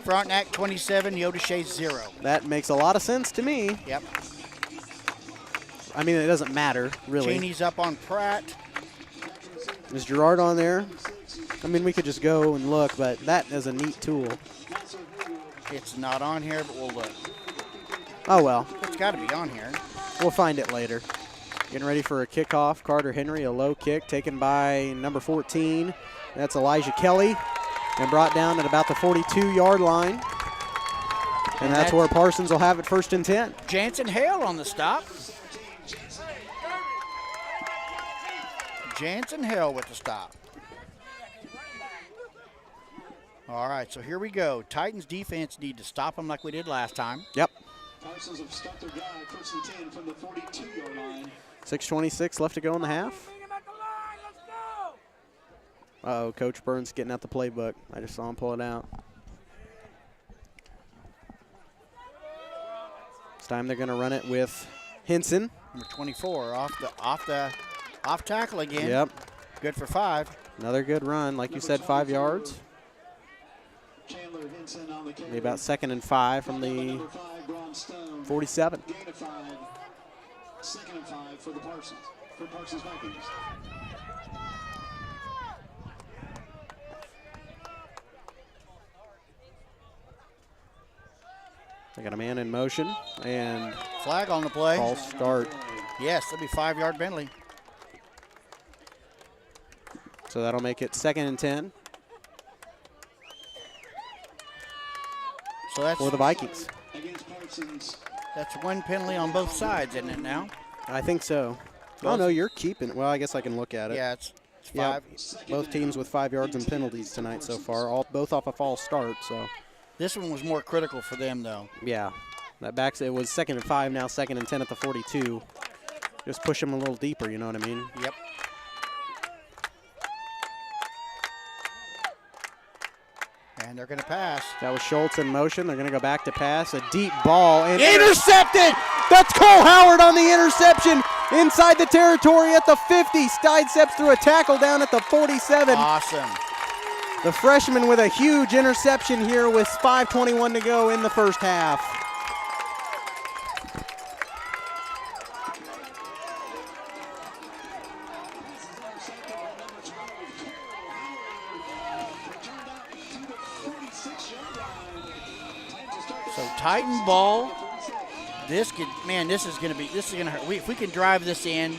Frontenac 27, Neodesha 0. That makes a lot of sense to me. Yep. I mean, it doesn't matter, really. Cheney's up on Pratt. Is Gerard on there? I mean, we could just go and look, but that is a neat tool. It's not on here, but we'll look. Oh, well. It's got to be on here. We'll find it later. Getting ready for a kickoff. Carter Henry, a low kick taken by number 14. That's Elijah Kelly. And brought down at about the 42-yard line. And that's where Parsons will have it 1st and 10. Jansen Hale on the stop. Jansen Hill with the stop. All right, so here we go. Titans defense need to stop them like we did last time. Yep. Parsons have stopped their drive, 1st and 10 from the 42-yard line. 6:26 left to go in the half. Uh-oh, Coach Burns getting out the playbook. I just saw him pull it out. This time they're going to run it with Henson. Number 24 off tackle again. Yep. Good for 5. Another good run, like you said, 5 yards. Maybe about 2nd and 5 from the 47. Gain of 5. 2nd and 5 for the Parsons. For Parsons Vikings. They got a man in motion and flag on the play. False start. Yes, it'll be 5-yard penalty. So that'll make it 2nd and 10. So that's for the Vikings. That's 1 penalty on both sides, isn't it now? I think so. Oh no, you're keeping. Well, I guess I can look at it. Yeah, it's 5. Yeah, both teams with 5 yards and penalties tonight so far. Both off a false start. So this one was more critical for them, though. Yeah, that backs. It was 2nd and 5. Now 2nd and 10 at the 42. Just push them a little deeper. You know what I mean? Yep. And they're going to pass. That was Schultz in motion. They're going to go back to pass. A deep ball. And intercepted! That's Cole Howard on the interception inside the territory at the 50. Sidesteps through a tackle down at the 47. Awesome. The freshman with a huge interception here with 5:21 to go in the first half. So Titan ball. This is going to hurt. If we can drive this in,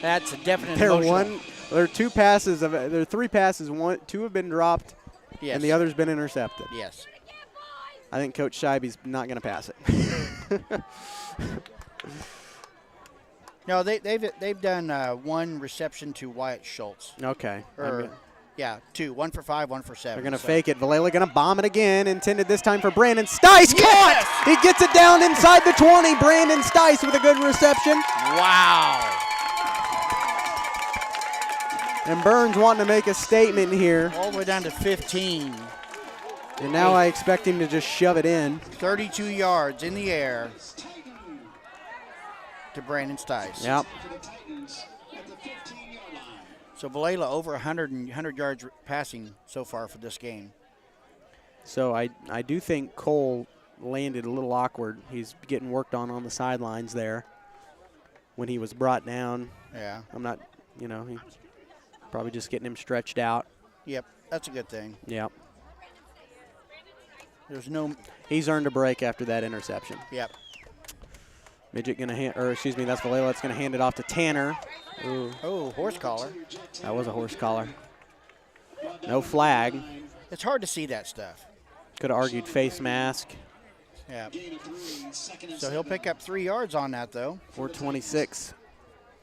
that's a definite emotional. There are 2 passes. There are 3 passes. 2 have been dropped, yes, and the other's been intercepted. Yes. I think Coach Schibi's not going to pass it. No, they've done 1 reception to Wyatt Schultz. Okay. Yeah, 2. 1 for 5, 1 for 7. They're going to fake it. Valela going to bomb it again. Intended this time for Brandon Stice. Yes! Caught! He gets it down inside the 20. Brandon Stice with a good reception. Wow. And Burns wanting to make a statement here. All the way down to 15. And now I expect him to just shove it in. 32 yards in the air to Brandon Stice. Yep. So Valela over 100 yards passing so far for this game. So I do think Cole landed a little awkward. He's getting worked on the sidelines there when he was brought down. Yeah. I'm not, he probably just getting him stretched out. Yep, that's a good thing. Yep. He's earned a break after that interception. Yep. Midget that's Valela. That's going to hand it off to Tanner. Ooh. Oh, horse collar. That was a horse collar. No flag. It's hard to see that stuff. Could have argued face mask. Yeah. So he'll pick up 3 yards on that, though. 4:26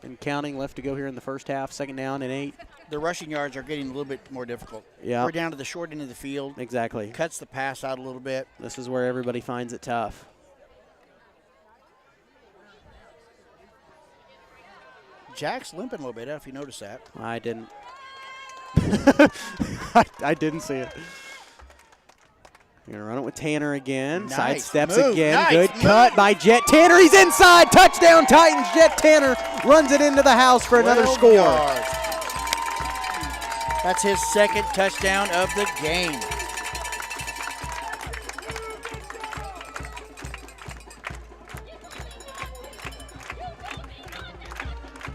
and counting left to go here in the first half. 2nd down and 8. The rushing yards are getting a little bit more difficult. Yeah. We're down to the short end of the field. Exactly. Cuts the pass out a little bit. This is where everybody finds it tough. Jack's limping a little bit. I don't know if you noticed that. I didn't. I didn't see it. You're going to run it with Tanner again. Nice. Side steps Move. again. Nice. Good Move. cut by Jet Tanner. He's inside. Touchdown Titans. Jet Tanner runs it into the house for another score. Yards. That's his 2nd touchdown of the game.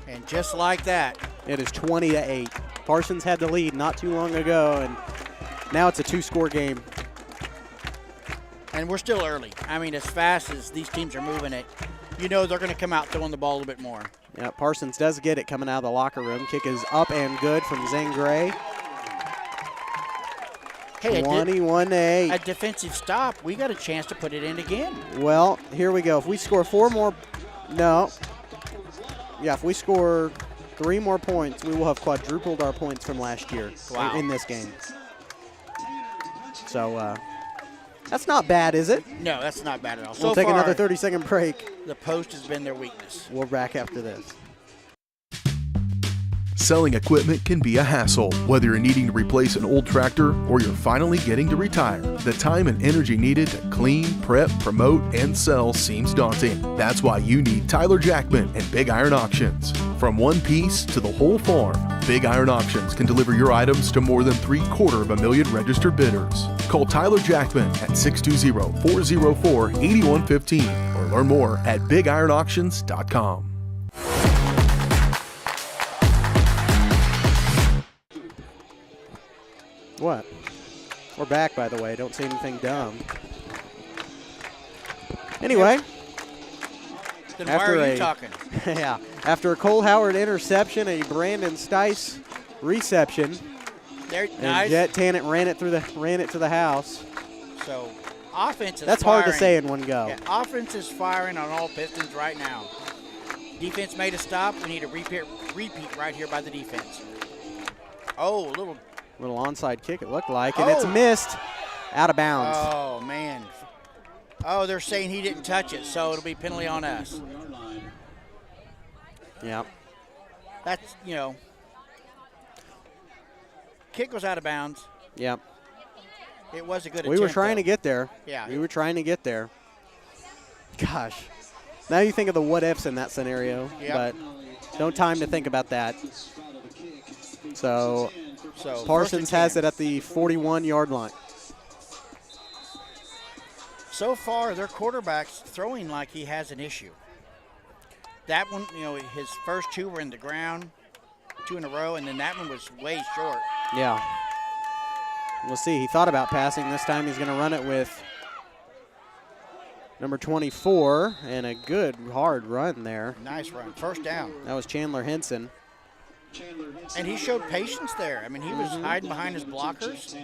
And just like that, it is 20-8. Parsons had the lead not too long ago, and now it's a 2-score game. And we're still early. I mean, as fast as these teams are moving it, they're going to come out throwing the ball a little bit more. Yeah, Parsons does get it coming out of the locker room. Kick is up and good from Zane Gray. Hey, 21-8. A defensive stop. We got a chance to put it in again. Well, here we go. If we score 4 more, if we score 3 more points, we will have quadrupled our points from last year in this game. So That's not bad, is it? No, that's not bad at all. We'll So take far, another 30-second break. the post has been their weakness. We're back after this. Selling equipment can be a hassle, whether you're needing to replace an old tractor or you're finally getting to retire. The time and energy needed to clean, prep, promote, and sell seems daunting. That's why you need Tyler Jackman and Big Iron Auctions. From one piece to the whole farm, Big Iron Auctions can deliver your items to more than 750,000 registered bidders. Call Tyler Jackman at 620-404-8115 or learn more at BigIronAuctions.com. What? We're back, by the way. Don't say anything dumb. Anyway. Then why are you talking? Yeah. After a Cole Howard interception, a Brandon Stice reception, and nice. Jet Tannant ran it to the house. So, offense is That's firing. hard to say in one go. Yeah, offense is firing on all pistons right now. Defense made a stop. We need a repeat right here by the defense. Oh, a little onside kick it looked like, and it's missed out of bounds. Oh, man. Oh, they're saying he didn't touch it, so it'll be penalty on us. Yeah. That's, kick was out of bounds. Yep. It was a good attempt. We were trying to get there. Yeah. We were trying to get there. Gosh. Now you think of the what ifs in that scenario, but no time to think about that. So Parsons has it at the 41-yard line. So far, their quarterback's throwing like he has an issue. That one, his first two were in the ground, 2 in a row, and then that one was way short. Yeah. We'll see. He thought about passing. This time he's going to run it with number 24, and a good, hard run there. Nice run. First down. That was Chandler Henson. And he showed patience there. I mean, he was hiding behind his blockers.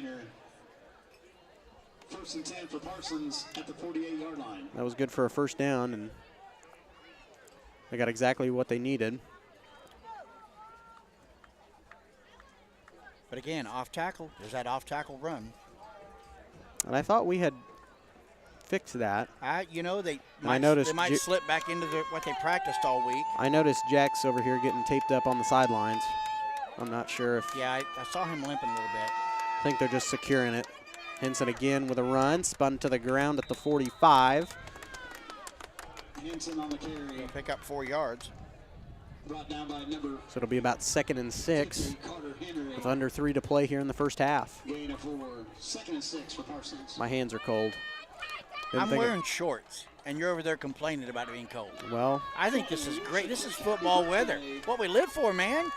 First and 10 for Parsons at the 48-yard line. That was good for a first down, and they got exactly what they needed. But again, off tackle. There's that off tackle run. And I thought we had fixed that. They might slip back into what they practiced all week. I noticed Jack's over here getting taped up on the sidelines. I'm not sure if. Yeah, I saw him limping a little bit. I think they're just securing it. Henson again with a run, spun to the ground at the 45. Henson on the carry. He'll pick up 4 yards. Brought down by number. So it'll be about 2nd and 6 with under 3 to play here in the first half. Gain of 4, 2nd and 6 for Parsons. My hands are cold. I'm wearing shorts, and you're over there complaining about it being cold. Well, I think this is great. This is football weather. What we live for, man.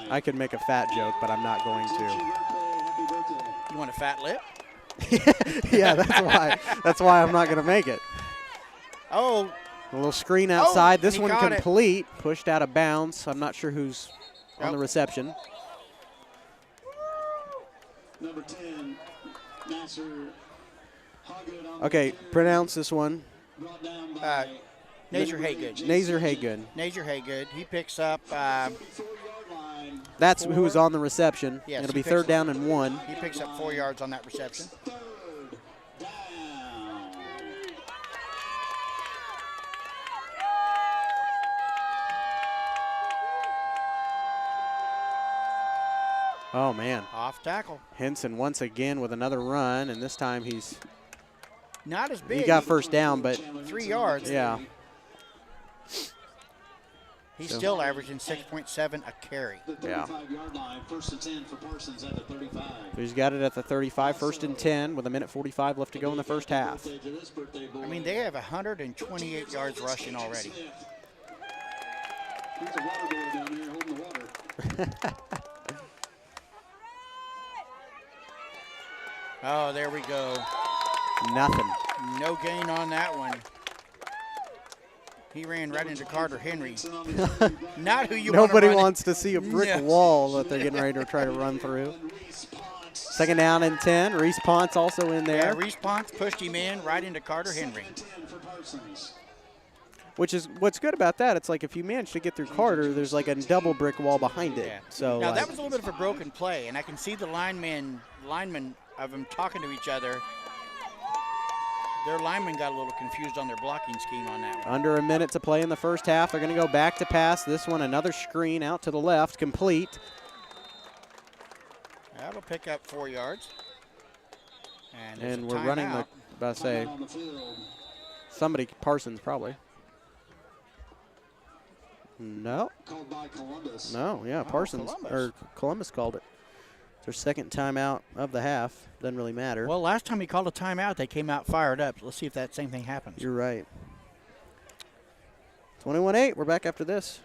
I could make a fat joke, but I'm not going to. You want a fat lip? Yeah, that's why I'm not going to make it. Oh. A little screen outside. This one complete. Pushed out of bounds. I'm not sure who's on the reception. Number 10, Nasser. Okay, pronounce this one. Nazir Haygood. Nazir Haygood. Nazir Haygood. He picks up. That's who was on the reception. Yes, it'll be 3rd down and 1. He picks up 4 yards on that reception. Oh, man. Off tackle. Henson once again with another run, and this time he's not as big. He got first down, but 3 yards. Yeah. He's still averaging 6.7 a carry. Yeah. 35-yard line, 1st and 10 for Parsons at the 35. So he's got it at the 35, 1st and 10 with 1:45 left to go in the first half. I mean, they have 128 yards rushing already. There's a water boy down there holding the water. Oh, there we go. Nothing. No gain on that one. He ran right into Carter Henry. Not who you want to Nobody run wants to see a brick wall that they're getting ready to try to run through. 2nd down and 10. Reese Ponce also in there. Yeah, Reese Ponce pushed him in right into Carter Henry. Which is what's good about that. It's like if you manage to get through Carter, there's like a double brick wall behind it. Yeah. So now that was a little bit of a broken play, and I can see the lineman of them talking to each other. Their linemen got a little confused on their blocking scheme on that one. Under a minute to play in the first half. They're going to go back to pass. This one, another screen out to the left, complete. That'll pick up 4 yards. And we're running the, about to say, somebody, Parsons probably. No. Called by Columbus. No, yeah, Parsons, or Columbus called it. It's their second timeout of the half. Doesn't really matter. Well, last time he called a timeout, they came out fired up. Let's see if that same thing happens. You're right. 21-8, we're back after this.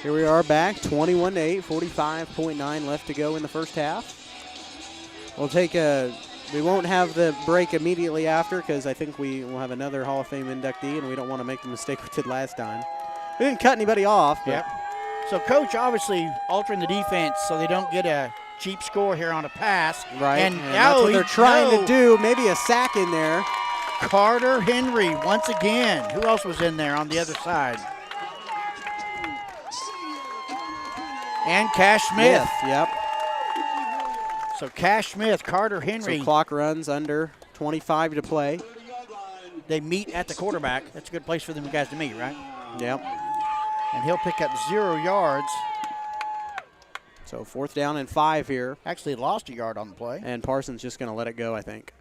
Here we are back, 21-8, 45.9 left to go in the first half. We'll take we won't have the break immediately after because I think we will have another Hall of Fame inductee and we don't want to make the mistake we did last time. We didn't cut anybody off. But yep. So Coach obviously altering the defense so they don't get a cheap score here on a pass. Right, and that's what they're trying to do. Maybe a sack in there. Carter Henry once again. Who else was in there on the other side? And Cash Smith. Yep. So Cash Smith, Carter Henry. So clock runs under 25 to play. They meet at the quarterback. That's a good place for them guys to meet, right? Yep. And he'll pick up 0 yards. So 4th down and 5 here. Actually lost a yard on the play. And Parsons just going to let it go, I think.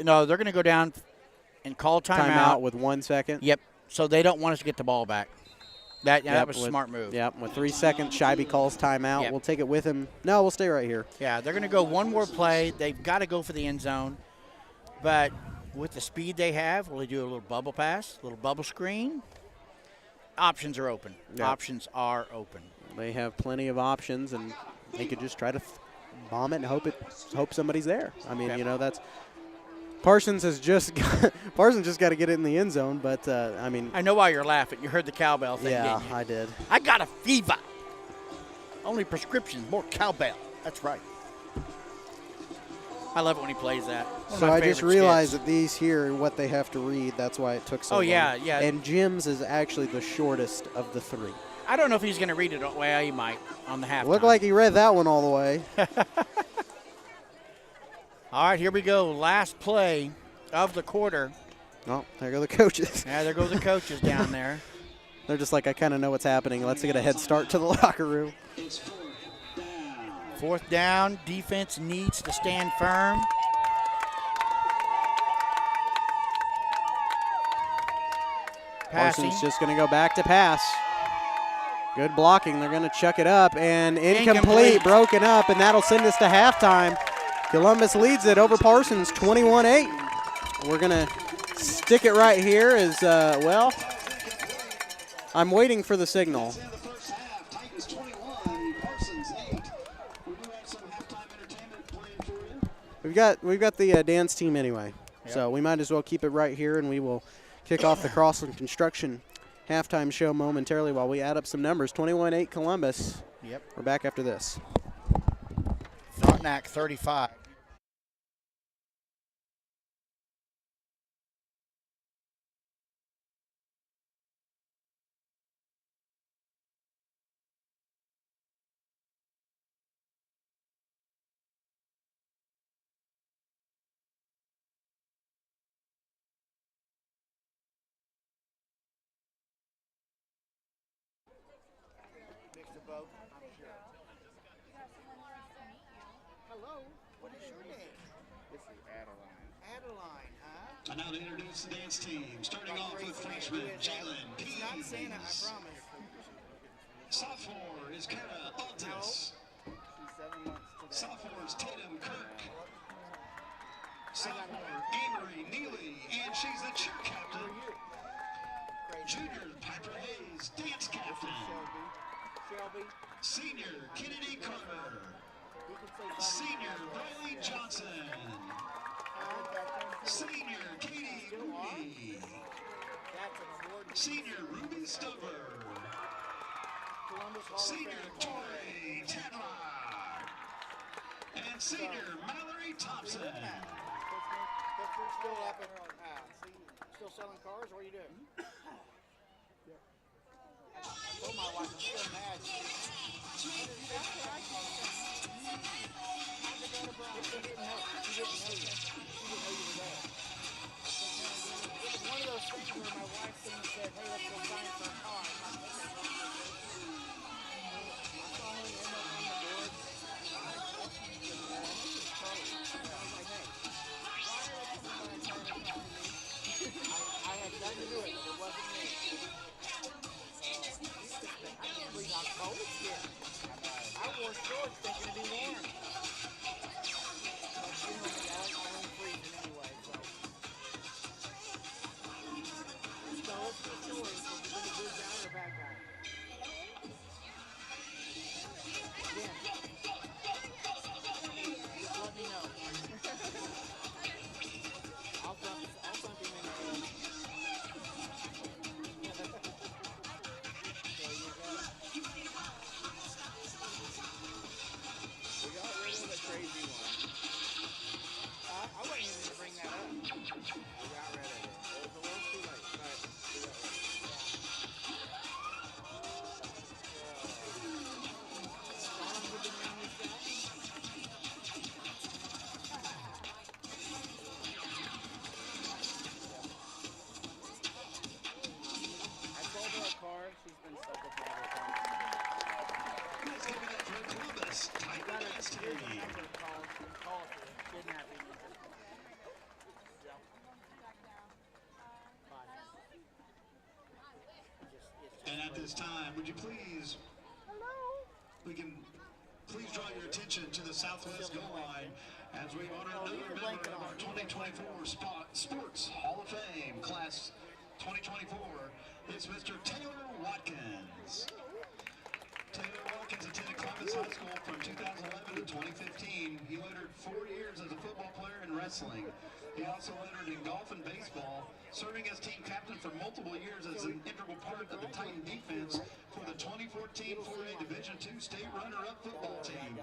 No, they're going to go down and call timeout. With 1 second. Yep. So they don't want us to get the ball back. That was a smart move. Yep, with 3 seconds, Schibi calls timeout. Yep. We'll take it with him. No, we'll stay right here. Yeah, they're going to go one more play. They've got to go for the end zone. But with the speed they have, will they do a little bubble pass, a little bubble screen? Options are open. Yep. Options are open. They have plenty of options, and they could just try to bomb it and hope somebody's there. I mean, you know, that's – Parsons just got to get it in the end zone, but, I mean. I know why you're laughing. You heard the cowbell thing, yeah, didn't you? I did. I got a fever. Only prescriptions, more cowbell. That's right. I love it when he plays that. So I just realized that these here, what they have to read, that's why it took so long. Oh, yeah, yeah. And Jim's is actually the shortest of the 3. I don't know if he's going to read it the way he might on the halftime. Looked like he read that one all the way. All right, here we go. Last play of the quarter. Oh, there go the coaches. Yeah, there go the coaches down there. They're just like, I kind of know what's happening. Let's get a head start to the locker room. 4th down. Defense needs to stand firm. Parsons just going to go back to pass. Good blocking. They're going to chuck it up, and incomplete, broken up, and that'll send us to halftime. Columbus leads it over Parsons, 21-8. We're going to stick it right here as, well, I'm waiting for the signal. We've got the dance team anyway, so we might as well keep it right here, and we will kick off the Crossland Construction halftime show momentarily while we add up some numbers. 21-8 Columbus. Yep. We're back after this. Frontenac 35. Hello, what is your name? This is Adeline. Adeline, huh? And now to introduce the dance team, starting off with freshman Jalen Pease. Not Santa, I promise. Sophomore is Kara Altus. Sophomore is Tatum Kirk. Sophomore Amory Neely, and she's the cheer captain. Junior Piper Hayes, dance captain. Shelby. Senior Kennedy Carter. Senior Riley Johnson. Senior Katie Moody. Senior Ruby Stover. Senior Tori Tadlock. And Senior Mallory Thompson. Still up and still selling cars, or what are you doing? I told my wife I'm still mad. She didn't know you were there. It was one of those things where my wife said, hey, let's go sign for a car. I saw her end up on the board. I had nothing to do with it. It wasn't me. I can't believe how cold it's getting. I wore shorts thinking it'd be warm. But you know me, I like my own freezing anyway, so. So let's get shorts. If you're going to go down or back down. Yeah. Just let me know. I'll dump him in the We got rid of the crazy one. I wasn't even going to bring that up. We got rid of it. It was a little too late, but we got rid of I told her a car, she's been stuck with me every time. Let's give it up for Columbus. Titan Destiny. And at this time, would you please, please draw your attention to the Southwest goal line as we honor another member of our 2024 Sports Hall of Fame, Class 2024. It's Mr. Taylor Watkins. Taylor Watkins attended Columbus High School from 2011 to 2015. He lettered 4 years as a football player and wrestling. He also lettered in golf and baseball, serving as team captain for multiple years as an integral part of the Titan defense for the 2014 4A Division II state runner-up football team.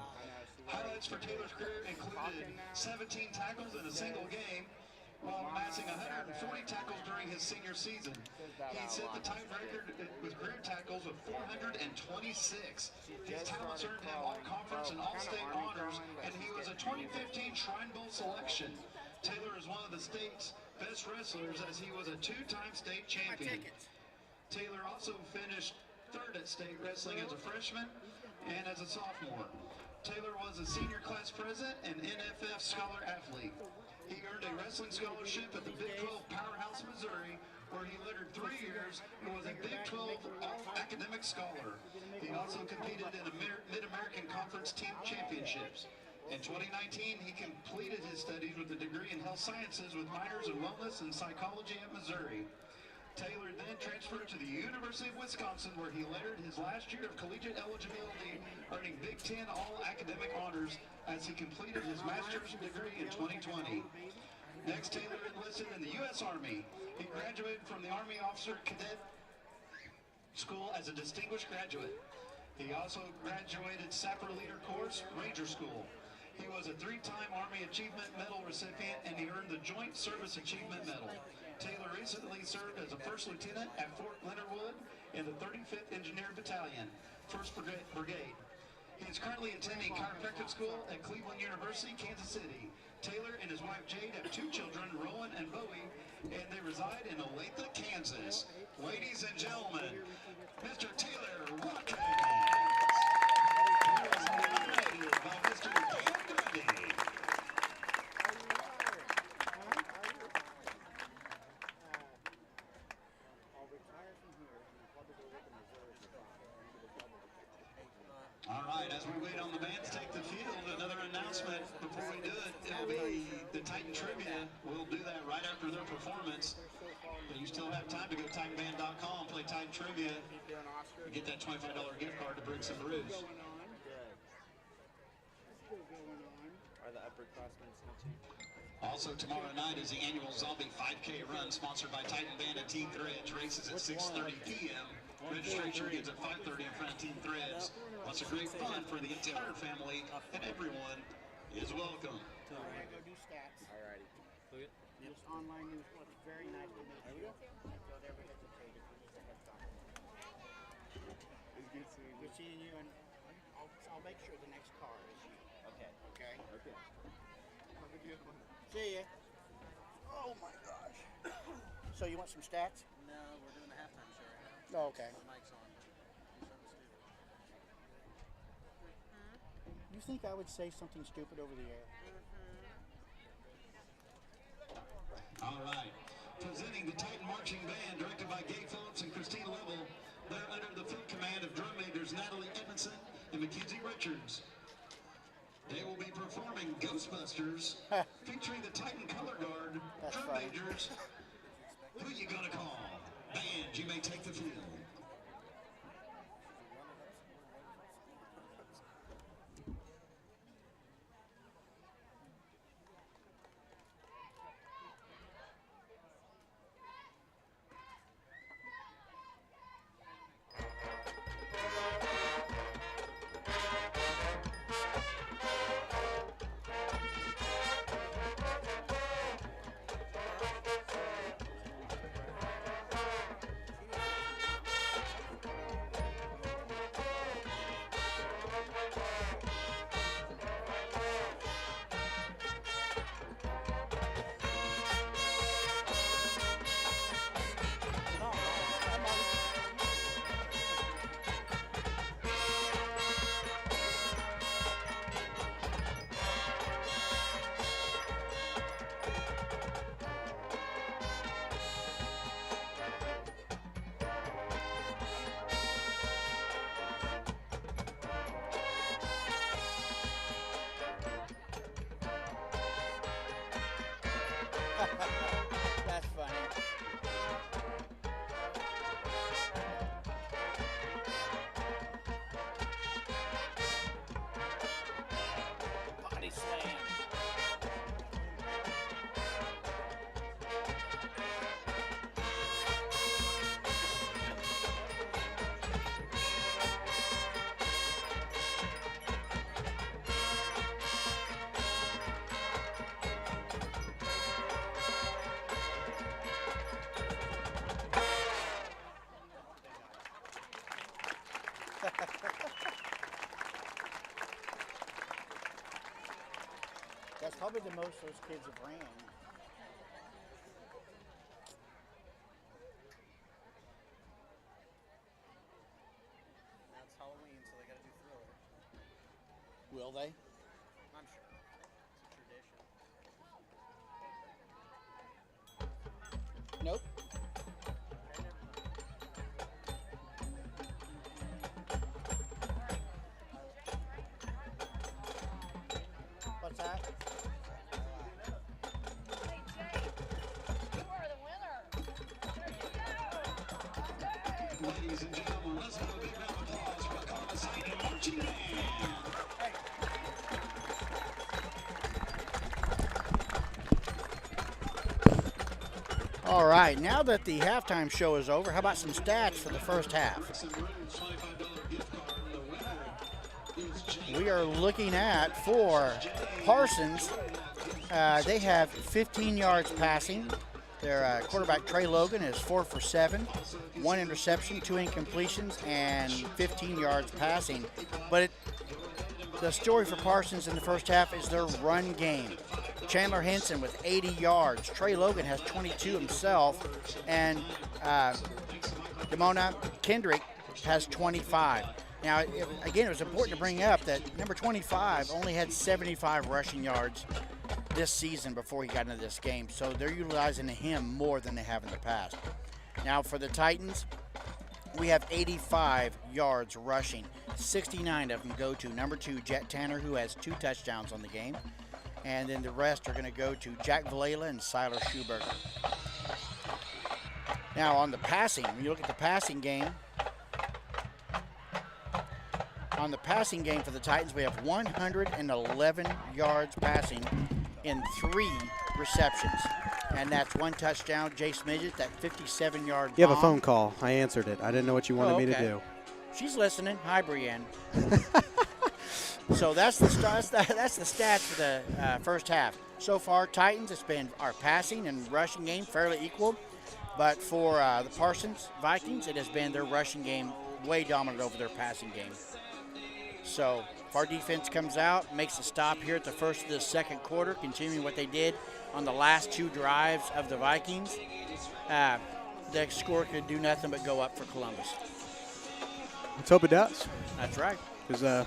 Highlights for Taylor's career included 17 tackles in a single game, while amassing 140 tackles during his senior season. He set the Titan record with career tackles of 426. His talents earned him all-conference and all-state honors, and he was a 2015 Shrine Bowl selection. Taylor is one of the state's best wrestlers as he was a 2-time state champion. Taylor also finished 3rd at state wrestling as a freshman and as a sophomore. Taylor was a senior class president and NFF scholar athlete. He earned a wrestling scholarship at the Big 12 Powerhouse, Missouri, where he lettered 3 years and was a Big 12 All-Academic Scholar. He also competed in the Mid-American Conference Team Championships. In 2019, he completed his studies with a degree in health sciences with minors in wellness and psychology at Missouri. Taylor then transferred to the University of Wisconsin, where he lettered his last year of collegiate eligibility, earning Big Ten All-Academic honors as he completed his master's degree in 2020. Next, Taylor enlisted in the U.S. Army. He graduated from the Army Officer Cadet School as a distinguished graduate. He also graduated Sapper Leader Course, Ranger School. He was a 3-time Army Achievement Medal recipient, and he earned the Joint Service Achievement Medal. Taylor recently served as a first lieutenant at Fort Leonard Wood in the 35th Engineer Battalion, 1st Brigade. He is currently attending chiropractic school at Cleveland University, Kansas City. Taylor and his wife Jade have 2 children, Rowan and Bowie, and they reside in Olathe, Kansas. Ladies and gentlemen, Mr. Taylor Watkins. He was nominated by Mr. Dan Grundy. All right, as we wait on the band to take the field, another announcement before we do it. It'll be the Titan Trivia. We'll do that right after their performance. But you still have time to go to TitanBand.com. trivia. You get that $25 gift card to Bricks and Brews. Are the upperclassmen snitching? Also tomorrow night is the annual Zombie 5K run sponsored by Titan Band and Team Threads. Races at 6:30 p.m. Registration begins at 5:30 in front of Team Threads. Lots of great fun for the entire family, and everyone is welcome. Go do stats. Alrighty. This online news was very nice to meet you. Don't ever hesitate if you need to head start. It's good seeing you. Good seeing you, and I'll make sure the next car is you. Okay. Okay? Okay. Have a good one. See ya. Oh my gosh. So you want some stats? No, we're doing the halftime show right now. Oh, okay. My mic's on. Do something stupid. You think I would say something stupid over the air? All right. Presenting the Titan Marching Band, directed by Gabe Phillips and Christina Lovell. They're under the full command of drum majors Natalie Edmondson and Mackenzie Richards. They will be performing Ghostbusters, featuring the Titan Color Guard, drum majors. Who you gonna call? Band, you may take the field. That's funny. Body slam. That's probably the most those kids have ran. That's Halloween, so they gotta do Thriller. Will they? I'm sure. It's a tradition. Nope. What's that? Ladies and gentlemen, let's have a big round of applause for the Columbus Titan Marching Band. All right, now that the halftime show is over, how about some stats for the first half? We are looking at, for Parsons, they have 15 yards passing. Their quarterback, Trey Logan, is 4 for 7, 1 interception, 2 incompletions, and 15 yards passing. But the story for Parsons in the first half is their run game. Chandler Henson with 80 yards. Trey Logan has 22 himself. And Damona Kendrick has 25. Now, again, it was important to bring up that number 25 only had 75 rushing yards this season before he got into this game. So they're utilizing him more than they have in the past. Now, for the Titans, we have 85 yards rushing. 69 of them go to number 2, Jet Tanner, who has 2 touchdowns on the game. And then the rest are going to go to Jack Valela and Siler Schuberger. Now on the passing, when you look at the passing game, for the Titans, we have 111 yards passing in 3 receptions. And that's 1 touchdown. Jace Midget, that 57-yard You have a phone call. I answered it. I didn't know what you wanted me to do. She's listening. Hi, Brienne. So that's the stats for the first half. So far, Titans, it's been our passing and rushing game fairly equal. But for the Parsons Vikings, it has been their rushing game way dominant over their passing game. So if our defense comes out, makes a stop here at the first of the second quarter, continuing what they did on the last 2 drives of the Vikings, the score could do nothing but go up for Columbus. Let's hope it does. That's right. Because I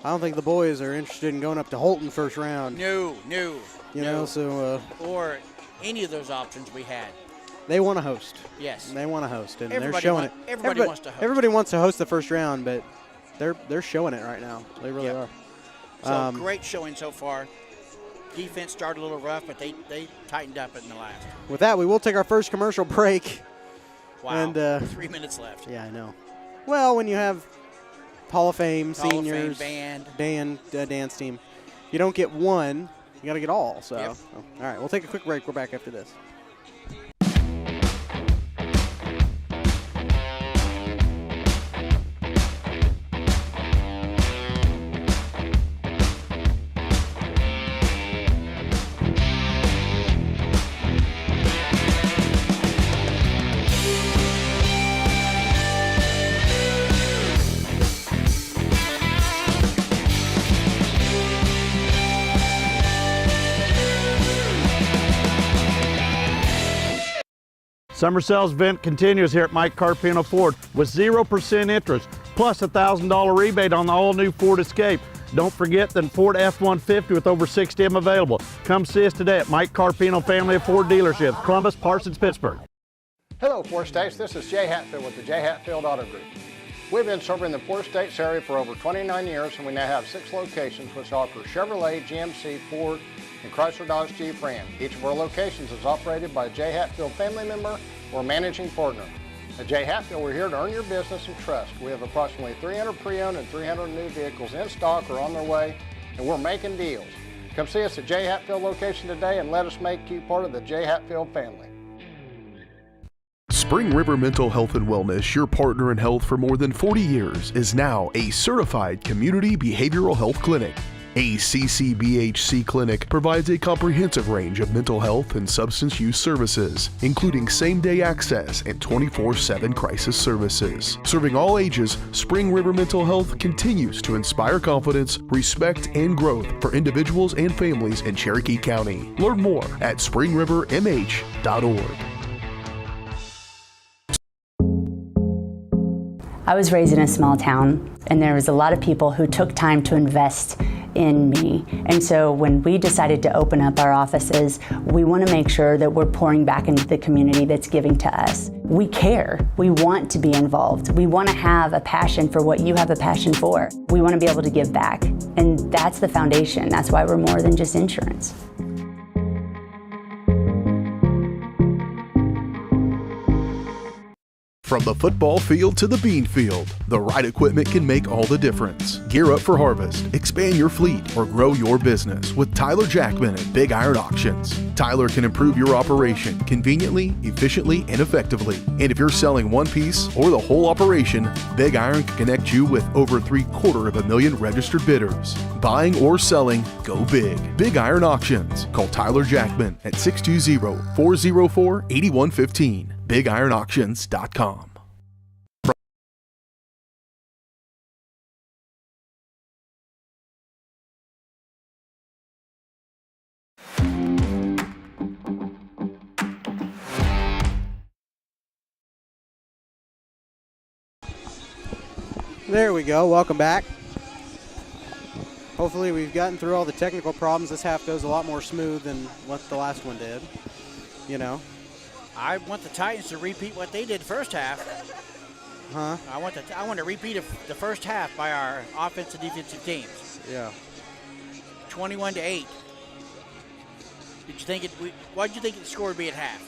don't think the boys are interested in going up to Holton first round. No. You know, so. Or any of those options we had. They want to host. Yes. They want to host, and everybody they're showing it. Everybody wants to host. Everybody wants to host the first round, but they're showing it right now. They really are. So great showing so far. Defense started a little rough, but they tightened up in the last. With that, we will take our first commercial break. Wow. And 3 minutes left. Yeah, I know. Well, when you have Hall of Fame, Hall seniors, of Fame, dance team, you don't get one, you got to get all. So, Yep. All right, we'll take a quick break. We're back after this. Summer sales event continues here at Mike Carpino Ford with 0% interest, plus a $1,000 rebate on the all-new Ford Escape. Don't forget the Ford F-150 with over 60 of them available. Come see us today at Mike Carpino Family of Ford Dealerships, Columbus, Parsons, Pittsburgh. Hello, Four States. This is Jay Hatfield with the Jay Hatfield Auto Group. We've been serving the Four States area for over 29 years, and we now have 6 locations which offer Chevrolet, GMC, Ford, and Chrysler Dodge Jeep Ram. Each of our locations is operated by a Jay Hatfield family member or managing partner. At Jay Hatfield, we're here to earn your business and trust. We have approximately 300 pre-owned and 300 new vehicles in stock or on their way, and we're making deals. Come see us at Jay Hatfield location today and let us make you part of the Jay Hatfield family. Spring River Mental Health and Wellness, your partner in health for more than 40 years, is now a certified community behavioral health clinic. A CCBHC clinic provides a comprehensive range of mental health and substance use services, including same-day access and 24/7 crisis services. Serving all ages, Spring River Mental Health continues to inspire confidence, respect, and growth for individuals and families in Cherokee County. Learn more at springrivermh.org. I was raised in a small town, and there was a lot of people who took time to invest in me. And so when we decided to open up our offices, we want to make sure that we're pouring back into the community that's giving to us. We care. We want to be involved. We want to have a passion for what you have a passion for. We want to be able to give back. And that's the foundation. That's why we're more than just insurance. From the football field to the bean field, the right equipment can make all the difference. Gear up for harvest, expand your fleet, or grow your business with Tyler Jackman at Big Iron Auctions. Tyler can improve your operation conveniently, efficiently, and effectively. And if you're selling one piece or the whole operation, Big Iron can connect you with over 750,000 registered bidders. Buying or selling, go big. Big Iron Auctions. Call Tyler Jackman at 620-404-8115. BigIronAuctions.com. There we go. Welcome back. Hopefully we've gotten through all the technical problems. This half goes a lot more smooth than what the last one did. You know. I want the Titans to repeat what they did first half. Huh? I want a repeat of the first half by our offensive and defensive teams. Yeah. 21-8. Did you think what did you think the score would be at half?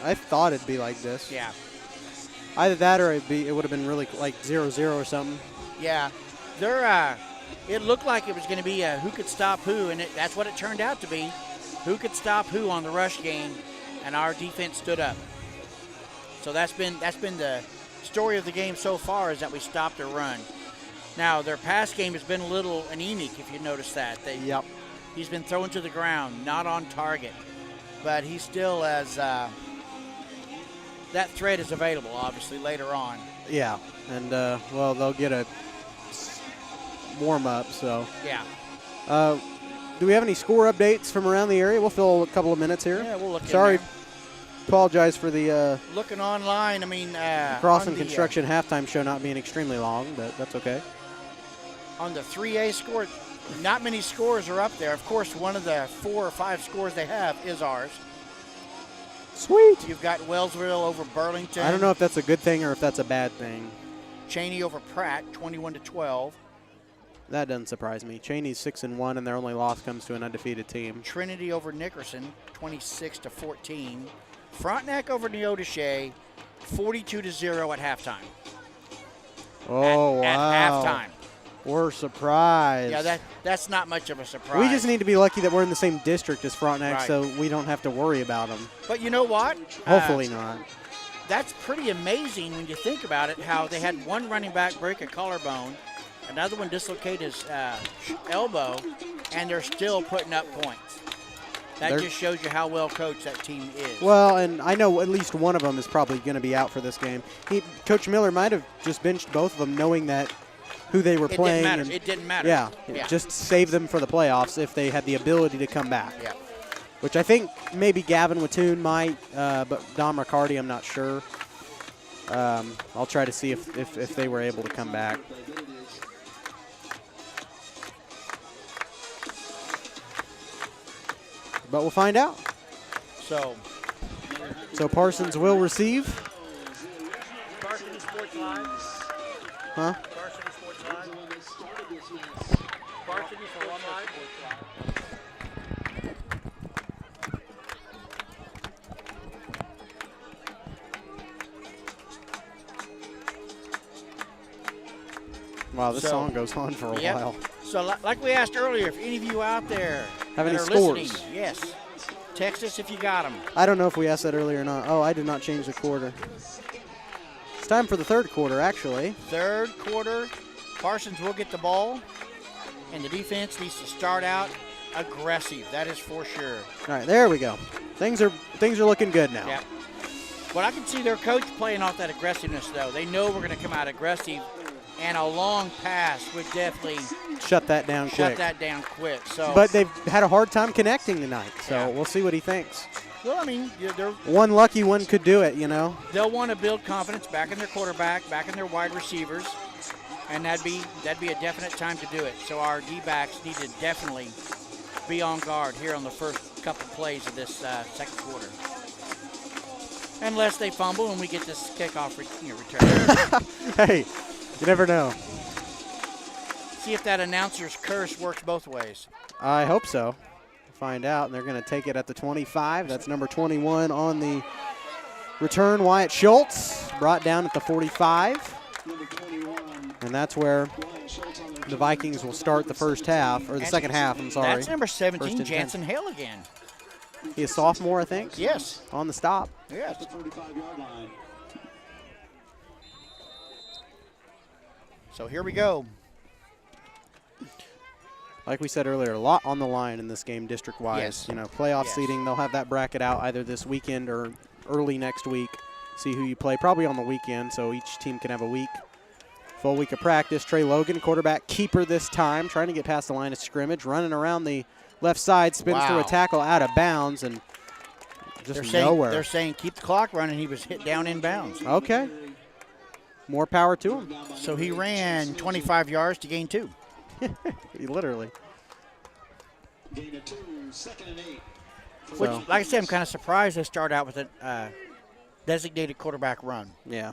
I thought it'd be like this. Yeah. Either that or it would have been really like 0-0 or something. Yeah. It looked like it was going to be who could stop who, and that's what it turned out to be. Who could stop who on the rush game, and our defense stood up. So that's been the story of the game so far, is that we stopped their run. Now, their pass game has been a little anemic, if you notice that. Yep. He's been thrown to the ground, not on target. But he still has that threat is available, obviously, later on. Yeah, and, well, they'll get a warm-up, so. Yeah. Do we have any score updates from around the area? We'll fill a couple of minutes here. Yeah, we'll look in Sorry. there. Apologize for the looking online. I mean, Crossing Construction halftime show not being extremely long, but that's okay. On the 3A score, not many scores are up there. Of course, one of the 4 or 5 scores they have is ours. Sweet. You've got Wellsville over Burlington. I don't know if that's a good thing or if that's a bad thing. Cheney over Pratt, 21-12. That doesn't surprise me. Cheney's 6-1, and their only loss comes to an undefeated team. Trinity over Nickerson, 26-14. Frontenac over Neodesha, 42-0 at halftime. Oh, At halftime. We're surprised. Yeah, that's not much of a surprise. We just need to be lucky that we're in the same district as Frontenac, Right. so we don't have to worry about them. But you know what? Hopefully not. That's pretty amazing when you think about it, how they had one running back break a collarbone, another one dislocate his elbow, and they're still putting up points. That just shows you how well coached that team is. Well, and I know at least one of them is probably going to be out for this game. Coach Miller might have just benched both of them knowing that who they were playing. It didn't matter. Yeah, just save them for the playoffs if they had the ability to come back. Yeah. Which I think maybe Gavin Wattoon might, but Dom Riccardi, I'm not sure. I'll try to see if they were able to come back. But we'll find out. So Parsons will receive. Varsity Sports Live. Huh? Varsity Sports Live. Varsity Sports Live. Wow, this song goes on for a while. So like we asked earlier, if any of you out there have any are scores? listening, yes, text us if you got them. I don't know if we asked that earlier or not. Oh, I did not change the quarter. It's time for the third quarter, actually. Third quarter, Parsons will get the ball, and the defense needs to start out aggressive. That is for sure. All right, there we go. Things are looking good now. Yeah. But I can see their coach playing off that aggressiveness, though. They know we're going to come out aggressive, and a long pass would definitely shut that down quick. So, but they've had a hard time connecting tonight, so we'll see what he thinks. Well, I mean, they're one lucky one could do it, you know. They'll want to build confidence back in their quarterback, back in their wide receivers, and that'd be a definite time to do it. So our D-backs need to definitely be on guard here on the first couple plays of this second quarter. Unless they fumble and we get this kickoff return. Hey, you never know. See if that announcer's curse works both ways. I hope so. Find out, and they're going to take it at the 25. That's number 21 on the return, Wyatt Schultz, brought down at the 45. And that's where the Vikings will start the first half, or the second half, I'm sorry. That's number 17, Jansen Hale again. He's a sophomore, I think? Yes. On the stop. Yes. So here we go. Like we said earlier, a lot on the line in this game district-wise. Yes. You know, playoff seeding, they'll have that bracket out either this weekend or early next week. See who you play, probably on the weekend, so each team can have a week. Full week of practice. Trey Logan, quarterback keeper this time, trying to get past the line of scrimmage, running around the left side, spins through a tackle out of bounds, and just nowhere. They're saying keep the clock running. He was hit down in bounds. Okay. More power to him. So he ran 25 yards to gain 2. Literally. Gain of 2, 2nd and 8. Which, like I said, I'm kind of surprised they start out with a designated quarterback run. Yeah.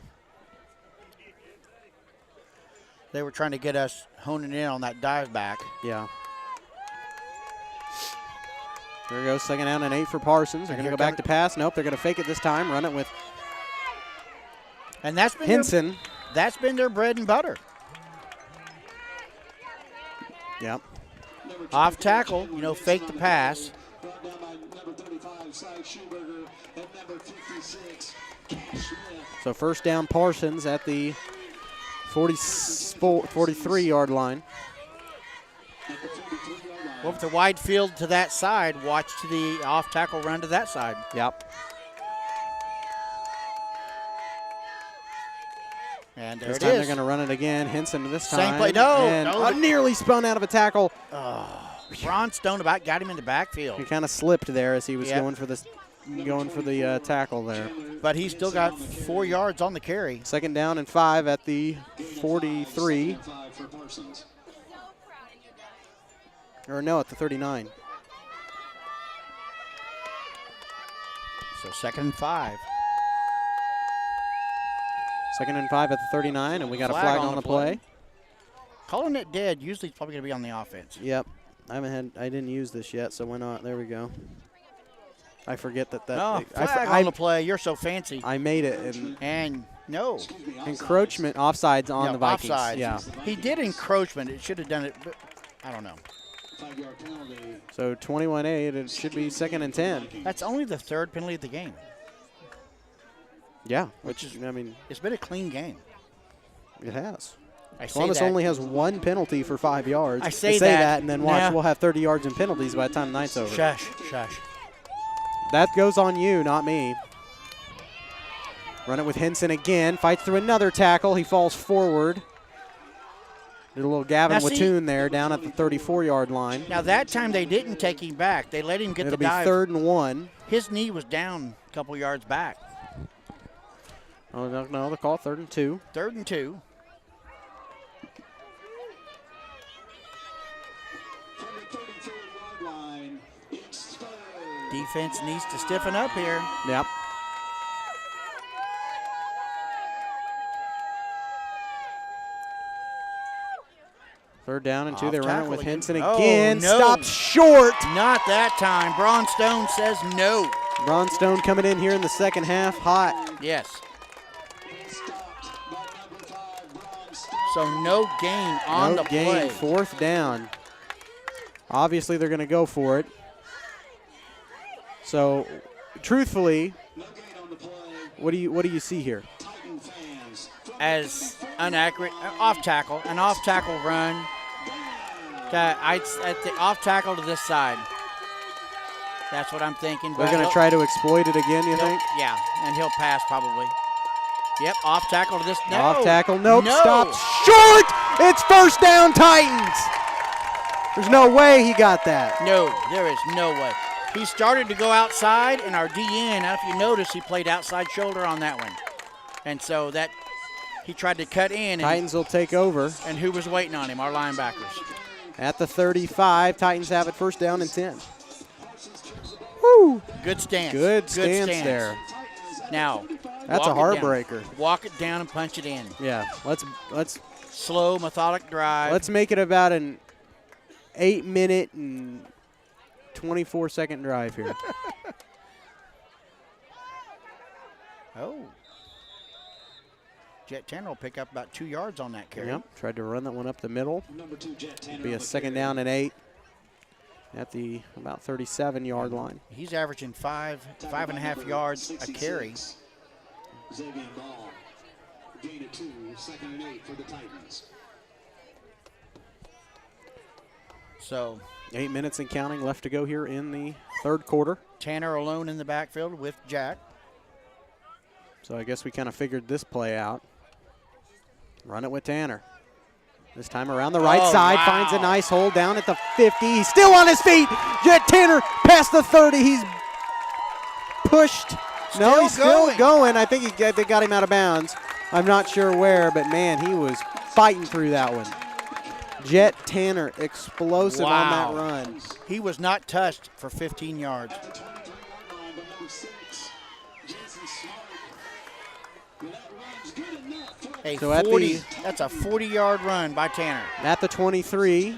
They were trying to get us honing in on that dive back. Yeah. There we go, 2nd down and 8 for Parsons. They're going to go back to pass. Nope, they're going to fake it this time, run it with and that's been Henson. That's been their bread and butter. Yep. Off tackle, fake the pass. So 1st down Parsons at the 43-yard line. Well, with the wide field to that side, watch the off tackle run to that side. Yep. And there this it time is. they're going to run it again. Henson this time. Same play. No. And nearly spun out of a tackle. Ron Stone about got him in the backfield. He kind of slipped there as he was going for the tackle there. But he's still got 4 yards on the carry. 2nd down and 5 at the 43. Or no, at the 39. So 2nd and 5. 2nd and 5 at the 39, and we got a flag on the play. Calling it dead. Usually it's probably going to be on the offense. Yep. I didn't use this yet, so why not? There we go. I forget that. Flag on the play. You're so fancy. I made it. And no. Encroachment, offsides on the Vikings. Offsides. Yeah. He did encroachment. It should have done it, but I don't know. So 21-8, it should be 2nd and 10. That's only the 3rd penalty of the game. Yeah, which is, it's been a clean game. It has. Columbus only has 1 penalty for 5 yards. I say that, and then watch, we'll have 30 yards in penalties by the time the night's over. Shush. That goes on you, not me. Run it with Henson again. Fights through another tackle. He falls forward. Did a little Gavin Wattoon there down at the 34-yard line. Now, that time they didn't take him back. They let him get the dive. It'll be 3rd and 1. His knee was down a couple yards back. Oh, no, they call 3rd and 2. 3rd and 2. Defense needs to stiffen up here. Yep. Third down and 2. They run it with Henson again. No. Stopped short. Not that time. Braun Stone says no. Braun Stone coming in here in the 2nd half hot. Yes. So no gain on the play. 4th down. Obviously, they're going to go for it. So, truthfully, what do you see here? As inaccurate, off tackle, an off tackle run. At the off tackle to this side. That's what I'm thinking. They're going to try to exploit it again, you think? Yeah, and he'll pass probably. Yep, off tackle to this. No. Off tackle, nope, No. stopped short. It's 1st down Titans. There's no way he got that. No, there is no way. He started to go outside, and our DN, if you notice, he played outside shoulder on that one. And so that he tried to cut in. Titans will take over. And who was waiting on him? Our linebackers. At the 35, Titans have it 1st down and 10. Woo! Good stance. Good stance there. Now, that's a heartbreaker. Walk it down and punch it in. Yeah, let's slow, methodic drive. Let's make it about an 8-minute and 24-second drive here. Oh. Jet Tanner will pick up about 2 yards on that carry. Yep, tried to run that one up the middle. Be a 2nd down and 8 at the about 37-yard line. He's averaging 5.5 yards a carry. Gain of 2, 2nd and 8 for the Titans. So 8 minutes and counting left to go here in the 3rd quarter. Tanner alone in the backfield with Jack. So I guess we kind of figured this play out. Run it with Tanner. This time around the right side, finds a nice hole down at the 50. He's still on his feet. Jet Tanner past the 30. He's pushed. No, he's still going. I think they got him out of bounds. I'm not sure where, but man, he was fighting through that one. Jet Tanner, explosive on that run. He was not touched for 15 yards. That's a 40-yard run by Tanner. At the 23,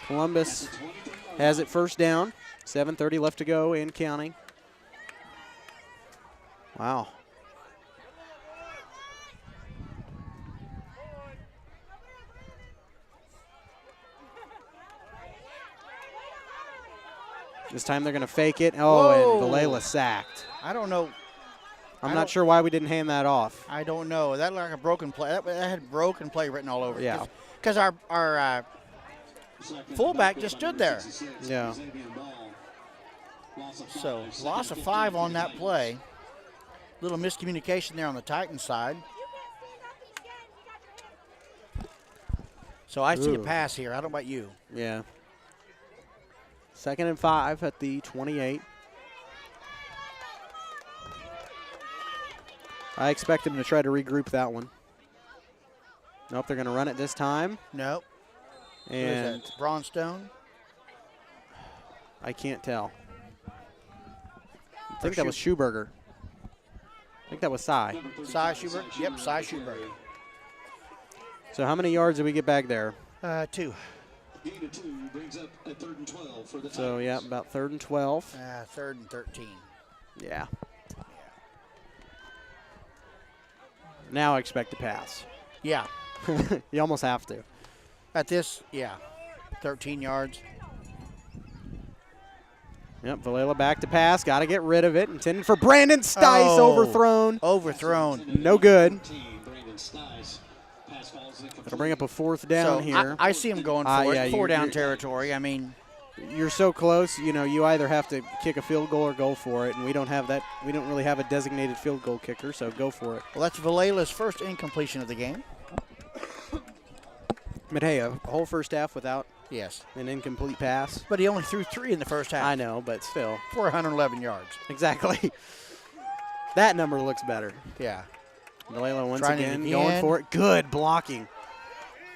Columbus has it 1st down. 7:30 left to go and counting. Wow. This time they're going to fake it. Oh, Whoa. and Valela sacked. I don't know. I'm not sure why we didn't hand that off. I don't know. That looked like a broken play. That had broken play written all over it. Yeah. Because our fullback just stood there. Yeah. So, loss of 5 on that play. Little miscommunication there on the Titans side. So, I see a pass here. I don't know about you. Yeah. 2nd and 5 at the 28. I expect him to try to regroup that one. Nope, they're going to run it this time. Nope. And Who is that? Braunstone? I can't tell. I think that was Schuberger. I think that was Cy. Cy Schuberger? Yep, Cy Schuberger. So how many yards did we get back there? 2. Gain of 2 brings up a 3rd and 12 for the Titans. So, yeah, about 3rd and 12. 3rd and 13. Yeah. Now I expect to pass. Yeah. You almost have to. At this, 13 yards. Yep, Valela back to pass. Got to get rid of it. Intended for Brandon Stice. Overthrown. Overthrown. No good. Brandon Stice. Pass falls incomplete. It'll bring up a 4th down here. I see him going for yeah, it. 4 down territory. I mean, you're so close. You know, you either have to kick a field goal or go for it, and we don't have that. We don't really have a designated field goal kicker, so go for it. Well, that's Valela's first incompletion of the game. But hey, a whole first half without an incomplete pass. But he only threw 3 in the first half. I know, but still. For 111 yards. Exactly. That number looks better. Yeah. Valela once Trying again going for it. Good blocking.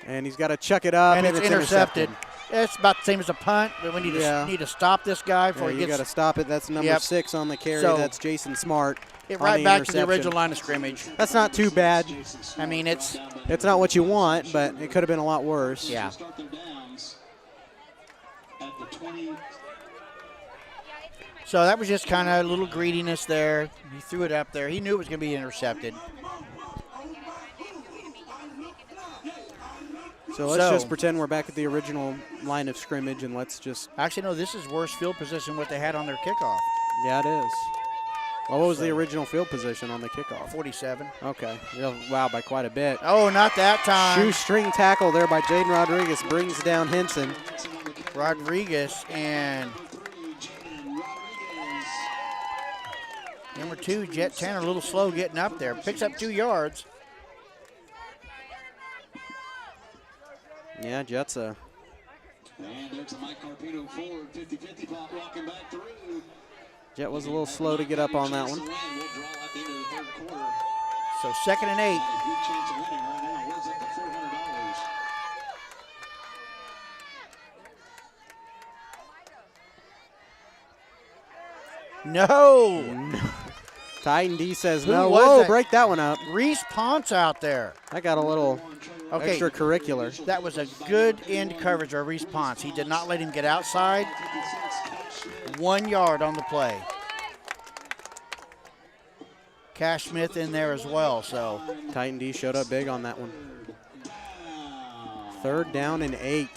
And he's got to chuck it up. And it's intercepted. It's about the same as a punt, but we need to stop this guy before he gets. You got to stop it. That's number 6 on the carry. So, that's Jason Smart. Get right back to the original line of scrimmage. That's not too bad. I mean, it's not what you want, but it could have been a lot worse. Yeah. So that was just kind of a little greediness there. He threw it up there. He knew it was going to be intercepted. So let's just pretend we're back at the original line of scrimmage, and let's just. Actually, no, this is worse field position than what they had on their kickoff. Yeah, it is. Well, what was the original field position on the kickoff? 47. Okay. Wow, by quite a bit. Oh, not that time. Shoestring tackle there by Jaden Rodriguez brings down Henson. Rodriguez and number 2, Jet Tanner, a little slow getting up there. Picks up 2 yards. Yeah, Jet's a. And there's a Mike Carpino forward, 50-50 pop walking back through. Jet was a little slow to get up on that one. So 2nd and 8. Good chance of winning right now. Where's up to $400? No. Titan D says Who no. was Whoa, that? break that one up. Reese Ponce out there. I got a little extracurricular. That was a good end coverage by Reese Ponce. He did not let him get outside. 1 yard on the play. Cash Smith in there as well. So Titan D showed up big on that one. 3rd down and 8.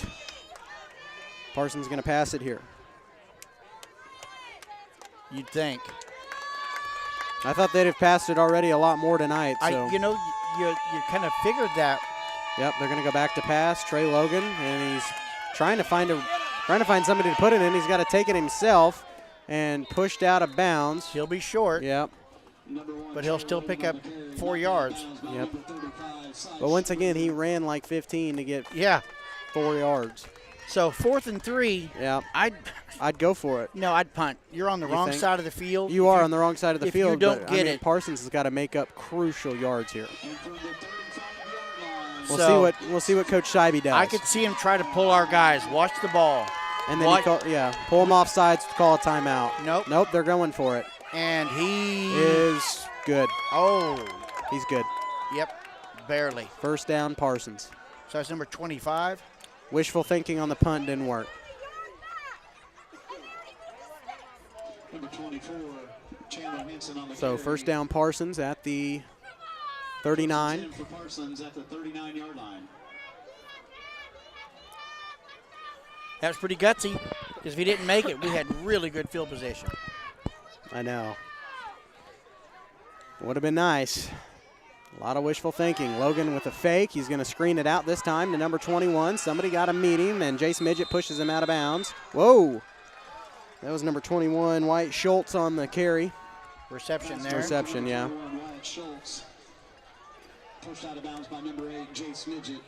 Parsons going to pass it here. You'd think. I thought they'd have passed it already a lot more tonight. So. You kind of figured that. Yep, they're going to go back to pass. Trey Logan, and he's trying to find somebody to put it in. He's got to take it himself and pushed out of bounds. He'll be short. Yep. But he'll still pick up 4 yards. Yep. But once again, he ran like 15 to get 4 yards. So 4th and 3. Yeah. I'd go for it. No, I'd punt. You're on the wrong side of the field. You are on the wrong side of the field. If you don't get it. Parsons has got to make up crucial yards here. We'll see what Coach Schibi does. I could see him try to pull our guys. Watch the ball. And then pull him off sides to call a timeout. Nope, they're going for it. And he is good. Oh. He's good. Yep, barely. 1st down, Parsons. So that's number 25. Wishful thinking on the punt didn't work. Number 24, Chandler Henson on the So carry. first down Parsons at the 39. For Parsons at the 39-yard line. That was pretty gutsy, because if he didn't make it, we had really good field position. I know. Would have been nice. A lot of wishful thinking. Logan with a fake. He's going to screen it out this time to number 21. Somebody got to meet him, and Jace Midget pushes him out of bounds. Whoa. That was number 21, Wyatt Schultz on the carry. Reception there. Reception, yeah. Wyatt Schultz pushed out of bounds by number 8, Jace Midget.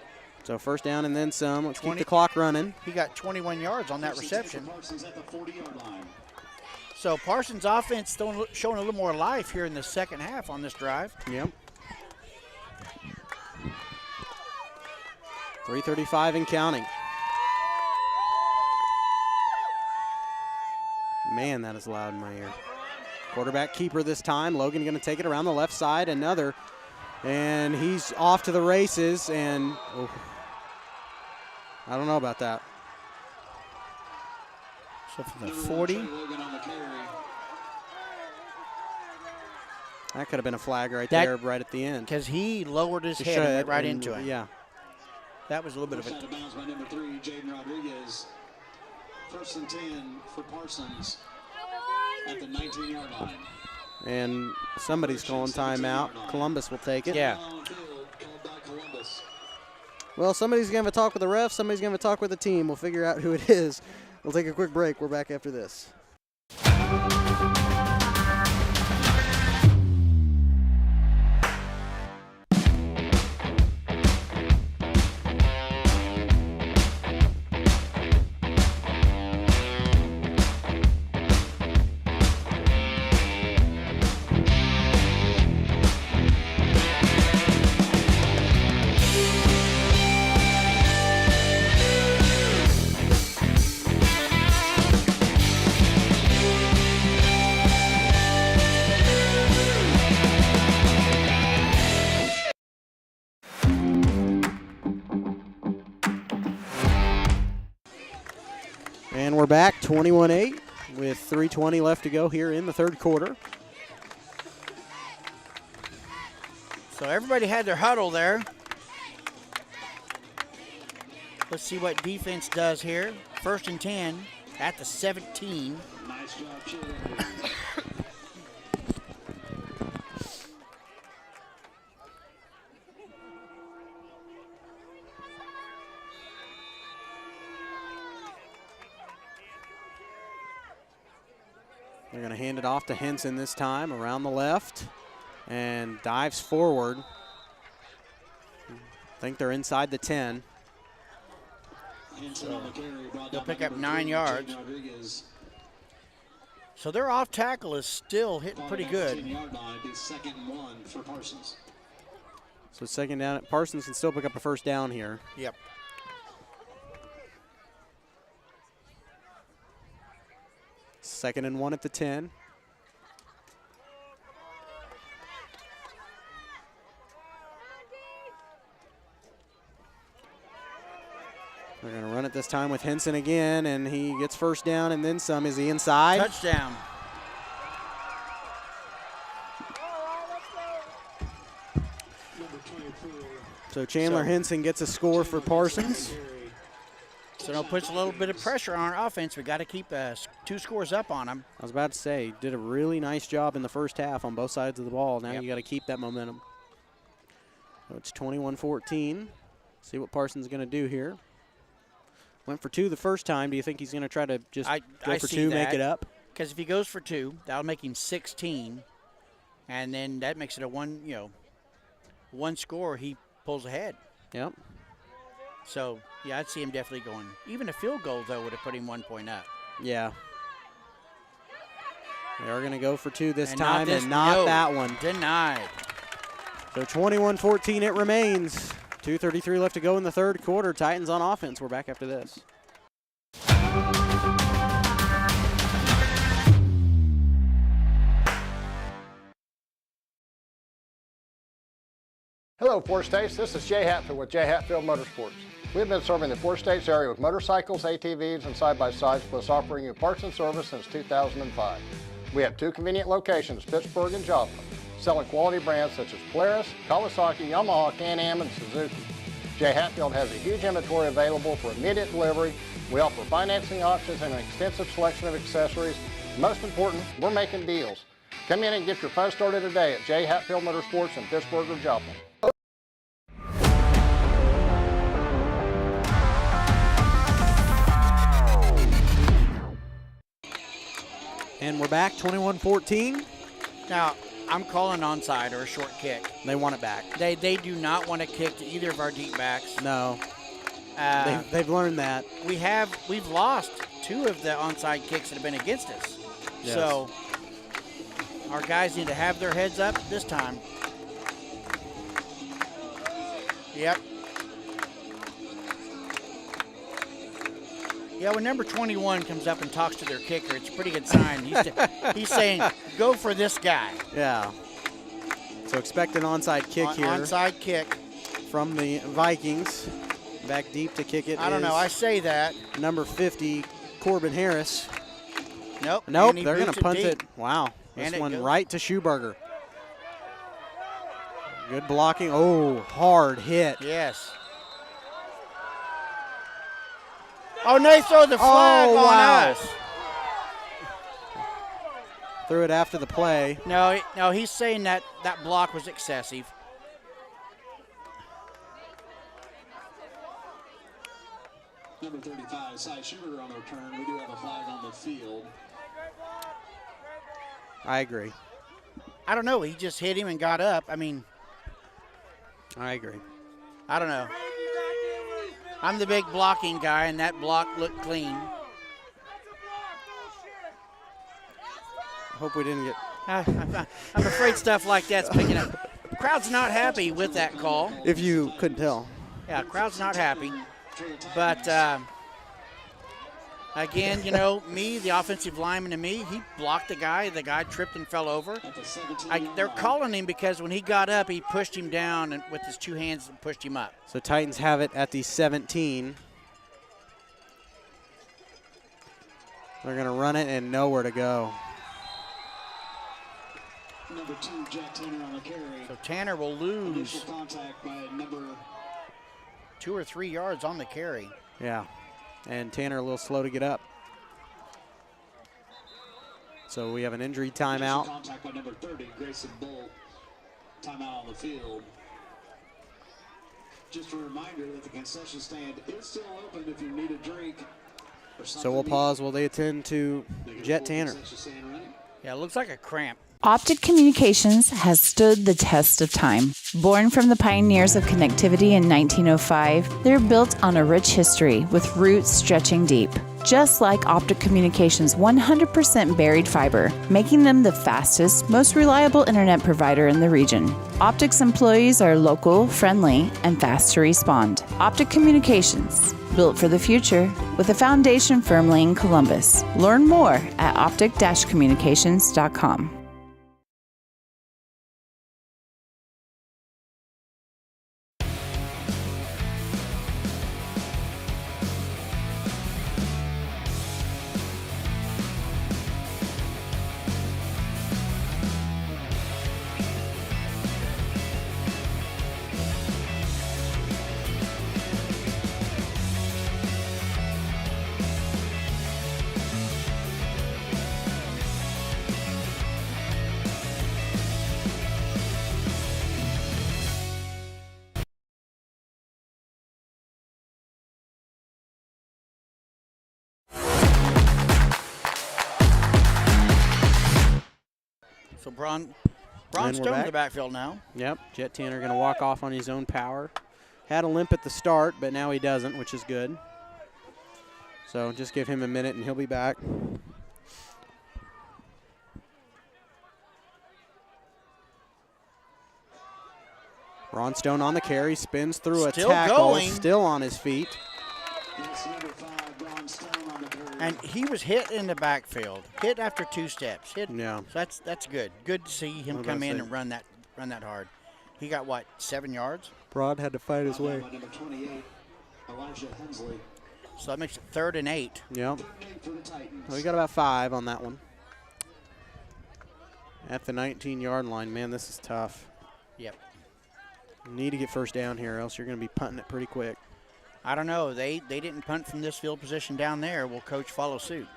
So first down and then some. Let's keep the clock running. He got 21 yards on that reception. Parsons at the 40-yard line. So Parsons' offense showing a little more life here in the second half on this drive. Yep. 3:35 and counting. Man, that is loud in my ear. Quarterback keeper this time. Logan going to take it around the left side. Another. And he's off to the races. And I don't know about that. So from the 40. That could have been a flag there right at the end. Because he lowered his head and went right into it. Yeah. That was a little bit of Out of bounds by number 3, Jaden Rodriguez. First and 10 for Parsons at the 19-yard line. And somebody's calling timeout. Columbus will take it. Yeah. Well, somebody's going to have a talk with the ref. Somebody's going to have a talk with the team. We'll figure out who it is. We'll take a quick break. We're back after this. And we're back, 21-8, with 3:20 left to go here in the third quarter. So everybody had their huddle there. Let's see what defense does here. First and 10 at the 17. Nice job, Chile. They're going to hand it off to Henson this time around the left and dives forward. I think they're inside the 10. So they'll pick up 9 yards. So their off tackle is still hitting pretty good. Second and 1 for Parsons. So second down. Parsons can still pick up a first down here. Yep. Second and 1 at the 10. They're going to run it this time with Henson again, and he gets first down and then some. Is he inside? Touchdown. So Chandler Henson gets a score for Parsons. So it puts a little bit of pressure on our offense. We got to keep 2 scores up on them. I was about to say, did a really nice job in the first half on both sides of the ball. Now you got to keep that momentum. So it's 21-14. See what Parsons is going to do here. Went for 2 the first time. Do you think he's going to try to just go for 2, make it up? Because if he goes for 2, that'll make him 16, and then that makes it a one score. He pulls ahead. Yep. So, yeah, I'd see him definitely going. Even a field goal, though, would have put him 1 point up. Yeah. They are going to go for 2 this time, and not that one. Denied. So 21-14 it remains. 2:33 left to go in the third quarter. Titans on offense. We're back after this. Hello, Four States. This is Jay Hatfield with Jay Hatfield Motorsports. We've been serving the Four States area with motorcycles, ATVs, and side-by-sides, plus offering you parts and service since 2005. We have 2 convenient locations, Pittsburgh and Joplin, selling quality brands such as Polaris, Kawasaki, Yamaha, Can-Am, and Suzuki. J. Hatfield has a huge inventory available for immediate delivery. We offer financing options and an extensive selection of accessories. Most important, we're making deals. Come in and get your fun started today at J. Hatfield Motorsports in Pittsburgh or Joplin. And we're back, 21-14. Now, I'm calling onside or a short kick. They want it back. They do not want to kick to either of our deep backs. No. They've learned that. We've lost 2 of the onside kicks that have been against us. Yes. So our guys need to have their heads up this time. Yep. Yeah, when number 21 comes up and talks to their kicker, it's a pretty good sign. He's saying, go for this guy. Yeah. So expect an onside kick here. Onside kick. From the Vikings. Back deep to kick it. I don't know. I say that. Number 50, Corbin Harris. Nope. They're going to punt it. Wow. This one goes right to Schuberger. Good blocking. Oh, hard hit. Yes. Oh, no, they throw the flag on us. Threw it after the play. No, he's saying that block was excessive. Number 35, Cy Schuberger on the return. We do have a flag on the field. I agree. I don't know. He just hit him and got up. I mean, I agree. I don't know. I'm the big blocking guy, and that block looked clean. Hope we didn't get... I'm afraid stuff like that's picking up. Crowd's not happy with that call. If you couldn't tell. Yeah, crowd's not happy. But, again, me, the offensive lineman, and me, he blocked the guy. The guy tripped and fell over. They're calling him because when he got up, he pushed him down and with his 2 hands and pushed him up. So Titans have it at the 17. They're going to run it and nowhere to go. Number 2, Jack Tanner on the carry. So Tanner will lose. Initial contact by number 2 or 3 yards on the carry. Yeah. And Tanner a little slow to get up. So we have an injury timeout. Contact by number 30, Grayson Bolt. Timeout on the field. Just a reminder that the concession stand is still open if you need a drink. So we'll pause while they attend to Jet Tanner. Yeah, it looks like a cramp. Optic Communications has stood the test of time. Born from the pioneers of connectivity in 1905, they're built on a rich history with roots stretching deep. Just like Optic Communications' 100% buried fiber, making them the fastest, most reliable internet provider in the region. Optic's employees are local, friendly, and fast to respond. Optic Communications, built for the future, with a foundation firmly in Columbus. Learn more at optic-communications.com. So Braun Stone's in the backfield now. Yep, Jet Tanner going to walk off on his own power. Had a limp at the start, but now he doesn't, which is good. So just give him a minute and he'll be back. Ron Stone on the carry, spins through a tackle, still on his feet. And he was hit in the backfield, hit after 2 steps. Yeah. So that's good. Good to see him come in and run that hard. He got, 7 yards? Broad had to fight his way. Number 28, Elijah Hensley. So that makes it 3rd and 8. Yep. Well, we got about 5 on that one. At the 19-yard line. Man, this is tough. Yep. You need to get first down here, or else you're going to be punting it pretty quick. I don't know. They didn't punt from this field position down there. Will Coach follow suit?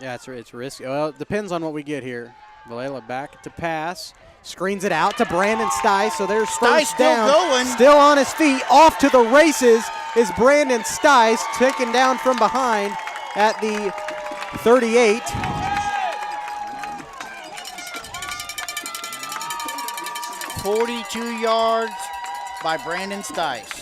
Yeah, it's risky. Well, it depends on what we get here. Valela back to pass. Screens it out to Brandon Stice. So there's first down. Still going. Still on his feet. Off to the races is Brandon Stice, taken down from behind at the 38. "42 yards by Brandon Stice.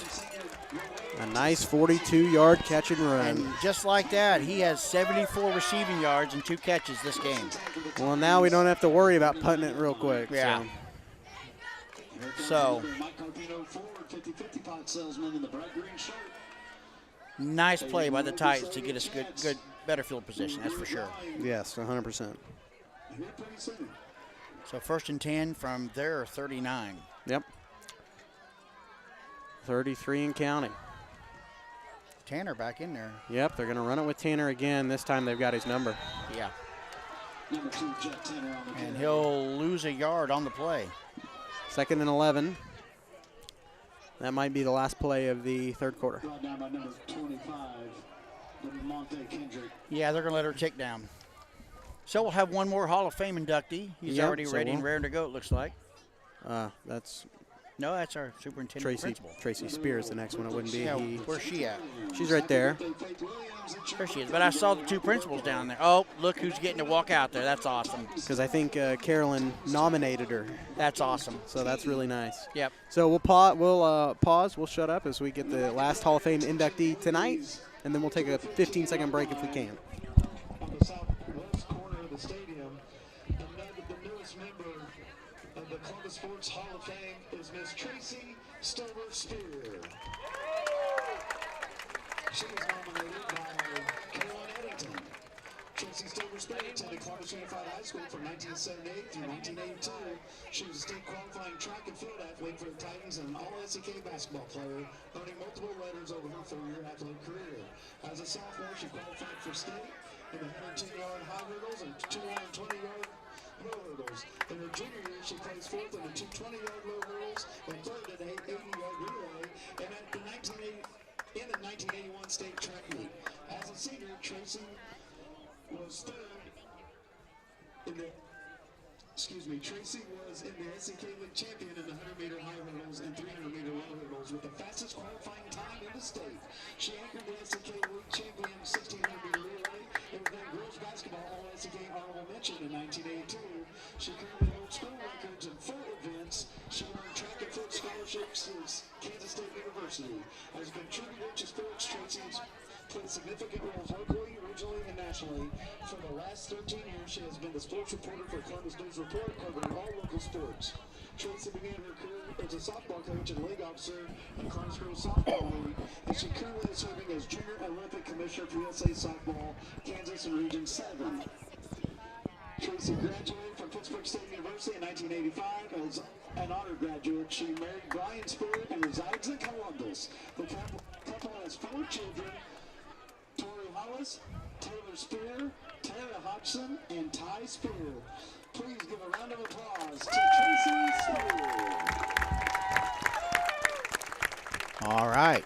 A nice 42-yard catch and run. And just like that, he has 74 receiving yards and 2 catches this game. Well, now we don't have to worry about putting it real quick. Yeah. So nice play by the Titans to get us good, better field position, that's for sure. Yes, 100%. So 1st and 10 from their 39. Yep. 33 and counting. Tanner back in there. Yep, they're going to run it with Tanner again. This time they've got his number. Yeah. And he'll lose a yard on the play. 2nd and 11. That might be the last play of the third quarter. Yeah, they're going to let her tick down. So we'll have one more Hall of Fame inductee. He's already ready and raring to go, it looks like. That's our superintendent principal. Tracy Spears, the next one. It wouldn't be. Yeah, where's she at? She's right there. There she is. But I saw the 2 principals down there. Oh, look who's getting to walk out there. That's awesome. Because I think Carolyn nominated her. That's awesome. So that's really nice. Yep. So we'll pause. We'll shut up as we get the last Hall of Fame inductee tonight, and then we'll take a 15-second break if we can. On the southwest corner of the stadium, the newest member of the Columbus Sports Hall of Fame is Miss Tracy Spear. She was nominated by Caroline Eddington. Tracy Spear attended Columbus Unified High School from 1978 through 1982. She was a state qualifying track and field athlete for the Titans and an All-SEK basketball player, earning multiple letters over her 4-year athletic career. As a sophomore, she qualified for state in the 110-yard high hurdles and 220-yard low hurdles. In her junior year, she placed 4th in the 220-yard low hurdles and 3rd in the 80-yard relay, and at the 1981 state track meet. As a senior, Tracy was 3rd in the Tracy was in the SEK League champion in the 100-meter high hurdles and 300-meter low hurdles with the fastest qualifying time in the state. She anchored the SEK League champion 1600-meter relay and was named girls basketball All-SEK honorable mention in 1982. She currently holds school records in 4 events. She earned track and field scholarships at Kansas State University. As a contributor to sports, Tracy's played significant roles locally, regionally, and nationally. For the last 13 years, she has been the sports reporter for Columbus News Report, covering all local sports. Tracy began her career as a softball coach and league officer in Columbus Girls Softball League, and she currently is serving as Junior Olympic Commissioner for USA Softball, Kansas and Region 7. Tracy graduated from Pittsburgh State University in 1985 as an honor graduate. She married Brian Spear and resides in Columbus. The couple has 4 children: Tori Hollis, Taylor Spear, Tara Hodgson, and Ty Spear. Please give a round of applause to Tracy Spear. All right.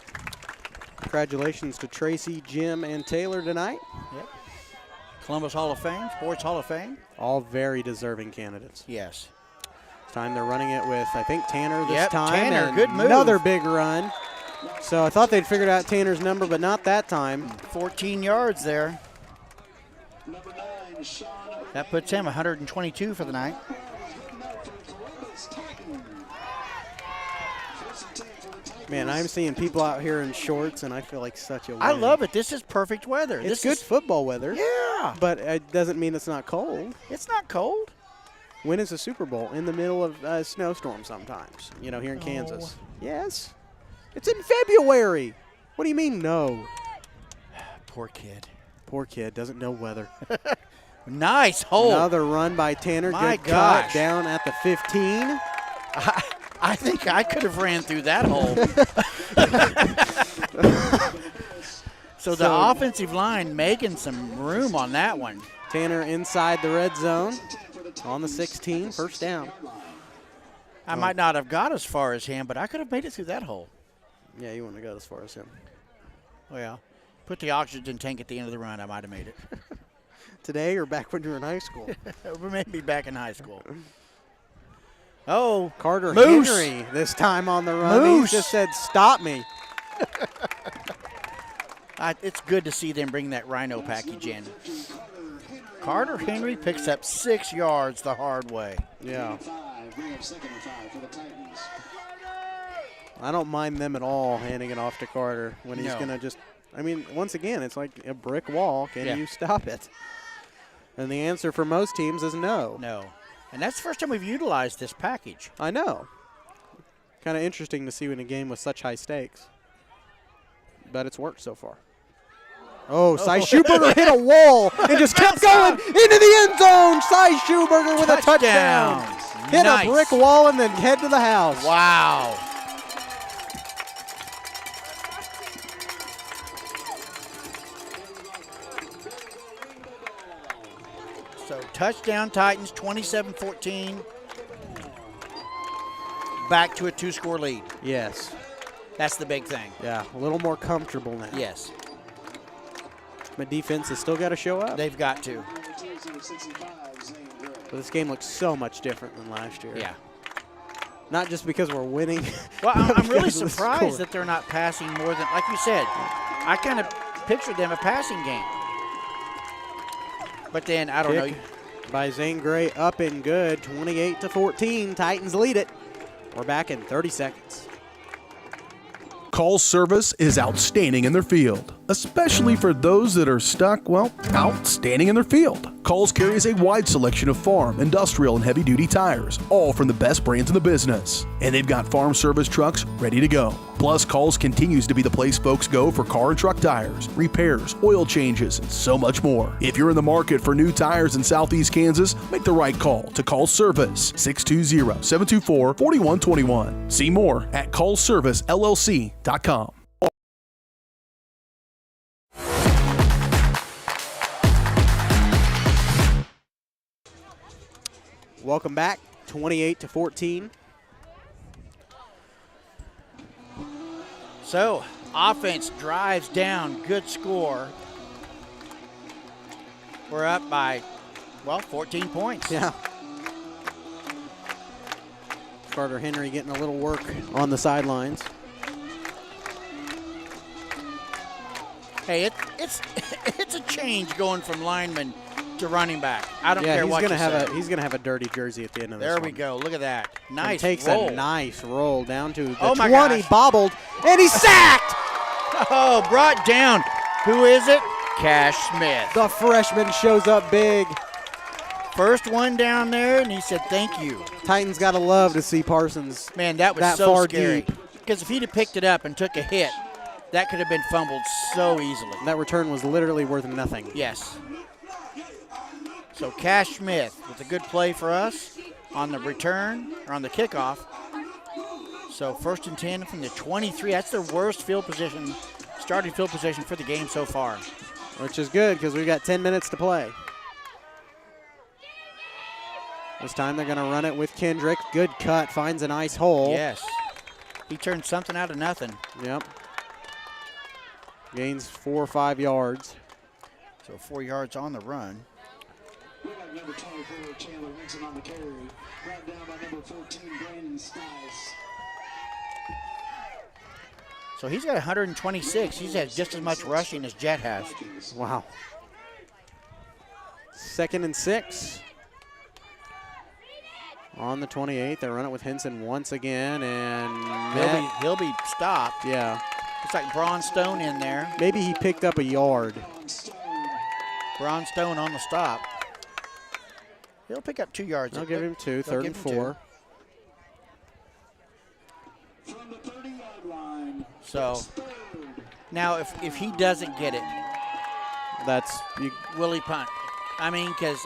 Congratulations to Tracy, Jim, and Taylor tonight. Yep. Columbus Hall of Fame, Sports Hall of Fame. All very deserving candidates. Yes. This time they're running it with, I think, Tanner this time. Tanner, and good move. Another big run. So I thought they'd figured out Tanner's number, but not that time. 14 yards there. That puts him 122 for the night. Man, I'm seeing people out here in shorts, and I feel like such a win. I love it. This is perfect weather. It's good football weather. Yeah. But it doesn't mean it's not cold. It's not cold. When is the Super Bowl? In the middle of a snowstorm sometimes, here in Kansas. Yes. It's in February. What do you mean no? Poor kid. Poor kid doesn't know weather. Nice hole. Another run by Tanner. My Good gosh. cut down at the 15. I think I could have ran through that hole. So the offensive line making some room on that one. Tanner inside the red zone. On the 16, first down. I might not have got as far as him, but I could have made it through that hole. Yeah, you wouldn't have got as far as him. Well, put the oxygen tank at the end of the run, I might have made it. Today or back when you were in high school? Maybe back in high school. Oh, Carter Moose. Henry this time on the run. Moose. He just said, stop me. It's good to see them bring that Rhino package in. Carter Henry picks up 6 yards the hard way. Yeah. I don't mind them at all handing it off to Carter when he's going to just, I mean, once again, it's like a brick wall. Can you stop it? And the answer for most teams is no. No. And that's the first time we've utilized this package. I know. Kind of interesting to see in a game with such high stakes. But it's worked so far. Oh, Cy Schuberger hit a wall and just kept going into the end zone. Cy Schuberger with a touchdown. Hit a brick wall and then head to the house. Wow. So touchdown Titans, 27-14. Back to a 2-score lead. Yes. That's the big thing. Yeah, a little more comfortable now. Yes. My defense has still got to show up. They've got to. But this game looks so much different than last year. Yeah. Not just because we're winning. Well, I'm really surprised that they're not passing more than, like you said, I kind of pictured them a passing game. But then, I don't know. By Zane Gray, up and good, 28-14. Titans lead it. We're back in 30 seconds. Call's service is outstanding in their field, especially for those that are stuck, well, outstanding in their field. Call's carries a wide selection of farm, industrial, and heavy-duty tires, all from the best brands in the business. And they've got farm service trucks ready to go. Plus, Call's continues to be the place folks go for car and truck tires, repairs, oil changes, and so much more. If you're in the market for new tires in Southeast Kansas, make the right call to Call's Service, 620-724-4121. See more at callservicellc.com. Welcome back, 28-14. So, offense drives down, good score. We're up by, 14 points. Yeah. Carter Henry getting a little work on the sidelines. Hey, it's a change going from lineman to running back. I don't care what you say. He's going to have a dirty jersey at the end of this one. There we go. Look at that. Nice takes roll. a nice roll down to the 20, gosh. bobbled, and he's sacked! Oh, brought down. Who is it? Cash Smith. The freshman shows up big. First one down there, and he said thank you. Titans got to love to see Parsons. Man, that was so scary. Because if he'd have picked it up and took a hit, that could have been fumbled so easily. That return was literally worth nothing. Yes. So Cash Smith with a good play for us on the return, or on the kickoff. So 1st and 10 from the 23. That's their worst starting field position for the game so far. Which is good because we've got 10 minutes to play. This time they're going to run it with Kendrick. Good cut, finds a nice hole. Yes. He turned something out of nothing. Yep. Gains 4 or 5 yards. So 4 yards on the run. We got number 24, Chandler Nixon on the carry. Brought down by number 14, Brandon Stice. So he's got 126. He's had just as much rushing as Jet has. Wow. 2nd and 6. On the 28, they run it with Henson once again, and he'll be stopped. Yeah. It's like Braun Stone in there. Maybe he picked up a yard. Braun Stone on the stop. He'll pick up 2 yards. I'll give him 2, 3rd and 4. From the 30-yard line. So now if he doesn't get it, will he punt? I mean, because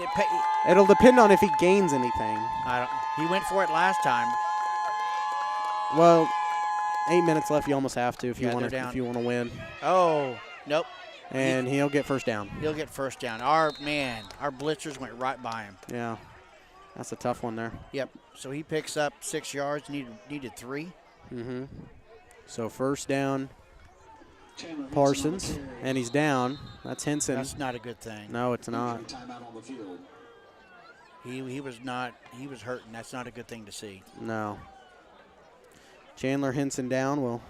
it'll depend on if he gains anything. He went for it last time. Well, 8 minutes left. You almost have to if you want to win. Oh, nope. And he'll get first down. He'll get first down. Our blitzers went right by him. Yeah. That's a tough one there. Yep. So he picks up 6 yards, needed 3. Mm-hmm. So first down, Parsons, and he's down. That's Henson. That's not a good thing. No, it's not. He was not. He was hurting. That's not a good thing to see. No. Chandler Henson down. We'll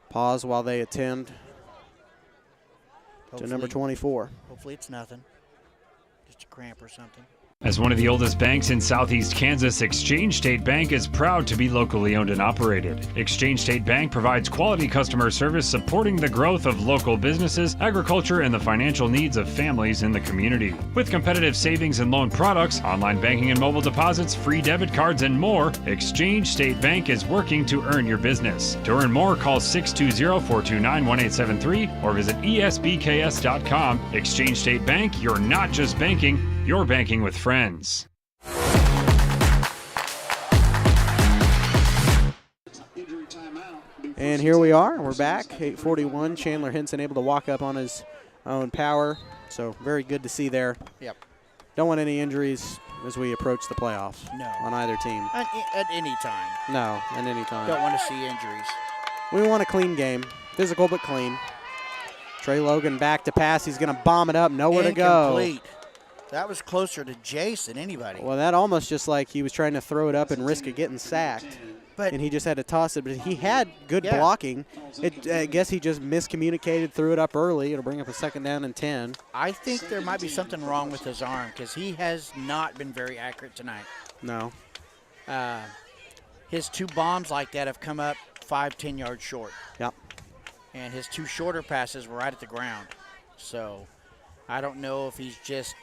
pause while they attend to number 24. Hopefully it's nothing. Just a cramp or something. As one of the oldest banks in southeast Kansas, Exchange State Bank is proud to be locally owned and operated. Exchange State Bank provides quality customer service supporting the growth of local businesses, agriculture, and the financial needs of families in the community. With competitive savings and loan products, online banking and mobile deposits, free debit cards, and more, Exchange State Bank is working to earn your business. To earn more, call 620-429-1873 or visit esbks.com. Exchange State Bank, you're not just banking, you're banking with friends. And here we are. We're back. 8:41. Chandler Henson able to walk up on his own power. So very good to see there. Yep. Don't want any injuries as we approach the playoffs. No. On either team. At any time. No, at any time. Don't want to see injuries. We want a clean game. Physical but clean. Trey Logan back to pass. He's going to bomb it up. Nowhere to go. Incomplete. That was closer to Jace than anybody. Well, that almost just like he was trying to throw it up and risk it getting sacked. And he just had to toss it. But he had good blocking. I guess he just miscommunicated, threw it up early. It'll bring up a 2nd down and 10. I think there might be something wrong with his arm because he has not been very accurate tonight. No. His 2 bombs like that have come up 5-10 yards short. Yep. And his 2 shorter passes were right at the ground. So I don't know if he's just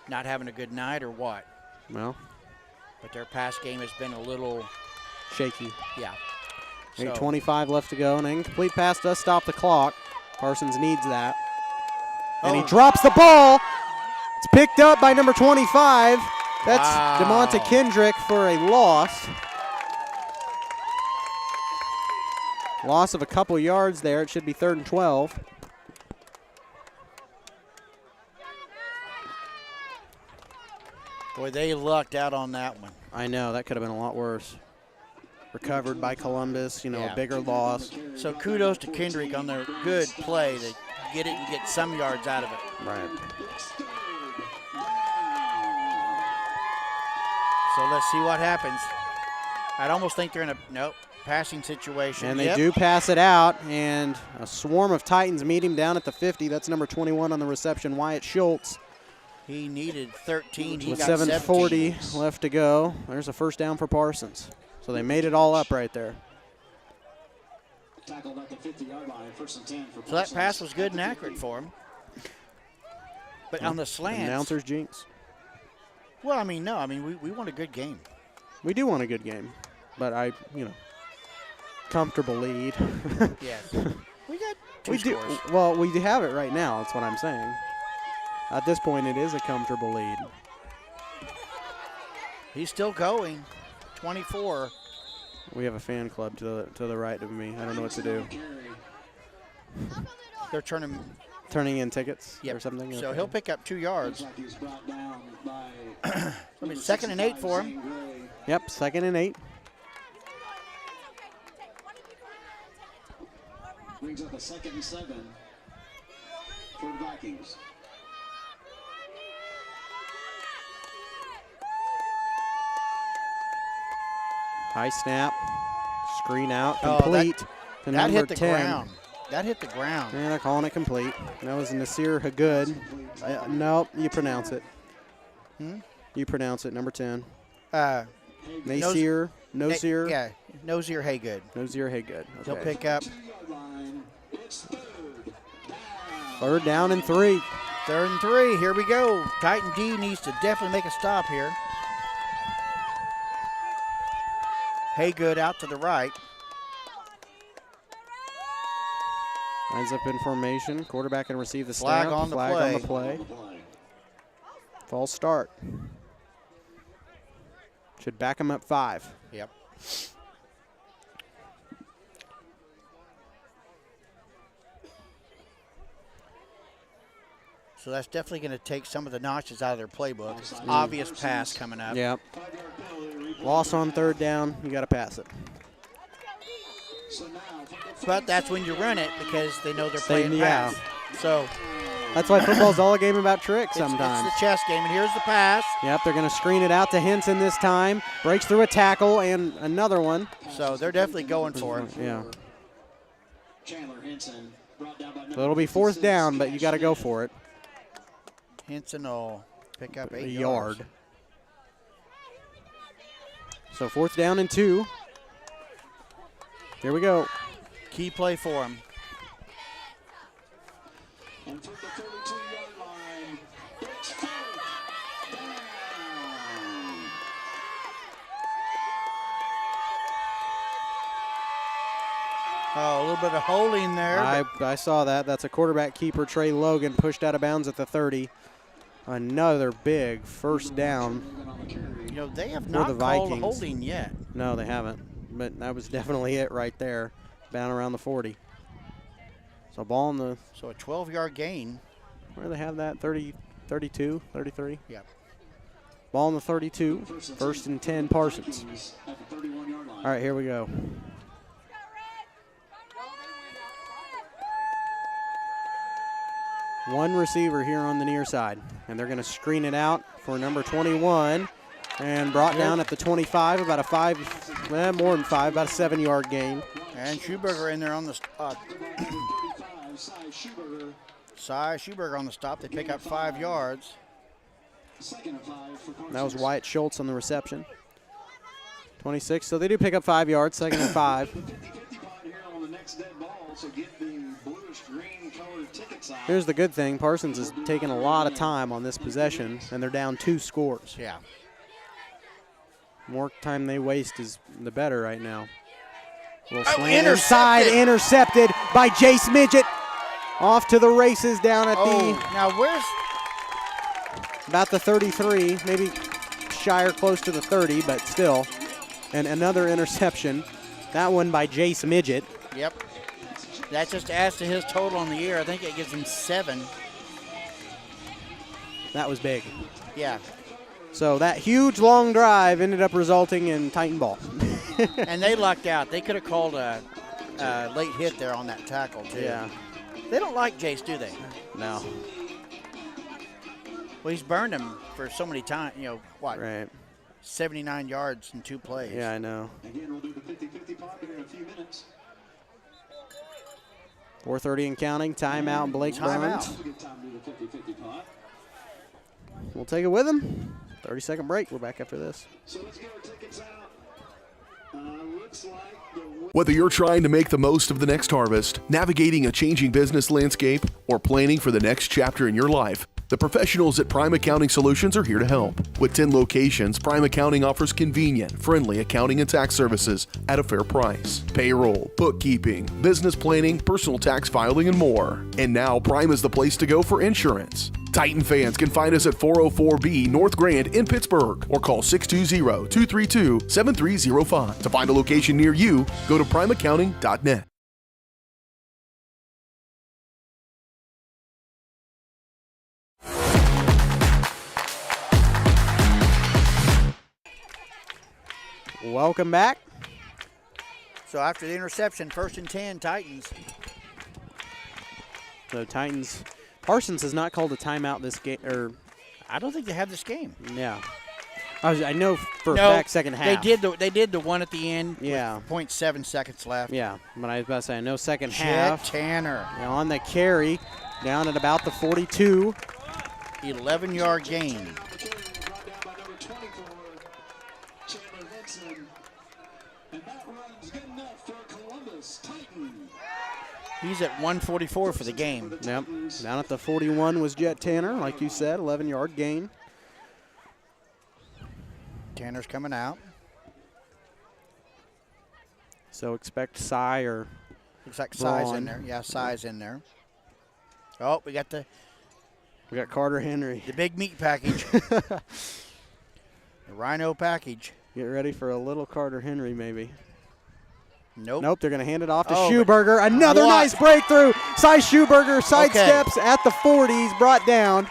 not having a good night or what. Well. But their pass game has been a little shaky. Yeah. 8:25 left to go. An incomplete pass does stop the clock. Parsons needs that. And he drops the ball. It's picked up by number 25. That's DeMonte Kendrick for a loss. Loss of a couple yards there. It should be 3rd and 12. Boy, they lucked out on that one. I know. That could have been a lot worse. Recovered by Columbus, a bigger loss. So kudos to Kendrick on their good play to get it and get some yards out of it. Right. So let's see what happens. I'd almost think they're in a passing situation. And they do pass it out, and a swarm of Titans meet him down at the 50. That's number 21 on the reception, Wyatt Schultz. He needed 13. He with got 7:40 left to go. There's a 1st down for Parsons. So they made it all up right there. Tackled at the 50-yard line, 1st and 10 for Parsons. So that pass was good and accurate for him. But on the slants. Announcer's jinx. Well, we want a good game. We do want a good game. But comfortable lead. Yes. We got 2 scores. Well, we have it right now. That's what I'm saying. At this point, it is a comfortable lead. He's still going. 24. We have a fan club to the right of me. I don't know what to do. They're turning in tickets or something. So he'll pick up 2 yards. 2nd and 8 for him. Yep, 2nd and 8. Brings up a 2nd and 7 for the Vikings. High snap, screen out, complete to number 10. That hit the ground. That hit the ground. Yeah, they're calling it complete. That was Nasir Hagood. No, you pronounce it. You pronounce it, number 10. Nasir. Yeah, Nosier Haygood. Nosier Haygood. Okay. He'll pick up. 3rd down and 3. 3rd and 3. Here we go. Titan D needs to definitely make a stop here. Haygood out to the right. Lines up in formation. Quarterback can receive the snap. Flag on the play. False start. Should back him up 5. Yep. So that's definitely going to take some of the notches out of their playbook. It's an obvious pass coming up. Yep. Loss on third down. You got to pass it. But that's when you run it because they know they're playing pass. So that's why football's all a game about tricks sometimes. It's the chess game, and here's the pass. Yep, they're going to screen it out to Henson this time. Breaks through a tackle and another one. So they're definitely going for it. Yeah. So it'll be fourth down, but you got to go for it. Henson will pick up 8 yards. So 4th down and 2. Here we go. Key play for him. And from the 32-yard line, it's 4th down. Oh, a little bit of holding there. I saw that. That's a quarterback keeper, Trey Logan, pushed out of bounds at the 30. Another big first down. You know, they have not called holding yet. No, they haven't. But that was definitely it right there, down around the 40. So ball in the... So a 12-yard gain. Where do they have that? 30, 32, 33? Yep. Ball in the 32. 1st and 10, Parsons. All right, here we go. One receiver here on the near side, and they're going to screen it out for number 21, and brought down at the 25, about a more than 5, about a 7-yard gain. And Schuberger in there on the stop. Cy Schuberger on the stop. They pick up 5 yards. That was Wyatt Schultz on the reception. 26, so they do pick up 5 yards, 2nd and 5. Here's the good thing. Parsons has taken a lot of time on this possession, and they're down 2 scores. Yeah. More time they waste is the better right now. Intercepted by Jace Midget. Off to the races down at now where's about the 33, maybe shy or close to the 30, but still. And another interception. That one by Jace Midget. Yep. That just adds to his total on the year. I think it gives him 7. That was big. Yeah. So that huge long drive ended up resulting in Titan ball. And they lucked out. They could have called a late hit there on that tackle, too. Yeah. They don't like Jace, do they? No. Well, he's burned him for so many times. You know, what? Right. 79 yards in 2 plays. Yeah, I know. Again, we'll do the 50-50 pop here in a few minutes. 4:30 and counting. Timeout, Blake Burns. We'll take it with him. 30-second break. We're back after this. So let's get our tickets out. Looks like Whether you're trying to make the most of the next harvest, navigating a changing business landscape, or planning for the next chapter in your life, the professionals at Prime Accounting Solutions are here to help. With 10 locations, Prime Accounting offers convenient, friendly accounting and tax services at a fair price. Payroll, bookkeeping, business planning, personal tax filing, and more. And now Prime is the place to go for insurance. Titan fans can find us at 404B North Grand in Pittsburgh or call 620-232-7305. To find a location near you, go to primeaccounting.net. Welcome back. So after the interception, 1st and 10, Titans. So Titans, Parsons has not called a timeout this game. I don't think they have this game. Yeah. I know for a fact second half. They did the one at the end. Yeah. With 0.7 seconds left. Yeah, but I was about to say, I know second Chet half. Tanner. On the carry, down at about the 42. 11-yard gain. He's at 144 for the game. Yep. Down at the 41 was Jet Tanner, like you said, 11-yard gain. Tanner's coming out. So expect Cy or looks like Cy's in there. Yeah, Cy's in there. Oh, we got Carter Henry. The big meat package. The Rhino package. Get ready for a little Carter Henry maybe. Nope. Nope, they're going to hand it off to Schuberger. Another nice breakthrough Cy Schuberger sidesteps at the 40. He's brought down.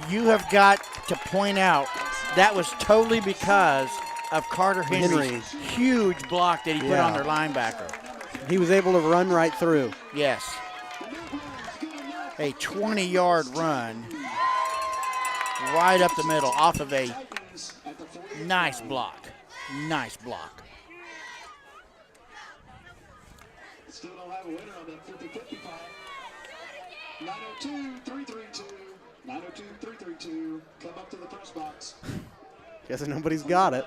You have got to point out that was totally because of Carter Henry's huge block that he put on their linebacker. He was able to run right through. Yes. A 20-yard run right up the middle off of a nice block. Nice block. Still don't have a winner on that 50-55. 902-332. 902-332. Come up to the press box. Guess nobody's got it.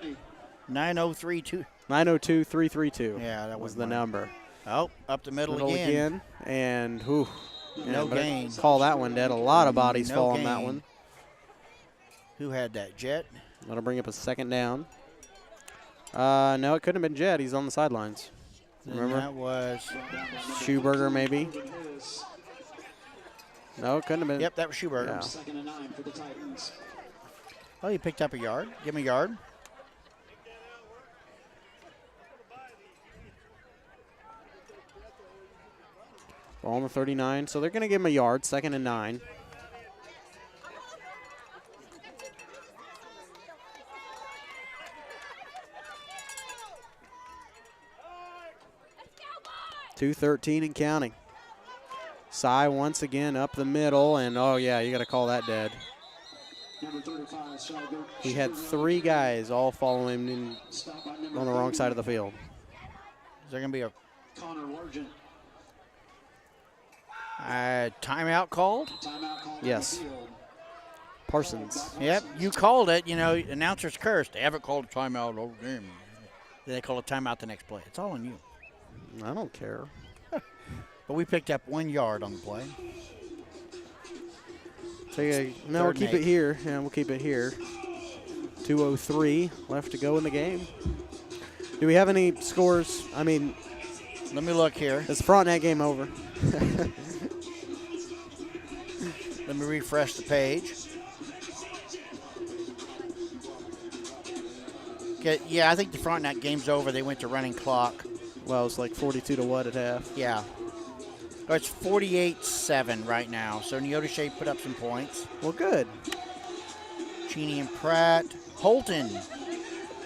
9032. 902-332. Yeah, that was the number. Oh, up the middle again. And no gain. Call that one dead. A lot of bodies fall on that one. Who had that? Jet? That'll bring up a second down. No, it couldn't have been Jet. He's on the sidelines. Remember? That was Schuberger, maybe. No, it couldn't have been. Yep, that was Schuberger. Yeah. 2nd and 9 for the Titans. Oh, he picked up a yard. Give him a yard. Ball on the 39. So they're going to give him a yard. 2nd and 9. .213 and counting. Cy once again up the middle, and oh yeah, you got to call that dead. He had 3 guys all following him on the wrong side of the field. Is there going to be a Connor Largent. Timeout called? Timeout called. Yes. Parsons. Yep, you called it. You know, announcers cursed. They haven't called a timeout all game. Then they call a timeout the next play. It's all on you. I don't care. But we picked up 1 yard on the play. No, we'll keep it here. Yeah, we'll keep it here. 2:03 left to go in the game. Do we have any scores? I mean, let me look here. Is Frontenac game over? Let me refresh the page. Okay, yeah, I think the Frontenac game's over. They went to running clock. Well, it's like 42 to what at half? Yeah. Oh, it's 48-7 right now. So Neodesha put up some points. Well, good. Cheney and Pratt. Holton,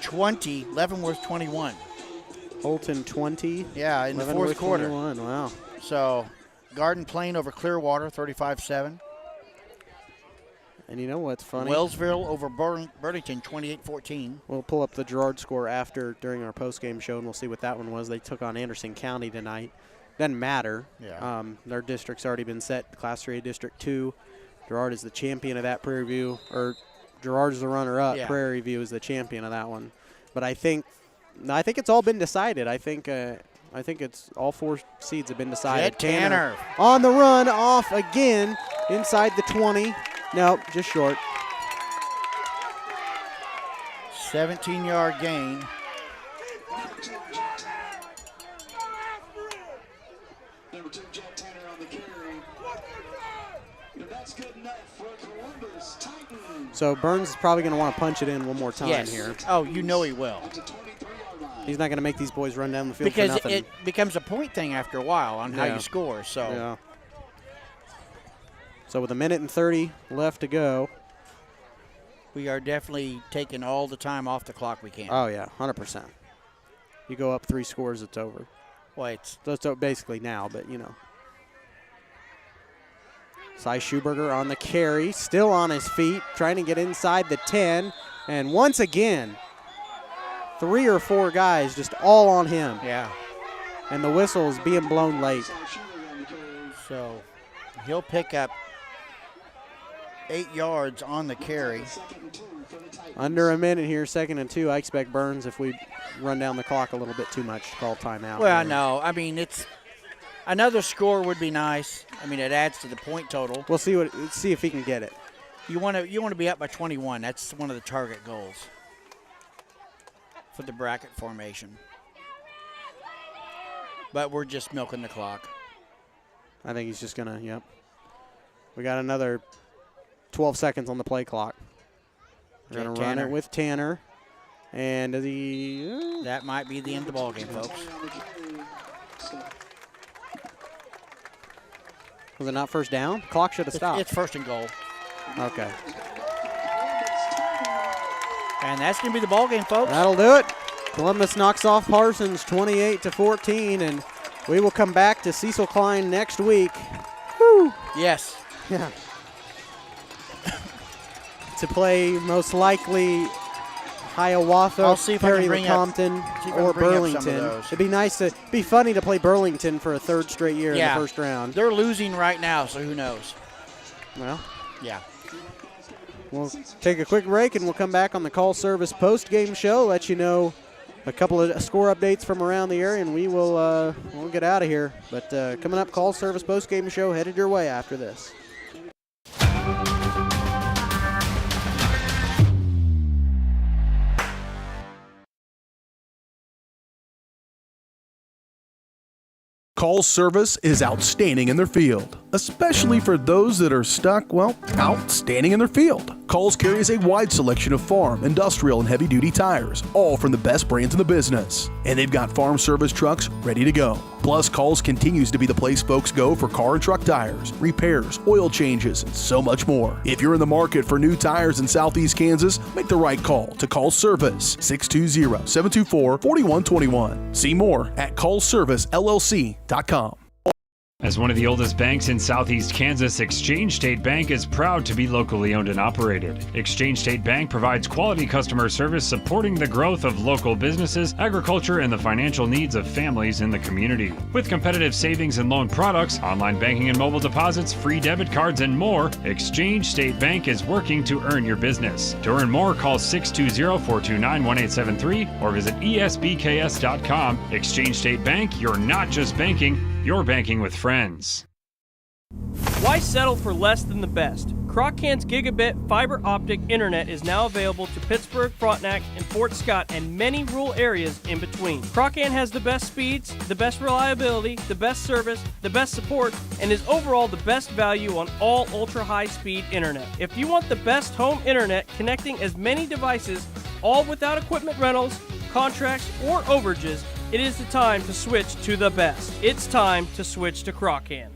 20. Leavenworth, 21. Holton, 20. Yeah, in the fourth quarter. 21. Wow. So Garden Plain over Clearwater, 35-7. And you know what's funny? Wellsville over Burlington, 28-14. We'll pull up the Girard score during our postgame show, and we'll see what that one was. They took on Anderson County tonight. Doesn't matter. Yeah. Their district's already been set. Class 3A District 2. Girard is the champion of that Prairie View. Or Girard's the runner-up. Yeah. Prairie View is the champion of that one. But I think it's all been decided. I think it's all 4 seeds have been decided. Jet Tanner on the run, off again, inside the 20. Nope, just short. 17-yard gain. Number 2, Jet Tanner on the carry. And that's good enough for Columbus Titans. So Burns is probably going to want to punch it in one more time here. Oh, you know he will. He's not going to make these boys run down the field because for nothing. It becomes a point thing after a while on how you score. So. Yeah. So with 1:30 left to go. We are definitely taking all the time off the clock we can. Oh, yeah, 100%. You go up 3 scores, it's over. Well, it's basically now, but, you know. Cy Schuberger on the carry, still on his feet, trying to get inside the 10. And once again, 3 or 4 guys just all on him. Yeah. And the whistle is being blown late. So he'll pick up 8 yards on the carry. Under a minute here, 2nd and 2. I expect Burns, if we run down the clock a little bit too much, to call timeout. Well, no. I mean, it's another score would be nice. I mean, it adds to the point total. We'll see if he can get it. You want to be up by 21. That's one of the target goals for the bracket formation. But we're just milking the clock. I think he's just gonna. Yep. We got another 12 seconds on the play clock. We're going to run it with Tanner. And that might be the end of the ball game, folks. Was it not first down? The clock should have stopped. It's first and goal. Okay. And that's going to be the ball game, folks. That'll do it. Columbus knocks off Parsons 28-14, and we will come back to Cecil Klein next week. Woo! Yes. Yeah. To play most likely Hiawatha, Perry Compton, or Burlington. It'd be nice to be funny to play Burlington for a third straight year in the first round. They're losing right now, so who knows? Well, yeah. We'll take a quick break and we'll come back on the Call Service post-game show, let you know a couple of score updates from around the area, and we will we'll get out of here. But coming up, Call Service post-game show headed your way after this. Call Service is outstanding in their field, especially for those that are stuck, well, outstanding in their field. Calls carries a wide selection of farm, industrial, and heavy-duty tires, all from the best brands in the business. And they've got farm service trucks ready to go. Plus, Calls continues to be the place folks go for car and truck tires, repairs, oil changes, and so much more. If you're in the market for new tires in Southeast Kansas, make the right call to Call Service, 620-724-4121. See more at callservicellc.com. As one of the oldest banks in Southeast Kansas, Exchange State Bank is proud to be locally owned and operated. Exchange State Bank provides quality customer service supporting the growth of local businesses, agriculture, and the financial needs of families in the community. With competitive savings and loan products, online banking and mobile deposits, free debit cards, and more, Exchange State Bank is working to earn your business. To earn more, call 620-429-1873 or visit esbks.com. Exchange State Bank, you're not just banking, you're banking with friends. Why settle for less than the best? Croc-Can's gigabit fiber optic internet is now available to Pittsburgh, Frontenac, and Fort Scott, and many rural areas in between. Croc-Can has the best speeds, the best reliability, the best service, the best support, and is overall the best value on all ultra-high-speed internet. If you want the best home internet connecting as many devices, all without equipment rentals, contracts, or overages, it is the time to switch to the best. It's time to switch to Croc-Can.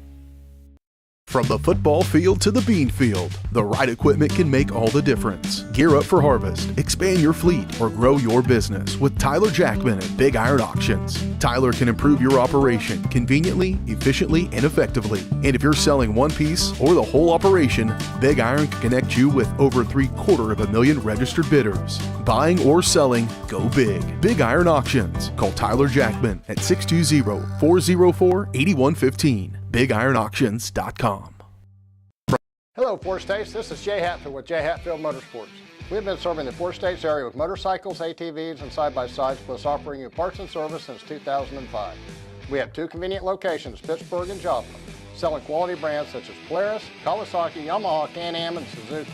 From the football field to the bean field, the right equipment can make all the difference. Gear up for harvest, expand your fleet, or grow your business with Tyler Jackman at Big Iron Auctions. Tyler can improve your operation conveniently, efficiently, and effectively. And if you're selling one piece or the whole operation, Big Iron can connect you with over 750,000 registered bidders. Buying or selling, go big. Big Iron Auctions. Call Tyler Jackman at 620-404-8115. BigIronAuctions.com. Hello, Four States. This is Jay Hatfield with Jay Hatfield Motorsports. We've been serving the Four States area with motorcycles, ATVs, and side-by-sides, plus offering you Parsons service since 2005. We have two convenient locations, Pittsburgh and Joplin, selling quality brands such as Polaris, Kawasaki, Yamaha, Can-Am, and Suzuki.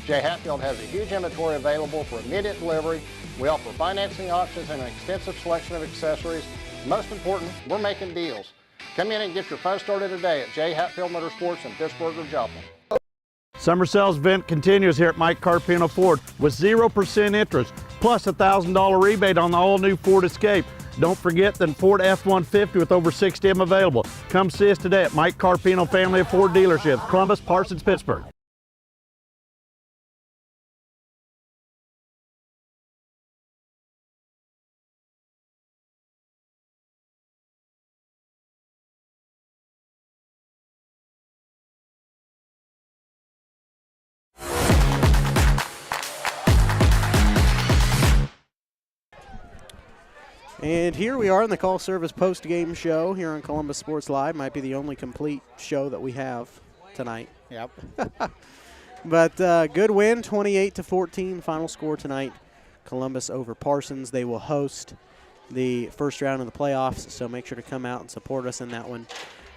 Jay Hatfield has a huge inventory available for immediate delivery. We offer financing options and an extensive selection of accessories. Most important, we're making deals. Come in and get your fun started today at J. Hatfield Motorsports in Pittsburgh or Joplin. Summer sales event continues here at Mike Carpino Ford with 0% interest, plus a $1,000 rebate on the all-new Ford Escape. Don't forget the Ford F-150 with over 60 of them available. Come see us today at Mike Carpino Family of Ford Dealerships, Columbus, Parsons, Pittsburgh. And here we are in the Call Service post-game show here on Columbus Sports Live. Might be the only complete show that we have tonight. Yep. But good win, 28-14, final score tonight. Columbus over Parsons. They will host the first round of the playoffs, so make sure to come out and support us in that one.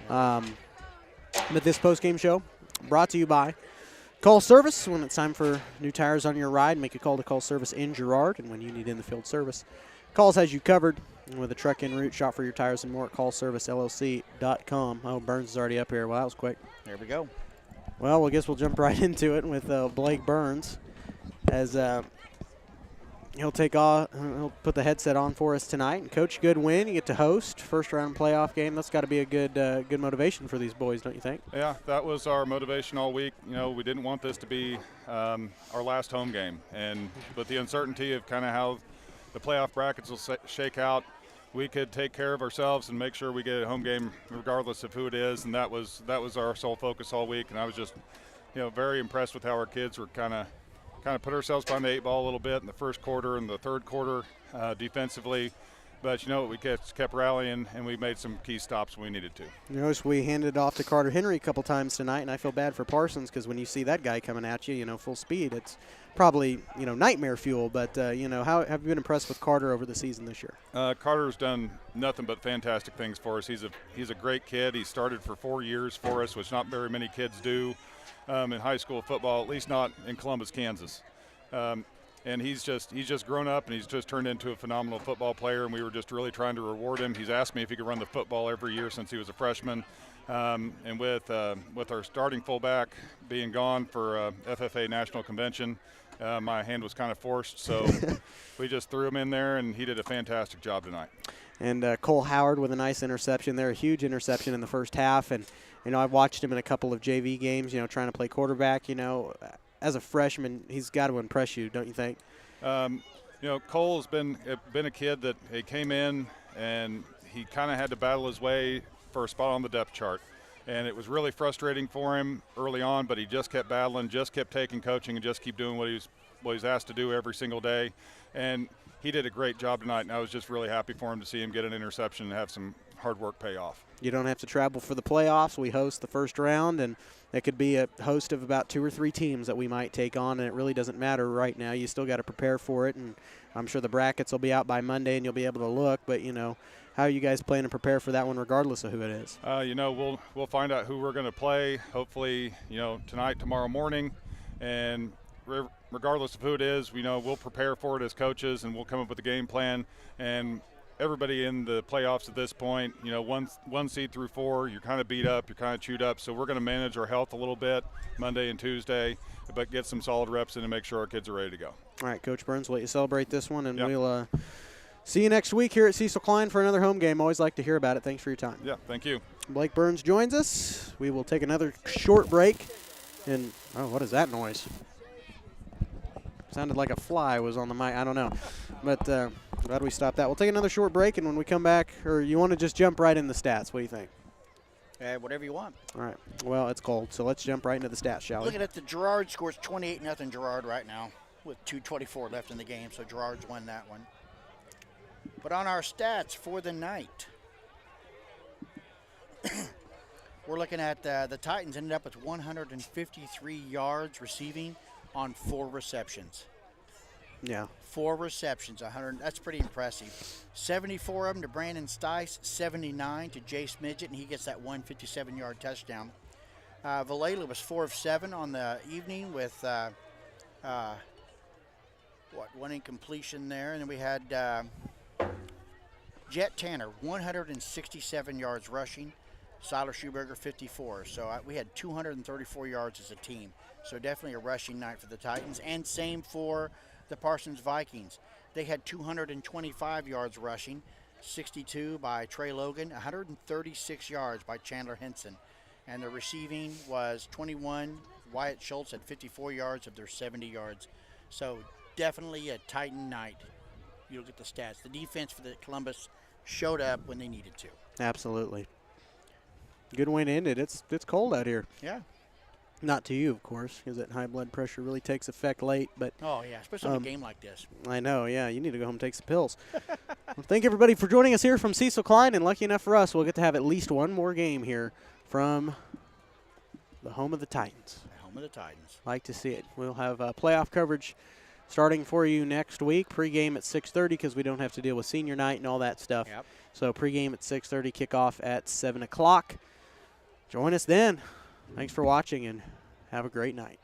But this post-game show brought to you by Call Service. When it's time for new tires on your ride, make a call to Call Service in Girard. And when you need in-the-field service, Calls has you covered with a truck en route. Shop for your tires and more at callservicellc.com. Oh, Burns is already up here. Well, that was quick. There we go. Well, I guess we'll jump right into it with Blake Burns. As He'll put the headset on for us tonight. And Coach, good win. You get to host first-round playoff game. That's got to be a good motivation for these boys, don't you think? Yeah, that was our motivation all week. You know, we didn't want this to be our last home game. And with the uncertainty of kind of how the playoff brackets will shake out, we could take care of ourselves and make sure we get a home game regardless of who it is. And that was our sole focus all week. And I was just, very impressed with how our kids were kind of put ourselves behind the 8 ball a little bit in the first quarter and the third quarter defensively. But, we kept rallying, and we made some key stops when we needed to. You notice we handed it off to Carter Henry a couple times tonight, and I feel bad for Parsons because when you see that guy coming at you, full speed, it's probably, nightmare fuel. But, how have you been impressed with Carter over the season this year? Carter's done nothing but fantastic things for us. He's a great kid. He started for 4 years for us, which not very many kids do. In high school football, at least not in Columbus, Kansas. And he's just grown up, and he's just turned into a phenomenal football player, and we were just really trying to reward him. He's asked me if he could run the football every year since he was a freshman. And with our starting fullback being gone for FFA National Convention, my hand was kind of forced, so we just threw him in there, and he did a fantastic job tonight. And Cole Howard with a nice interception there, a huge interception in the first half. And, I've watched him in a couple of JV games, trying to play quarterback. As a freshman, he's got to impress you, don't you think? Cole has been a kid that he came in and he kind of had to battle his way for a spot on the depth chart. And it was really frustrating for him early on, but he just kept battling, just kept taking coaching, and just keep doing what he's asked to do every single day. And he did a great job tonight, and I was just really happy for him to see him get an interception and have some hard work pay off. You don't have to travel for the playoffs. We host the first round, and it could be a host of about 2 or 3 teams that we might take on, and it really doesn't matter right now. You still got to prepare for it, and I'm sure the brackets will be out by Monday, and you'll be able to look. But, how are you guys planning to prepare for that one regardless of who it is? We'll find out who we're going to play, hopefully, tonight, tomorrow morning. And regardless of who it is, we'll prepare for it as coaches, and we'll come up with a game plan. And everybody in the playoffs at this point, one seed through 4, you're kind of beat up, you're kind of chewed up. So we're going to manage our health a little bit Monday and Tuesday, but get some solid reps in and make sure our kids are ready to go. All right, Coach Burns, we'll let you celebrate this one, and we'll see you next week here at Cecil Klein for another home game. Always like to hear about it. Thanks for your time. Yeah, thank you. Blake Burns joins us. We will take another short break. And, what is that noise? Sounded like a fly was on the mic. I don't know. But glad we stopped that. We'll take another short break, and when we come back, or you want to just jump right in the stats? What do you think? Whatever you want. All right. Well, it's cold, so let's jump right into the stats, shall we? Looking at the Girard scores 28-0 Girard right now with 2:24 left in the game, so Girard's won that one. But on our stats for the night, we're looking at the Titans ended up with 153 yards receiving on 4 receptions. Yeah. 4 receptions, 100. That's pretty impressive. 74 of them to Brandon Stice, 79 to Jace Midget, and he gets that 157-yard touchdown. Valela was 4 of 7 on the evening with one incompletion there, and then we had Jet Tanner, 167 yards rushing. Siler Schuberger, 54. So we had 234 yards as a team. So definitely a rushing night for the Titans. And same for the Parsons Vikings. They had 225 yards rushing, 62 by Trey Logan, 136 yards by Chandler Henson. And the receiving was 21. Wyatt Schultz had 54 yards of their 70 yards. So definitely a Titan night. You look at the stats. The defense for the Columbus showed up when they needed to. Absolutely. Good win ended. It's cold out here. Yeah. Not to you, of course, because that high blood pressure really takes effect late. But oh, yeah, especially on a game like this. I know, yeah. You need to go home and take some pills. Well, thank everybody for joining us here from Cecil Klein. And lucky enough for us, we'll get to have at least one more game here from the home of the Titans. The home of the Titans. Like to see it. We'll have playoff coverage starting for you next week. Pregame at 6:30 because we don't have to deal with senior night and all that stuff. Yep. So pregame at 6:30, kickoff at 7 o'clock. Join us then. Thanks for watching and have a great night.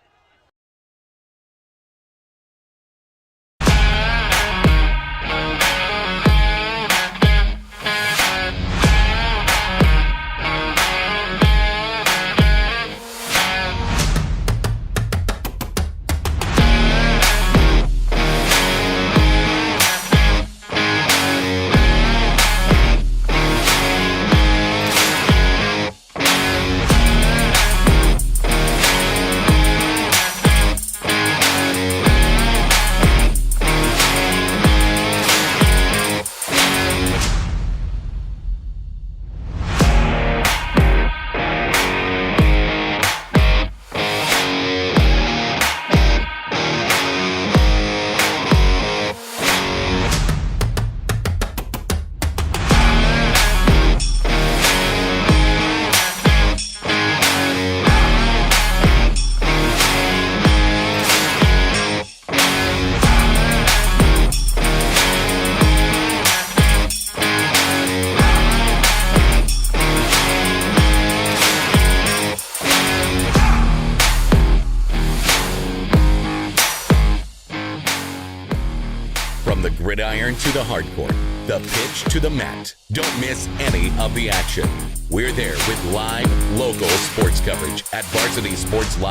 From the gridiron to the hardcourt, the pitch to the mat, don't miss any of the action. We're there with live, local sports coverage at Varsity Sports Live.